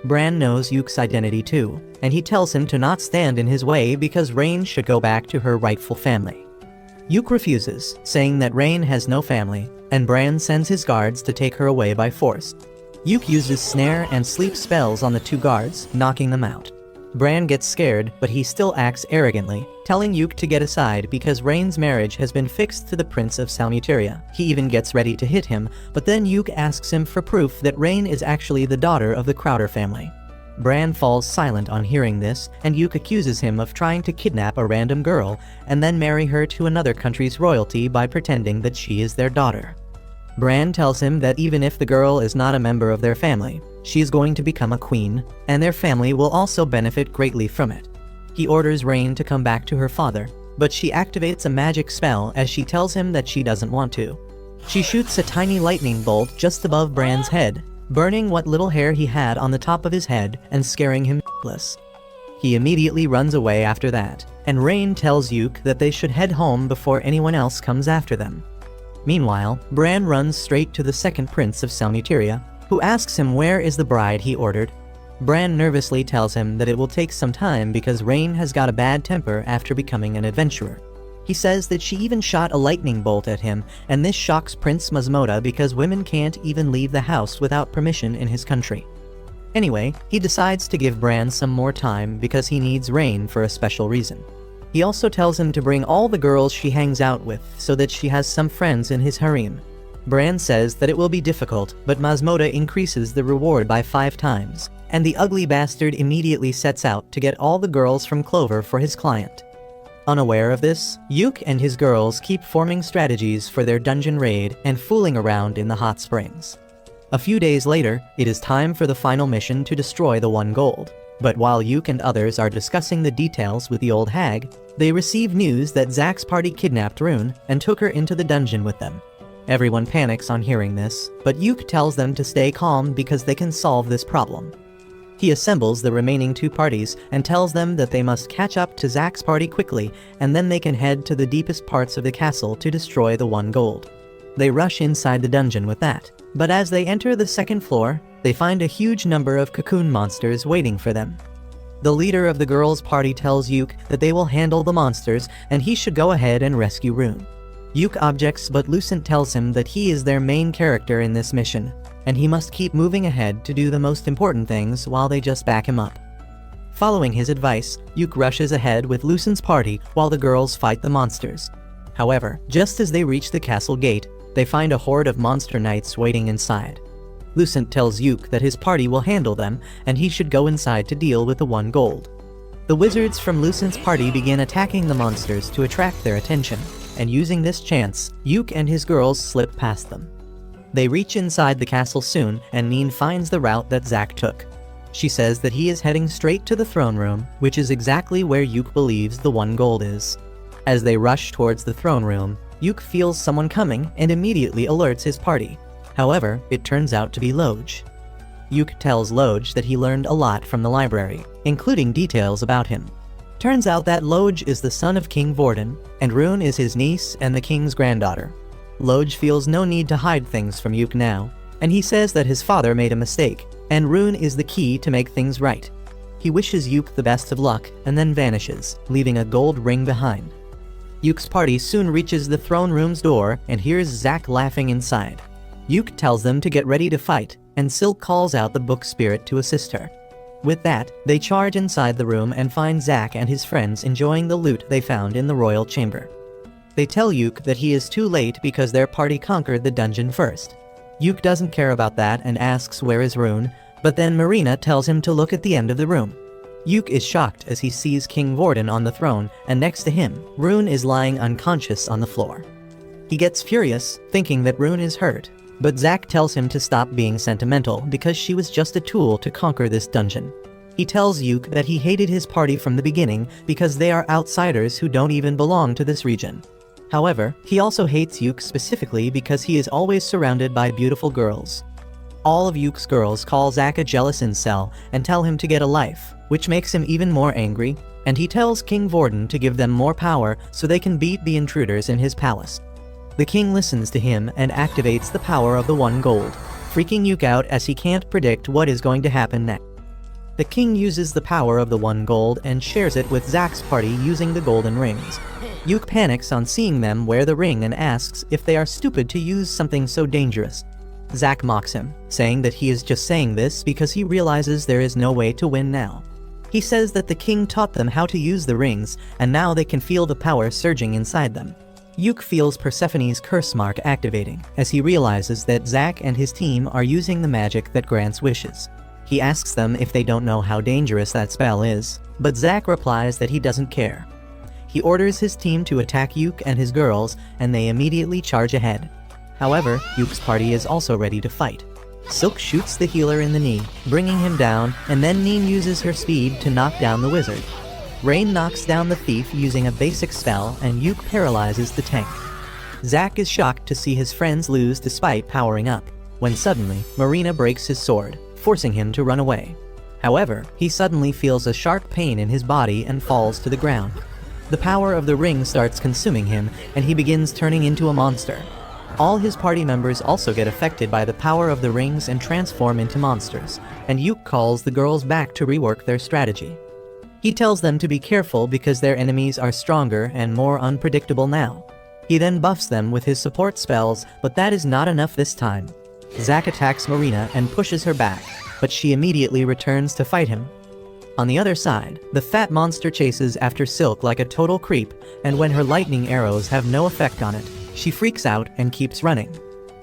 [SPEAKER 1] Bran knows Yuk's identity too, and he tells him to not stand in his way because Rain should go back to her rightful family. Yuk refuses, saying that Rain has no family, and Bran sends his guards to take her away by force. Yuk uses snare and sleep spells on the two guards, knocking them out. Bran gets scared, but he still acts arrogantly, telling Yuk to get aside because Rain's marriage has been fixed to the Prince of Salmuteria. He even gets ready to hit him, but then Yuk asks him for proof that Rain is actually the daughter of the Crowder family. Bran falls silent on hearing this, and Yuk accuses him of trying to kidnap a random girl and then marry her to another country's royalty by pretending that she is their daughter. Bran tells him that even if the girl is not a member of their family, she is going to become a queen, and their family will also benefit greatly from it. He orders Rain to come back to her father, but she activates a magic spell as she tells him that she doesn't want to. She shoots a tiny lightning bolt just above Bran's head, burning what little hair he had on the top of his head and scaring him shitless. He immediately runs away after that, and Rain tells Yuk that they should head home before anyone else comes after them. Meanwhile, Bran runs straight to the second prince of Salmuteria, who asks him where is the bride he ordered. Bran nervously tells him that it will take some time because Rain has got a bad temper after becoming an adventurer. He says that she even shot a lightning bolt at him, and this shocks Prince Masmoda because women can't even leave the house without permission in his country. Anyway, he decides to give Bran some more time because he needs Rain for a special reason. He also tells him to bring all the girls she hangs out with so that she has some friends in his harem. Bran says that it will be difficult, but Masmoda increases the reward by 5 times, and the ugly bastard immediately sets out to get all the girls from Clover for his client. Unaware of this, Yuk and his girls keep forming strategies for their dungeon raid and fooling around in the hot springs. A few days later, it is time for the final mission to destroy the One Gold. But while Yuk and others are discussing the details with the old hag, they receive news that Zack's party kidnapped Rune and took her into the dungeon with them. Everyone panics on hearing this, but Yuk tells them to stay calm because they can solve this problem. He assembles the remaining 2 parties and tells them that they must catch up to Zack's party quickly, and then they can head to the deepest parts of the castle to destroy the One Gold. They rush inside the dungeon with that, but as they enter the 2nd floor, they find a huge number of cocoon monsters waiting for them. The leader of the girls' party tells Yuk that they will handle the monsters and he should go ahead and rescue Rune. Yuk objects, but Lucent tells him that he is their main character in this mission, and he must keep moving ahead to do the most important things while they just back him up. Following his advice, Yuk rushes ahead with Lucent's party while the girls fight the monsters. However, just as they reach the castle gate, they find a horde of monster knights waiting inside. Lucent tells Yuk that his party will handle them and he should go inside to deal with the One Gold. The wizards from Lucent's party begin attacking the monsters to attract their attention, and using this chance, Yuk and his girls slip past them. They reach inside the castle soon, and Neen finds the route that Zack took. She says that he is heading straight to the throne room, which is exactly where Yuk believes the One Gold is. As they rush towards the throne room, Yuk feels someone coming and immediately alerts his party. However, it turns out to be Loj. Yuk tells Loj that he learned a lot from the library, including details about him. Turns out that Loj is the son of King Vorden, and Rune is his niece and the king's granddaughter. Loj feels no need to hide things from Yuk now, and he says that his father made a mistake, and Rune is the key to make things right. He wishes Yuk the best of luck and then vanishes, leaving a gold ring behind. Yuk's party soon reaches the throne room's door and hears Zack laughing inside. Yuk tells them to get ready to fight, and Silk calls out the book spirit to assist her. With that, they charge inside the room and find Zack and his friends enjoying the loot they found in the royal chamber. They tell Yuk that he is too late because their party conquered the dungeon first. Yuk doesn't care about that and asks where is Rune, but then Marina tells him to look at the end of the room. Yuk is shocked as he sees King Vorden on the throne, and next to him, Rune is lying unconscious on the floor. He gets furious, thinking that Rune is hurt, but Zack tells him to stop being sentimental because she was just a tool to conquer this dungeon. He tells Yuk that he hated his party from the beginning because they are outsiders who don't even belong to this region. However, he also hates Yuk specifically because he is always surrounded by beautiful girls. All of Yuk's girls call Zack a jealous incel and tell him to get a life, which makes him even more angry, and he tells King Vorden to give them more power so they can beat the intruders in his palace. The king listens to him and activates the power of the One Gold, freaking Yuk out as he can't predict what is going to happen next. The king uses the power of the 1 gold and shares it with Zack's party using the golden rings. Yuk panics on seeing them wear the ring and asks if they are stupid to use something so dangerous. Zack mocks him, saying that he is just saying this because he realizes there is no way to win now. He says that the king taught them how to use the rings, and now they can feel the power surging inside them. Yuk feels Persephone's curse mark activating, as he realizes that Zack and his team are using the magic that grants wishes. He asks them if they don't know how dangerous that spell is, but Zack replies that he doesn't care. He orders his team to attack Yuk and his girls, and they immediately charge ahead. However, Yuk's party is also ready to fight. Silk shoots the healer in the knee, bringing him down, and then Neen uses her speed to knock down the wizard. Rain knocks down the thief using a basic spell, and Yuk paralyzes the tank. Zack is shocked to see his friends lose despite powering up, when suddenly, Marina breaks his sword, forcing him to run away. However, he suddenly feels a sharp pain in his body and falls to the ground. The power of the ring starts consuming him, and he begins turning into a monster. All his party members also get affected by the power of the rings and transform into monsters, and Yuk calls the girls back to rework their strategy. He tells them to be careful because their enemies are stronger and more unpredictable now. He then buffs them with his support spells, but that is not enough this time. Zack attacks Marina and pushes her back, but she immediately returns to fight him. On the other side, the fat monster chases after Silk like a total creep, and when her lightning arrows have no effect on it, she freaks out and keeps running.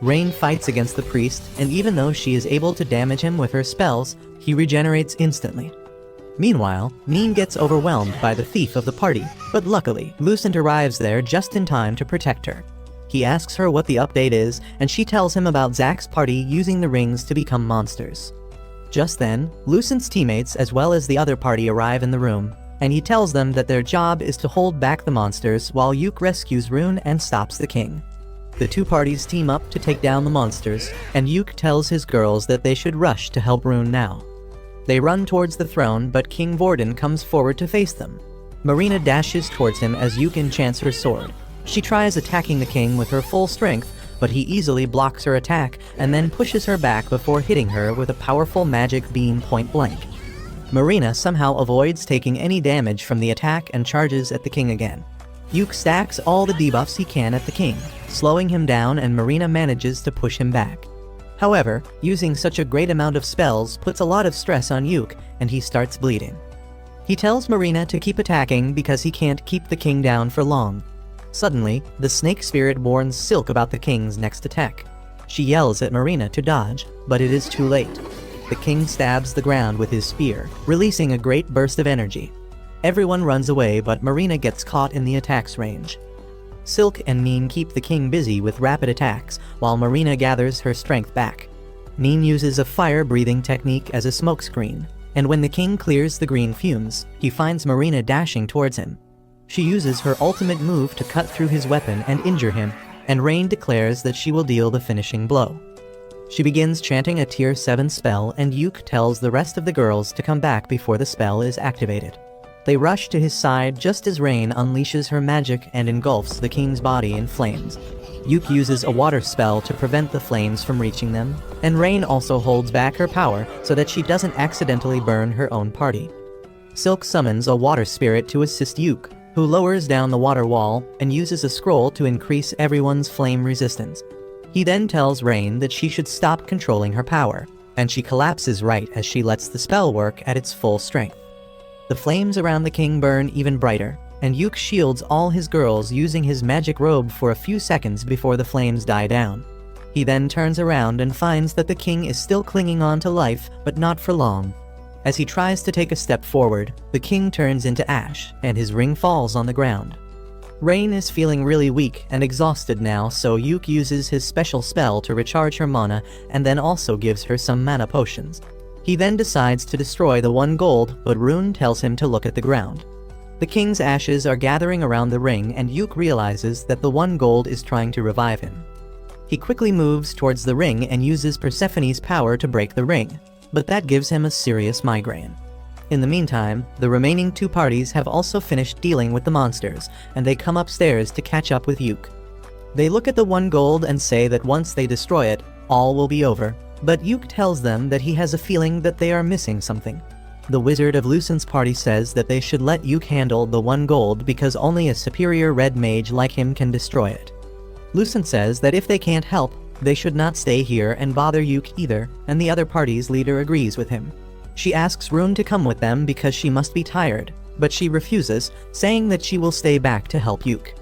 [SPEAKER 1] Rain fights against the priest, and even though she is able to damage him with her spells, he regenerates instantly. Meanwhile, Neen gets overwhelmed by the thief of the party, but luckily, Lucent arrives there just in time to protect her. He asks her what the update is, and she tells him about Zack's party using the rings to become monsters. Just then, Lucent's teammates as well as the other party arrive in the room, and he tells them that their job is to hold back the monsters while Yuk rescues Rune and stops the king. The two parties team up to take down the monsters, and Yuk tells his girls that they should rush to help Rune now. They run towards the throne, but King Vorden comes forward to face them. Marina dashes towards him as Yuk enchants her sword. She tries attacking the king with her full strength, but he easily blocks her attack and then pushes her back before hitting her with a powerful magic beam point blank. Marina somehow avoids taking any damage from the attack and charges at the king again. Yuk stacks all the debuffs he can at the king, slowing him down, and Marina manages to push him back. However, using such a great amount of spells puts a lot of stress on Yuk, and he starts bleeding. He tells Marina to keep attacking because he can't keep the king down for long. Suddenly, the snake spirit warns Silk about the king's next attack. She yells at Marina to dodge, but it is too late. The king stabs the ground with his spear, releasing a great burst of energy. Everyone runs away, but Marina gets caught in the attack's range. Silk and Neen keep the king busy with rapid attacks, while Marina gathers her strength back. Neen uses a fire-breathing technique as a smokescreen, and when the king clears the green fumes, he finds Marina dashing towards him. She uses her ultimate move to cut through his weapon and injure him, and Rain declares that she will deal the finishing blow. She begins chanting a tier 7 spell, and Yuk tells the rest of the girls to come back before the spell is activated. They rush to his side just as Rain unleashes her magic and engulfs the king's body in flames. Yuk uses a water spell to prevent the flames from reaching them, and Rain also holds back her power so that she doesn't accidentally burn her own party. Silk summons a water spirit to assist Yuk, who lowers down the water wall and uses a scroll to increase everyone's flame resistance. He then tells Rain that she should stop controlling her power, and she collapses right as she lets the spell work at its full strength. The flames around the king burn even brighter, and Yuk shields all his girls using his magic robe for a few seconds before the flames die down. He then turns around and finds that the king is still clinging on to life, but not for long. As he tries to take a step forward, the king turns into ash, and his ring falls on the ground. Rain is feeling really weak and exhausted now, so Yuk uses his special spell to recharge her mana and then also gives her some mana potions. He then decides to destroy the 1 gold, but Rune tells him to look at the ground. The king's ashes are gathering around the ring, and Yuk realizes that the 1 gold is trying to revive him. He quickly moves towards the ring and uses Persephone's power to break the ring, but that gives him a serious migraine. In the meantime, the remaining 2 parties have also finished dealing with the monsters, and they come upstairs to catch up with Yuk. They look at the 1 gold and say that once they destroy it, all will be over, but Yuk tells them that he has a feeling that they are missing something. the wizard of Lucen's party says that they should let Yuke handle the 1 gold because only a superior red mage like him can destroy it. Lucen says that if they can't help, they should not stay here and bother Yuke either, and the other party's leader agrees with him. She asks Rune to come with them because she must be tired, but she refuses, saying that she will stay back to help Yuke.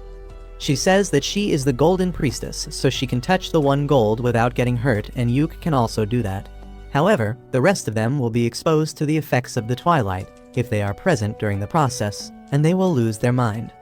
[SPEAKER 1] She says that she is the Golden Priestess, so she can touch the 1 gold without getting hurt, and Yuke can also do that. However, the rest of them will be exposed to the effects of the twilight if they are present during the process, and they will lose their mind.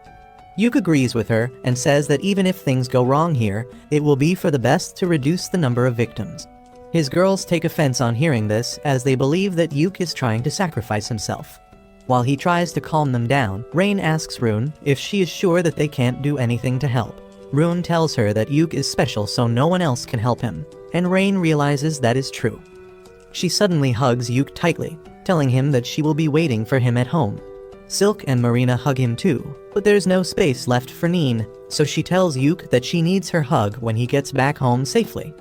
[SPEAKER 1] Yuke agrees with her and says that even if things go wrong here, it will be for the best to reduce the number of victims. His girls take offense on hearing this, as they believe that Yuke is trying to sacrifice himself. While he tries to calm them down, Rain asks Rune if she is sure that they can't do anything to help. Rune tells her that Yuke is special so no one else can help him, and Rain realizes that is true. She suddenly hugs Yuke tightly, telling him that she will be waiting for him at home. Silk and Marina hug him too, but there's no space left for Neen, so she tells Yuke that she needs her hug when he gets back home safely.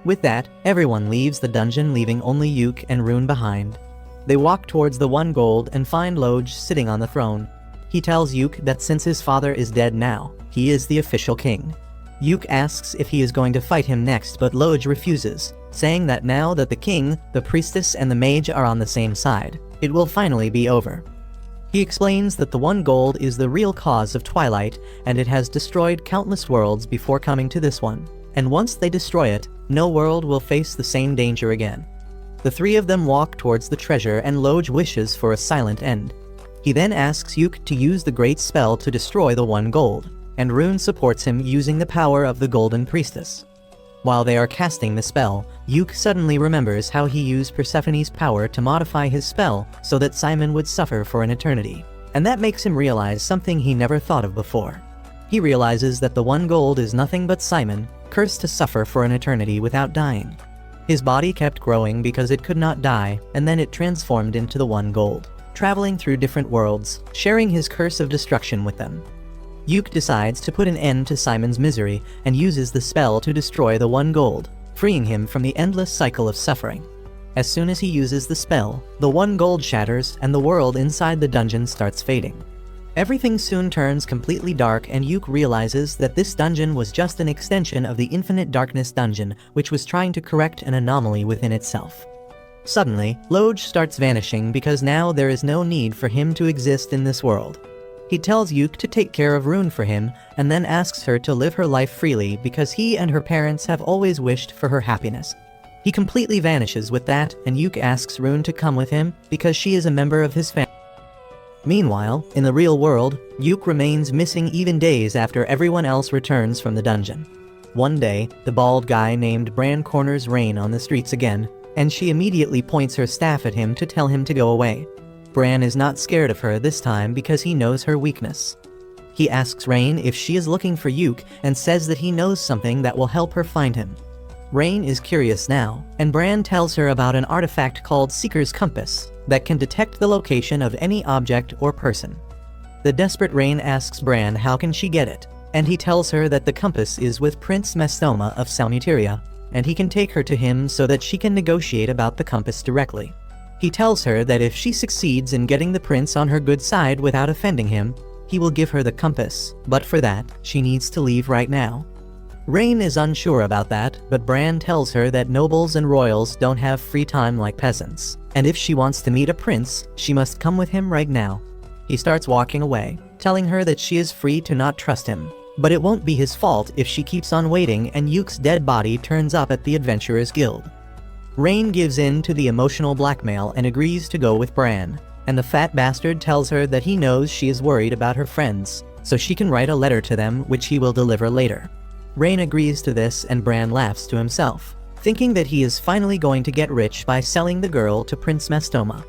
[SPEAKER 1] With that, everyone leaves the dungeon, leaving only Yuke and Rune behind. They walk towards the 1 gold and find Loj sitting on the throne. He tells Yuke that since his father is dead now, he is the official king. Yuke asks if he is going to fight him next, but Loj refuses, saying that now that the king, the priestess, and the mage are on the same side, it will finally be over. He explains that the 1 gold is the real cause of Twilight, and it has destroyed countless worlds before coming to this one, and once they destroy it, no world will face the same danger again. The 3 of them walk towards the treasure, and Loj wishes for a silent end. He then asks Yuke to use the great spell to destroy the 1 gold, and Rune supports him using the power of the Golden Priestess. While they are casting the spell, Yuke suddenly remembers how he used Persephone's power to modify his spell so that Simon would suffer for an eternity, and that makes him realize something he never thought of before. He realizes that the 1 gold is nothing but Simon, cursed to suffer for an eternity without dying. His body kept growing because it could not die, and then it transformed into the 1 gold, traveling through different worlds, sharing his curse of destruction with them. Yuke decides to put an end to Simon's misery and uses the spell to destroy the 1 gold, freeing him from the endless cycle of suffering. As soon as he uses the spell, the 1 gold shatters and the world inside the dungeon starts fading. Everything soon turns completely dark, and Yuke realizes that this dungeon was just an extension of the Infinite Darkness dungeon, which was trying to correct an anomaly within itself. Suddenly, Loj starts vanishing because now there is no need for him to exist in this world. He tells Yuke to take care of Rune for him, and then asks her to live her life freely because he and her parents have always wished for her happiness. He completely vanishes with that, and Yuke asks Rune to come with him because she is a member of his family. Meanwhile, in the real world, Yuke remains missing even days after everyone else returns from the dungeon. One day, the bald guy named Bran corners Rain on the streets again, and she immediately points her staff at him to tell him to go away. Bran is not scared of her this time because he knows her weakness. He asks Rain if she is looking for Yuke and says that he knows something that will help her find him. Rain is curious now, and Bran tells her about an artifact called Seeker's Compass that can detect the location of any object or person. The desperate Rain asks Bran how can she get it, and he tells her that the compass is with Prince Mastoma of Salmuteria, and he can take her to him so that she can negotiate about the compass directly. He tells her that if she succeeds in getting the prince on her good side without offending him, he will give her the compass, but for that, she needs to leave right now. Rain is unsure about that, but Bran tells her that nobles and royals don't have free time like peasants, and if she wants to meet a prince, she must come with him right now. He starts walking away, telling her that she is free to not trust him, but it won't be his fault if she keeps on waiting and Yuke's dead body turns up at the Adventurers Guild. Rain gives in to the emotional blackmail and agrees to go with Bran, and the fat bastard tells her that he knows she is worried about her friends, so she can write a letter to them which he will deliver later. Rain agrees to this, and Bran laughs to himself, thinking that he is finally going to get rich by selling the girl to Prince Mastoma.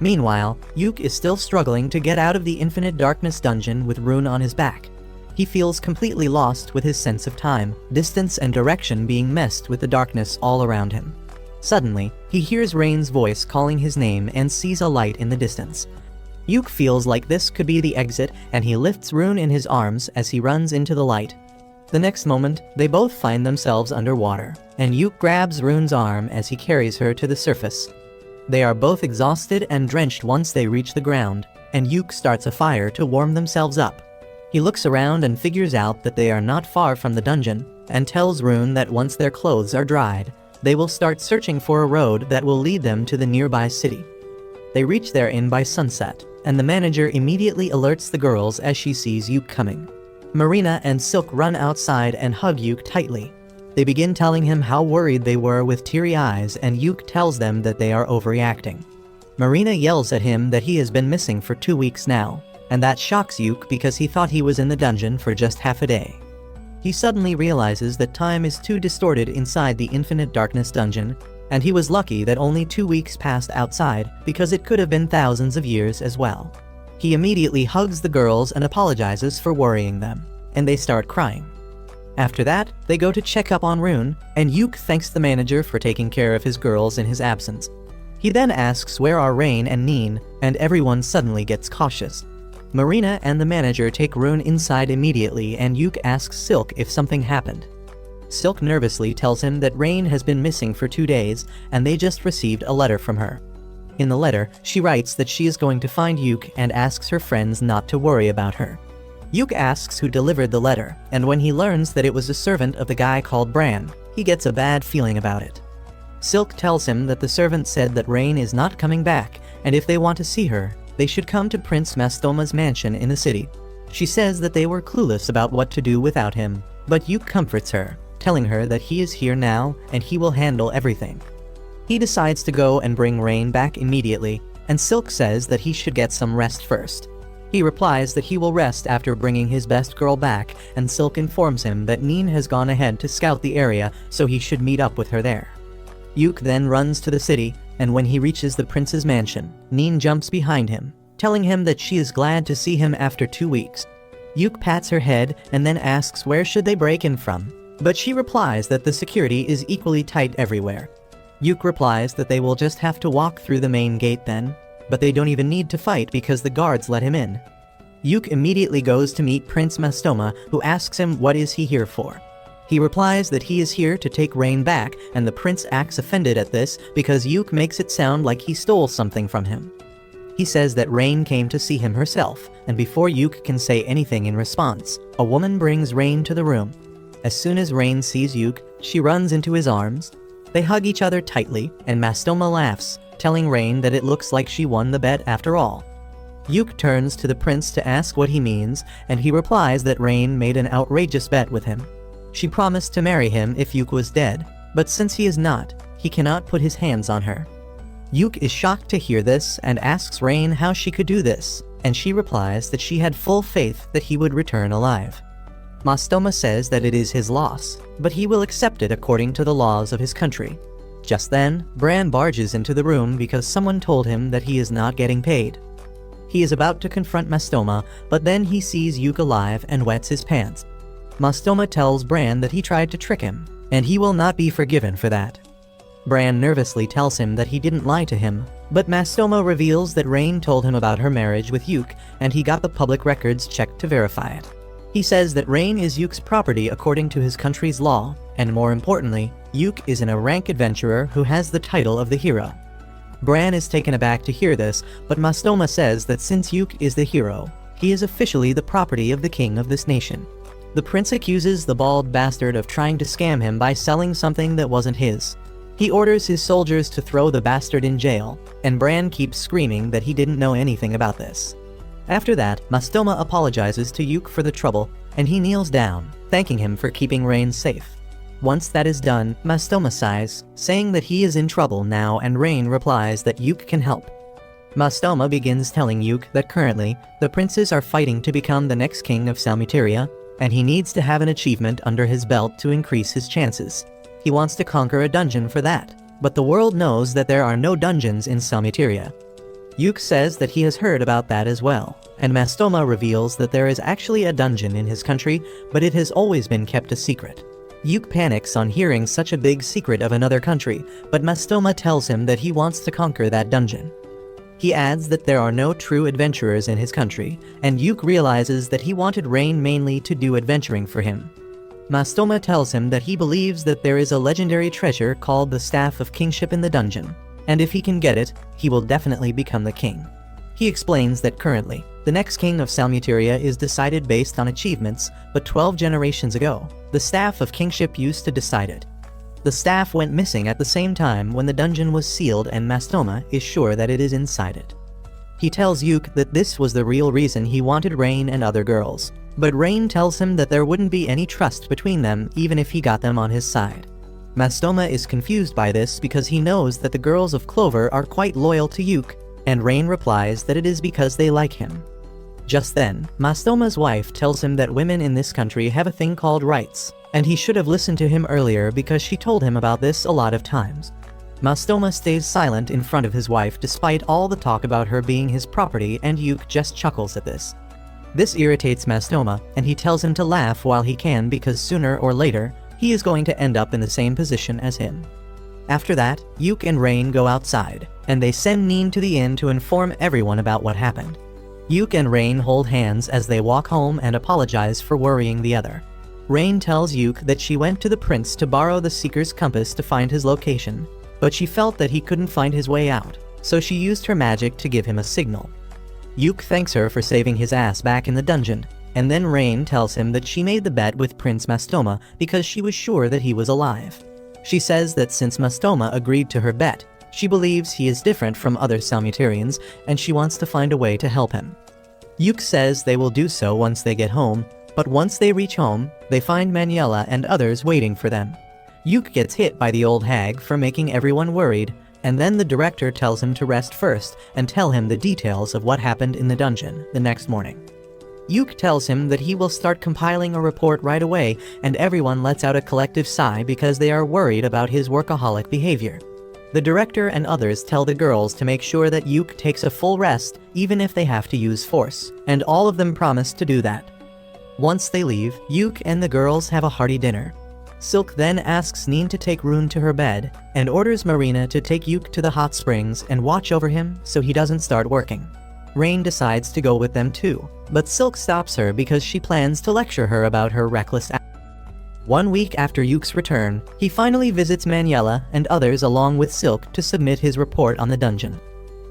[SPEAKER 1] Meanwhile, Yuke is still struggling to get out of the Infinite Darkness dungeon with Rune on his back. He feels completely lost with his sense of time, distance, and direction being messed with the darkness all around him. Suddenly, he hears Rain's voice calling his name and sees a light in the distance. Yuke feels like this could be the exit, and he lifts Rune in his arms as he runs into the light. The next moment, they both find themselves underwater, and Yuke grabs Rune's arm as he carries her to the surface. They are both exhausted and drenched once they reach the ground, and Yuk starts a fire to warm themselves up. He looks around and figures out that they are not far from the dungeon, and tells Rune that once their clothes are dried, they will start searching for a road that will lead them to the nearby city. They reach their inn by sunset, and the manager immediately alerts the girls as she sees Yuk coming. Marina and Silk run outside and hug Yuk tightly. They begin telling him how worried they were with teary eyes, and Yuk tells them that they are overreacting. Marina yells at him that he has been missing for 2 weeks now, and that shocks Yuk because he thought he was in the dungeon for just half a day. He suddenly realizes that time is too distorted inside the Infinite Darkness dungeon, and he was lucky that only 2 weeks passed outside because it could have been thousands of years as well. He immediately hugs the girls and apologizes for worrying them, and they start crying. After that, they go to check up on Rune, and Yuk thanks the manager for taking care of his girls in his absence. He then asks where are Rain and Neen, and everyone suddenly gets cautious. Marina and the manager take Rune inside immediately, and Yuk asks Silk if something happened. Silk nervously tells him that Rain has been missing for 2 days, and they just received a letter from her. In the letter, she writes that she is going to find Yuk and asks her friends not to worry about her. Yuk asks who delivered the letter, and when he learns that it was a servant of the guy called Bran, he gets a bad feeling about it. Silk tells him that the servant said that Rain is not coming back, and if they want to see her, they should come to Prince Mastoma's mansion in the city. She says that they were clueless about what to do without him, but Yuk comforts her, telling her that he is here now and he will handle everything. He decides to go and bring Rain back immediately, and Silk says that he should get some rest first. He replies that he will rest after bringing his best girl back, and Silk informs him that Neen has gone ahead to scout the area, so he should meet up with her there. Yuk then runs to the city, and when he reaches the prince's mansion, Neen jumps behind him, telling him that she is glad to see him after 2 weeks. Yuk pats her head and then asks where should they break in from, but she replies that the security is equally tight everywhere. Yuk replies that they will just have to walk through the main gate then, but they don't even need to fight because the guards let him in. Yuk immediately goes to meet Prince Mastoma, who asks him what is he here for. He replies that he is here to take Rain back, and the prince acts offended at this because Yuk makes it sound like he stole something from him. He says that Rain came to see him herself, and before Yuk can say anything in response, a woman brings Rain to the room. As soon as Rain sees Yuk, she runs into his arms. They hug each other tightly, and Mastoma laughs, telling Rain that it looks like she won the bet after all. Yuk turns to the prince to ask what he means, and he replies that Rain made an outrageous bet with him. She promised to marry him if Yuk was dead, but since he is not, he cannot put his hands on her. Yuk is shocked to hear this and asks Rain how she could do this, and she replies that she had full faith that he would return alive. Mastoma says that it is his loss, but he will accept it according to the laws of his country. Just then, Bran barges into the room because someone told him that he is not getting paid. He is about to confront Mastoma, but then he sees Yuk alive and wets his pants. Mastoma tells Bran that he tried to trick him, and he will not be forgiven for that. Bran nervously tells him that he didn't lie to him, but Mastoma reveals that Rain told him about her marriage with Yuk, and he got the public records checked to verify it. He says that Rain is Yuk's property according to his country's law, and more importantly, Yuk is a rank adventurer who has the title of the hero. Bran is taken aback to hear this, but Mastoma says that since Yuk is the hero, he is officially the property of the king of this nation. The prince accuses the bald bastard of trying to scam him by selling something that wasn't his. He orders his soldiers to throw the bastard in jail, and Bran keeps screaming that he didn't know anything about this. After that, Mastoma apologizes to Yuk for the trouble, and he kneels down, thanking him for keeping Rain safe. Once that is done, Mastoma sighs, saying that he is in trouble now, and Rain replies that Yuk can help. Mastoma begins telling Yuk that currently, the princes are fighting to become the next king of Salmuteria, and he needs to have an achievement under his belt to increase his chances. He wants to conquer a dungeon for that, but the world knows that there are no dungeons in Salmuteria. Yuk says that he has heard about that as well, and Mastoma reveals that there is actually a dungeon in his country, but it has always been kept a secret. Yuk panics on hearing such a big secret of another country, but Mastoma tells him that he wants to conquer that dungeon. He adds that there are no true adventurers in his country, and Yuk realizes that he wanted Rain mainly to do adventuring for him. Mastoma tells him that he believes that there is a legendary treasure called the Staff of Kingship in the dungeon. and if he can get it, he will definitely become the king. He explains that currently, the next king of Salmuteria is decided based on achievements, but 12 generations ago, the staff of kingship used to decide it. The staff went missing at the same time when the dungeon was sealed, and Mastoma is sure that it is inside it. He tells Yuke that this was the real reason he wanted Rain and other girls, but Rain tells him that there wouldn't be any trust between them even if he got them on his side. Mastoma is confused by this because he knows that the girls of Clover are quite loyal to Yuke, and Rain replies that it is because they like him. Just then, Mastoma's wife tells him that women in this country have a thing called rights, and he should have listened to him earlier because she told him about this a lot of times. Mastoma stays silent in front of his wife despite all the talk about her being his property, and Yuke just chuckles at this. This irritates Mastoma, and he tells him to laugh while he can because sooner or later, he is going to end up in the same position as him. After that, Yuke and Rain go outside, and they send Neen to the inn to inform everyone about what happened. Yuke and Rain hold hands as they walk home and apologize for worrying the other. Rain tells Yuke that she went to the prince to borrow the Seeker's compass to find his location, but she felt that he couldn't find his way out, so she used her magic to give him a signal. Yuke thanks her for saving his ass back in the dungeon, and then Rain tells him that she made the bet with Prince Mastoma because she was sure that he was alive. She says that since Mastoma agreed to her bet, she believes he is different from other Salmutarians, and she wants to find a way to help him. Yuke says they will do so once they get home, but once they reach home, they find Maniela and others waiting for them. Yuke gets hit by the old hag for making everyone worried, and then the director tells him to rest first and tell him the details of what happened in the dungeon the next morning. Yuke tells him that he will start compiling a report right away, and everyone lets out a collective sigh because they are worried about his workaholic behavior. The director and others tell the girls to make sure that Yuke takes a full rest even if they have to use force, and all of them promise to do that. Once they leave, Yuke and the girls have a hearty dinner. Silk then asks Neen to take Rune to her bed, and orders Marina to take Yuke to the hot springs and watch over him so he doesn't start working. Rain decides to go with them too, but Silk stops her because she plans to lecture her about her reckless act. 1 week after Yuke's return, he finally visits Maniela and others along with Silk to submit his report on the dungeon.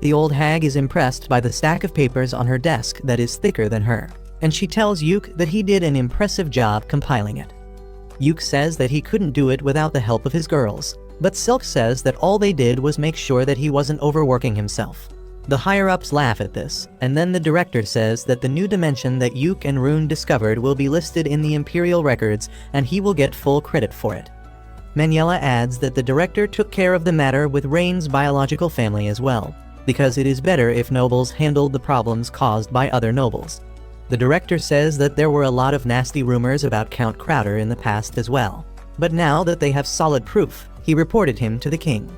[SPEAKER 1] The old hag is impressed by the stack of papers on her desk that is thicker than her, and she tells Yuke that he did an impressive job compiling it. Yuke says that he couldn't do it without the help of his girls, but Silk says that all they did was make sure that he wasn't overworking himself. The higher-ups laugh at this, and then the director says that the new dimension that Yuke and Rune discovered will be listed in the Imperial records and he will get full credit for it. Maniela adds that the director took care of the matter with Rain's biological family as well, because it is better if nobles handled the problems caused by other nobles. The director says that there were a lot of nasty rumors about Count Crowder in the past as well, but now that they have solid proof, he reported him to the king.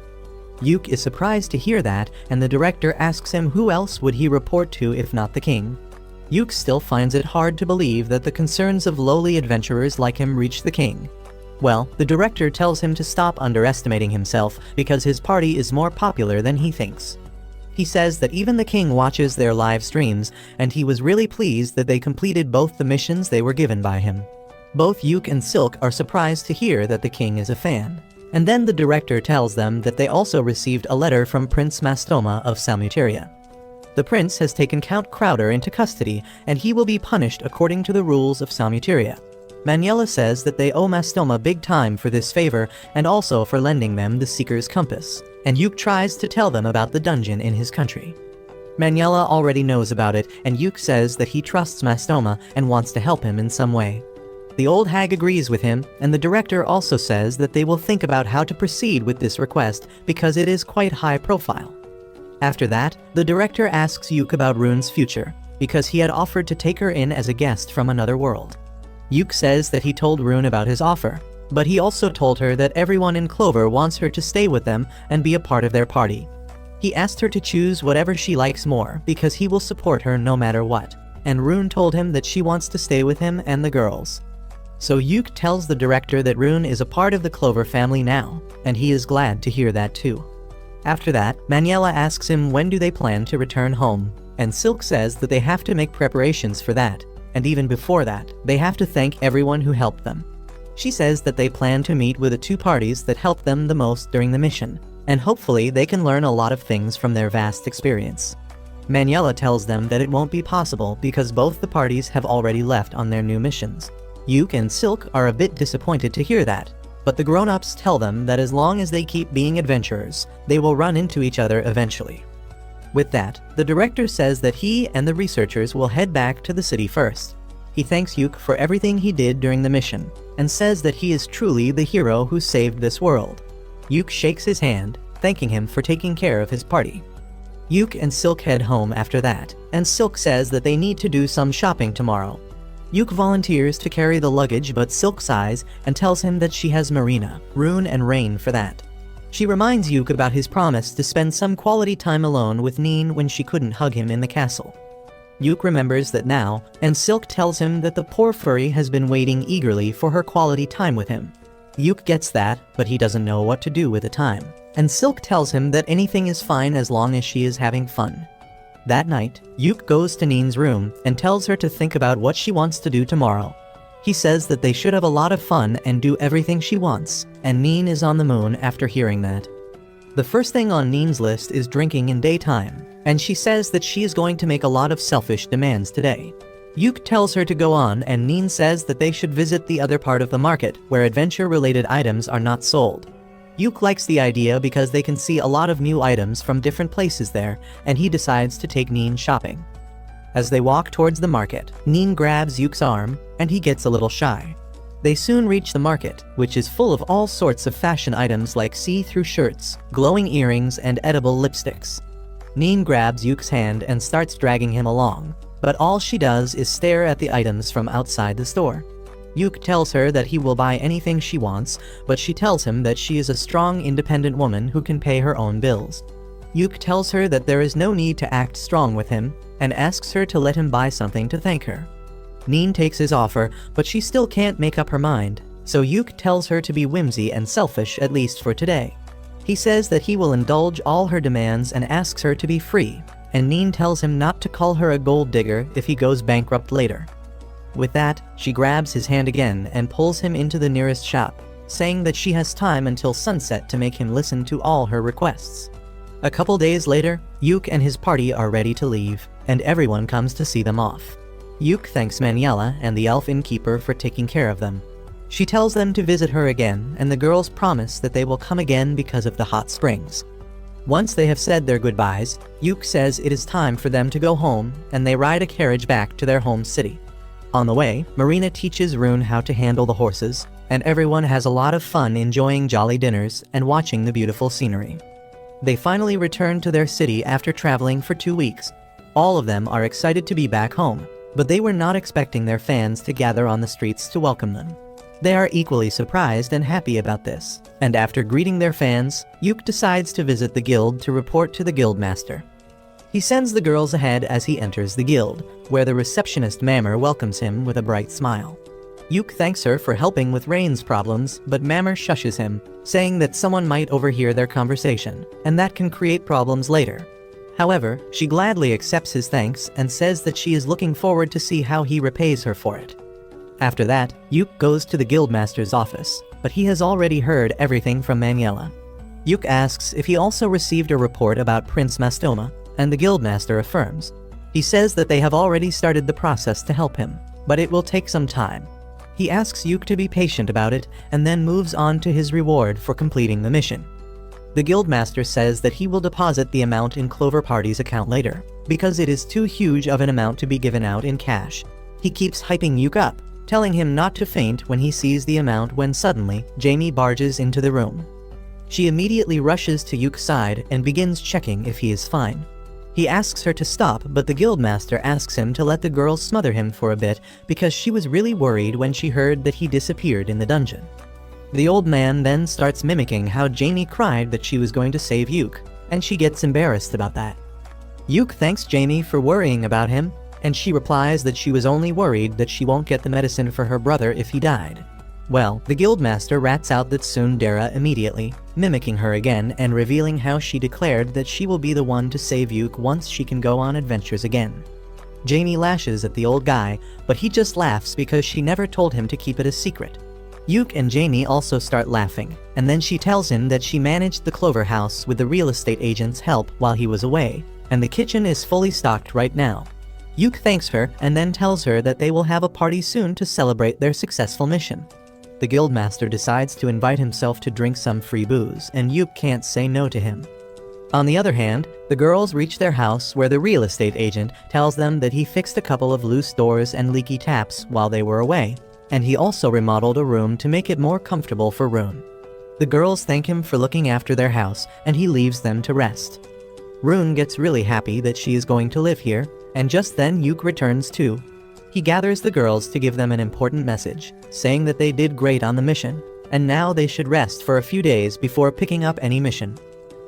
[SPEAKER 1] Yuke is surprised to hear that, and the director asks him who else would he report to if not the king. Yuke still finds it hard to believe that the concerns of lowly adventurers like him reach the king. Well, the director tells him to stop underestimating himself because his party is more popular than he thinks. He says that even the king watches their live streams, and he was really pleased that they completed both the missions they were given by him. Both Yuke and Silk are surprised to hear that the king is a fan. And then the director tells them that they also received a letter from Prince Mastoma of Salmuteria. The prince has taken Count Crowder into custody, and he will be punished according to the rules of Salmuteria. Maniela says that they owe Mastoma big time for this favor, and also for lending them the Seeker's compass, and Yuke tries to tell them about the dungeon in his country. Maniela already knows about it, and Yuke says that he trusts Mastoma and wants to help him in some way. The old hag agrees with him, and the director also says that they will think about how to proceed with this request because it is quite high profile. After that, the director asks Yuke about Rune's future, because he had offered to take her in as a guest from another world. Yuke says that he told Rune about his offer, but he also told her that everyone in Clover wants her to stay with them and be a part of their party. He asked her to choose whatever she likes more because he will support her no matter what, and Rune told him that she wants to stay with him and the girls. So Yuke tells the director that Rune is a part of the Clover family now, and he is glad to hear that too. After that, Maniela asks him when do they plan to return home, and Silk says that they have to make preparations for that, and even before that, they have to thank everyone who helped them. She says that they plan to meet with the two parties that helped them the most during the mission, and hopefully they can learn a lot of things from their vast experience. Manuela tells them that it won't be possible because both the parties have already left on their new missions. Yuke and Silk are a bit disappointed to hear that, but the grown-ups tell them that as long as they keep being adventurers, they will run into each other eventually. With that, the director says that he and the researchers will head back to the city first. He thanks Yuke for everything he did during the mission, and says that he is truly the hero who saved this world. Yuke shakes his hand, thanking him for taking care of his party. Yuke and Silk head home after that, and Silk says that they need to do some shopping tomorrow. Yuke volunteers to carry the luggage, but Silk sighs and tells him that she has Marina, Rune, and Rain for that. She reminds Yuke about his promise to spend some quality time alone with Neen when she couldn't hug him in the castle. Yuke remembers that now, and Silk tells him that the poor furry has been waiting eagerly for her quality time with him. Yuke gets that, but he doesn't know what to do with the time, and Silk tells him that anything is fine as long as she is having fun. That night, Yuke goes to Neen's room and tells her to think about what she wants to do tomorrow. He says that they should have a lot of fun and do everything she wants, and Neen is on the moon after hearing that. The first thing on Neen's list is drinking in daytime, and she says that she is going to make a lot of selfish demands today. Yuke tells her to go on, and Neen says that they should visit the other part of the market where adventure-related items are not sold. Yuke likes the idea because they can see a lot of new items from different places there, and he decides to take Neen shopping. As they walk towards the market, Neen grabs Yuke's arm, and he gets a little shy. They soon reach the market, which is full of all sorts of fashion items like see-through shirts, glowing earrings, and edible lipsticks. Neen grabs Yuke's hand and starts dragging him along, but all she does is stare at the items from outside the store. Yuke tells her that he will buy anything she wants, but she tells him that she is a strong, independent woman who can pay her own bills. Yuke tells her that there is no need to act strong with him, and asks her to let him buy something to thank her. Neen takes his offer, but she still can't make up her mind, so Yuke tells her to be whimsy and selfish at least for today. He says that he will indulge all her demands and asks her to be free, and Neen tells him not to call her a gold digger if he goes bankrupt later. With that, she grabs his hand again and pulls him into the nearest shop, saying that she has time until sunset to make him listen to all her requests. A couple days later, Yuke and his party are ready to leave, and everyone comes to see them off. Yuke thanks Manuela and the elf innkeeper for taking care of them. She tells them to visit her again, and the girls promise that they will come again because of the hot springs. Once they have said their goodbyes, Yuke says it is time for them to go home, and they ride a carriage back to their home city. On the way, Marina teaches Rune how to handle the horses, and everyone has a lot of fun enjoying jolly dinners and watching the beautiful scenery. They finally return to their city after traveling for 2 weeks. All of them are excited to be back home, but they were not expecting their fans to gather on the streets to welcome them. They are equally surprised and happy about this, and after greeting their fans, Yuke decides to visit the guild to report to the guildmaster. He sends the girls ahead as he enters the guild, where the receptionist Mammer welcomes him with a bright smile. Yuke thanks her for helping with Rain's problems, but Mammer shushes him, saying that someone might overhear their conversation, and that can create problems later. However, she gladly accepts his thanks and says that she is looking forward to see how he repays her for it. After that, Yuke goes to the guildmaster's office, but he has already heard everything from Manuela. Yuke asks if he also received a report about Prince Mastoma, and the guildmaster affirms. He says that they have already started the process to help him, but it will take some time. He asks Yuke to be patient about it, and then moves on to his reward for completing the mission. The guildmaster says that he will deposit the amount in Clover Party's account later, because it is too huge of an amount to be given out in cash. He keeps hyping Yuke up, telling him not to faint when he sees the amount when suddenly, Jamie barges into the room. She immediately rushes to Yuke's side and begins checking if he is fine. He asks her to stop, but the guildmaster asks him to let the girl smother him for a bit because she was really worried when she heard that he disappeared in the dungeon. The old man then starts mimicking how Jamie cried that she was going to save Yuke, and she gets embarrassed about that. Yuke thanks Jamie for worrying about him, and she replies that she was only worried that she won't get the medicine for her brother if he died. Well, the guildmaster rats out that tsundere immediately, mimicking her again and revealing how she declared that she will be the one to save Yuke once she can go on adventures again. Jamie lashes at the old guy, but he just laughs because she never told him to keep it a secret. Yuke and Jamie also start laughing, and then she tells him that she managed the Clover House with the real estate agent's help while he was away, and the kitchen is fully stocked right now. Yuke thanks her and then tells her that they will have a party soon to celebrate their successful mission. The guildmaster decides to invite himself to drink some free booze, and Yuke can't say no to him. On the other hand, the girls reach their house where the real estate agent tells them that he fixed a couple of loose doors and leaky taps while they were away, and he also remodeled a room to make it more comfortable for Rune. The girls thank him for looking after their house, and he leaves them to rest. Rune gets really happy that she is going to live here, and just then Yuke returns too. He gathers the girls to give them an important message, saying that they did great on the mission, and now they should rest for a few days before picking up any mission.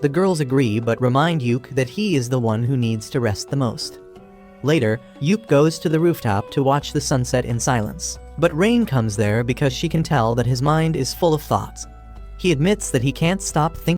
[SPEAKER 1] The girls agree but remind Yuke that he is the one who needs to rest the most. Later, Yuke goes to the rooftop to watch the sunset in silence, but Rain comes there because she can tell that his mind is full of thoughts. He admits that he can't stop thinking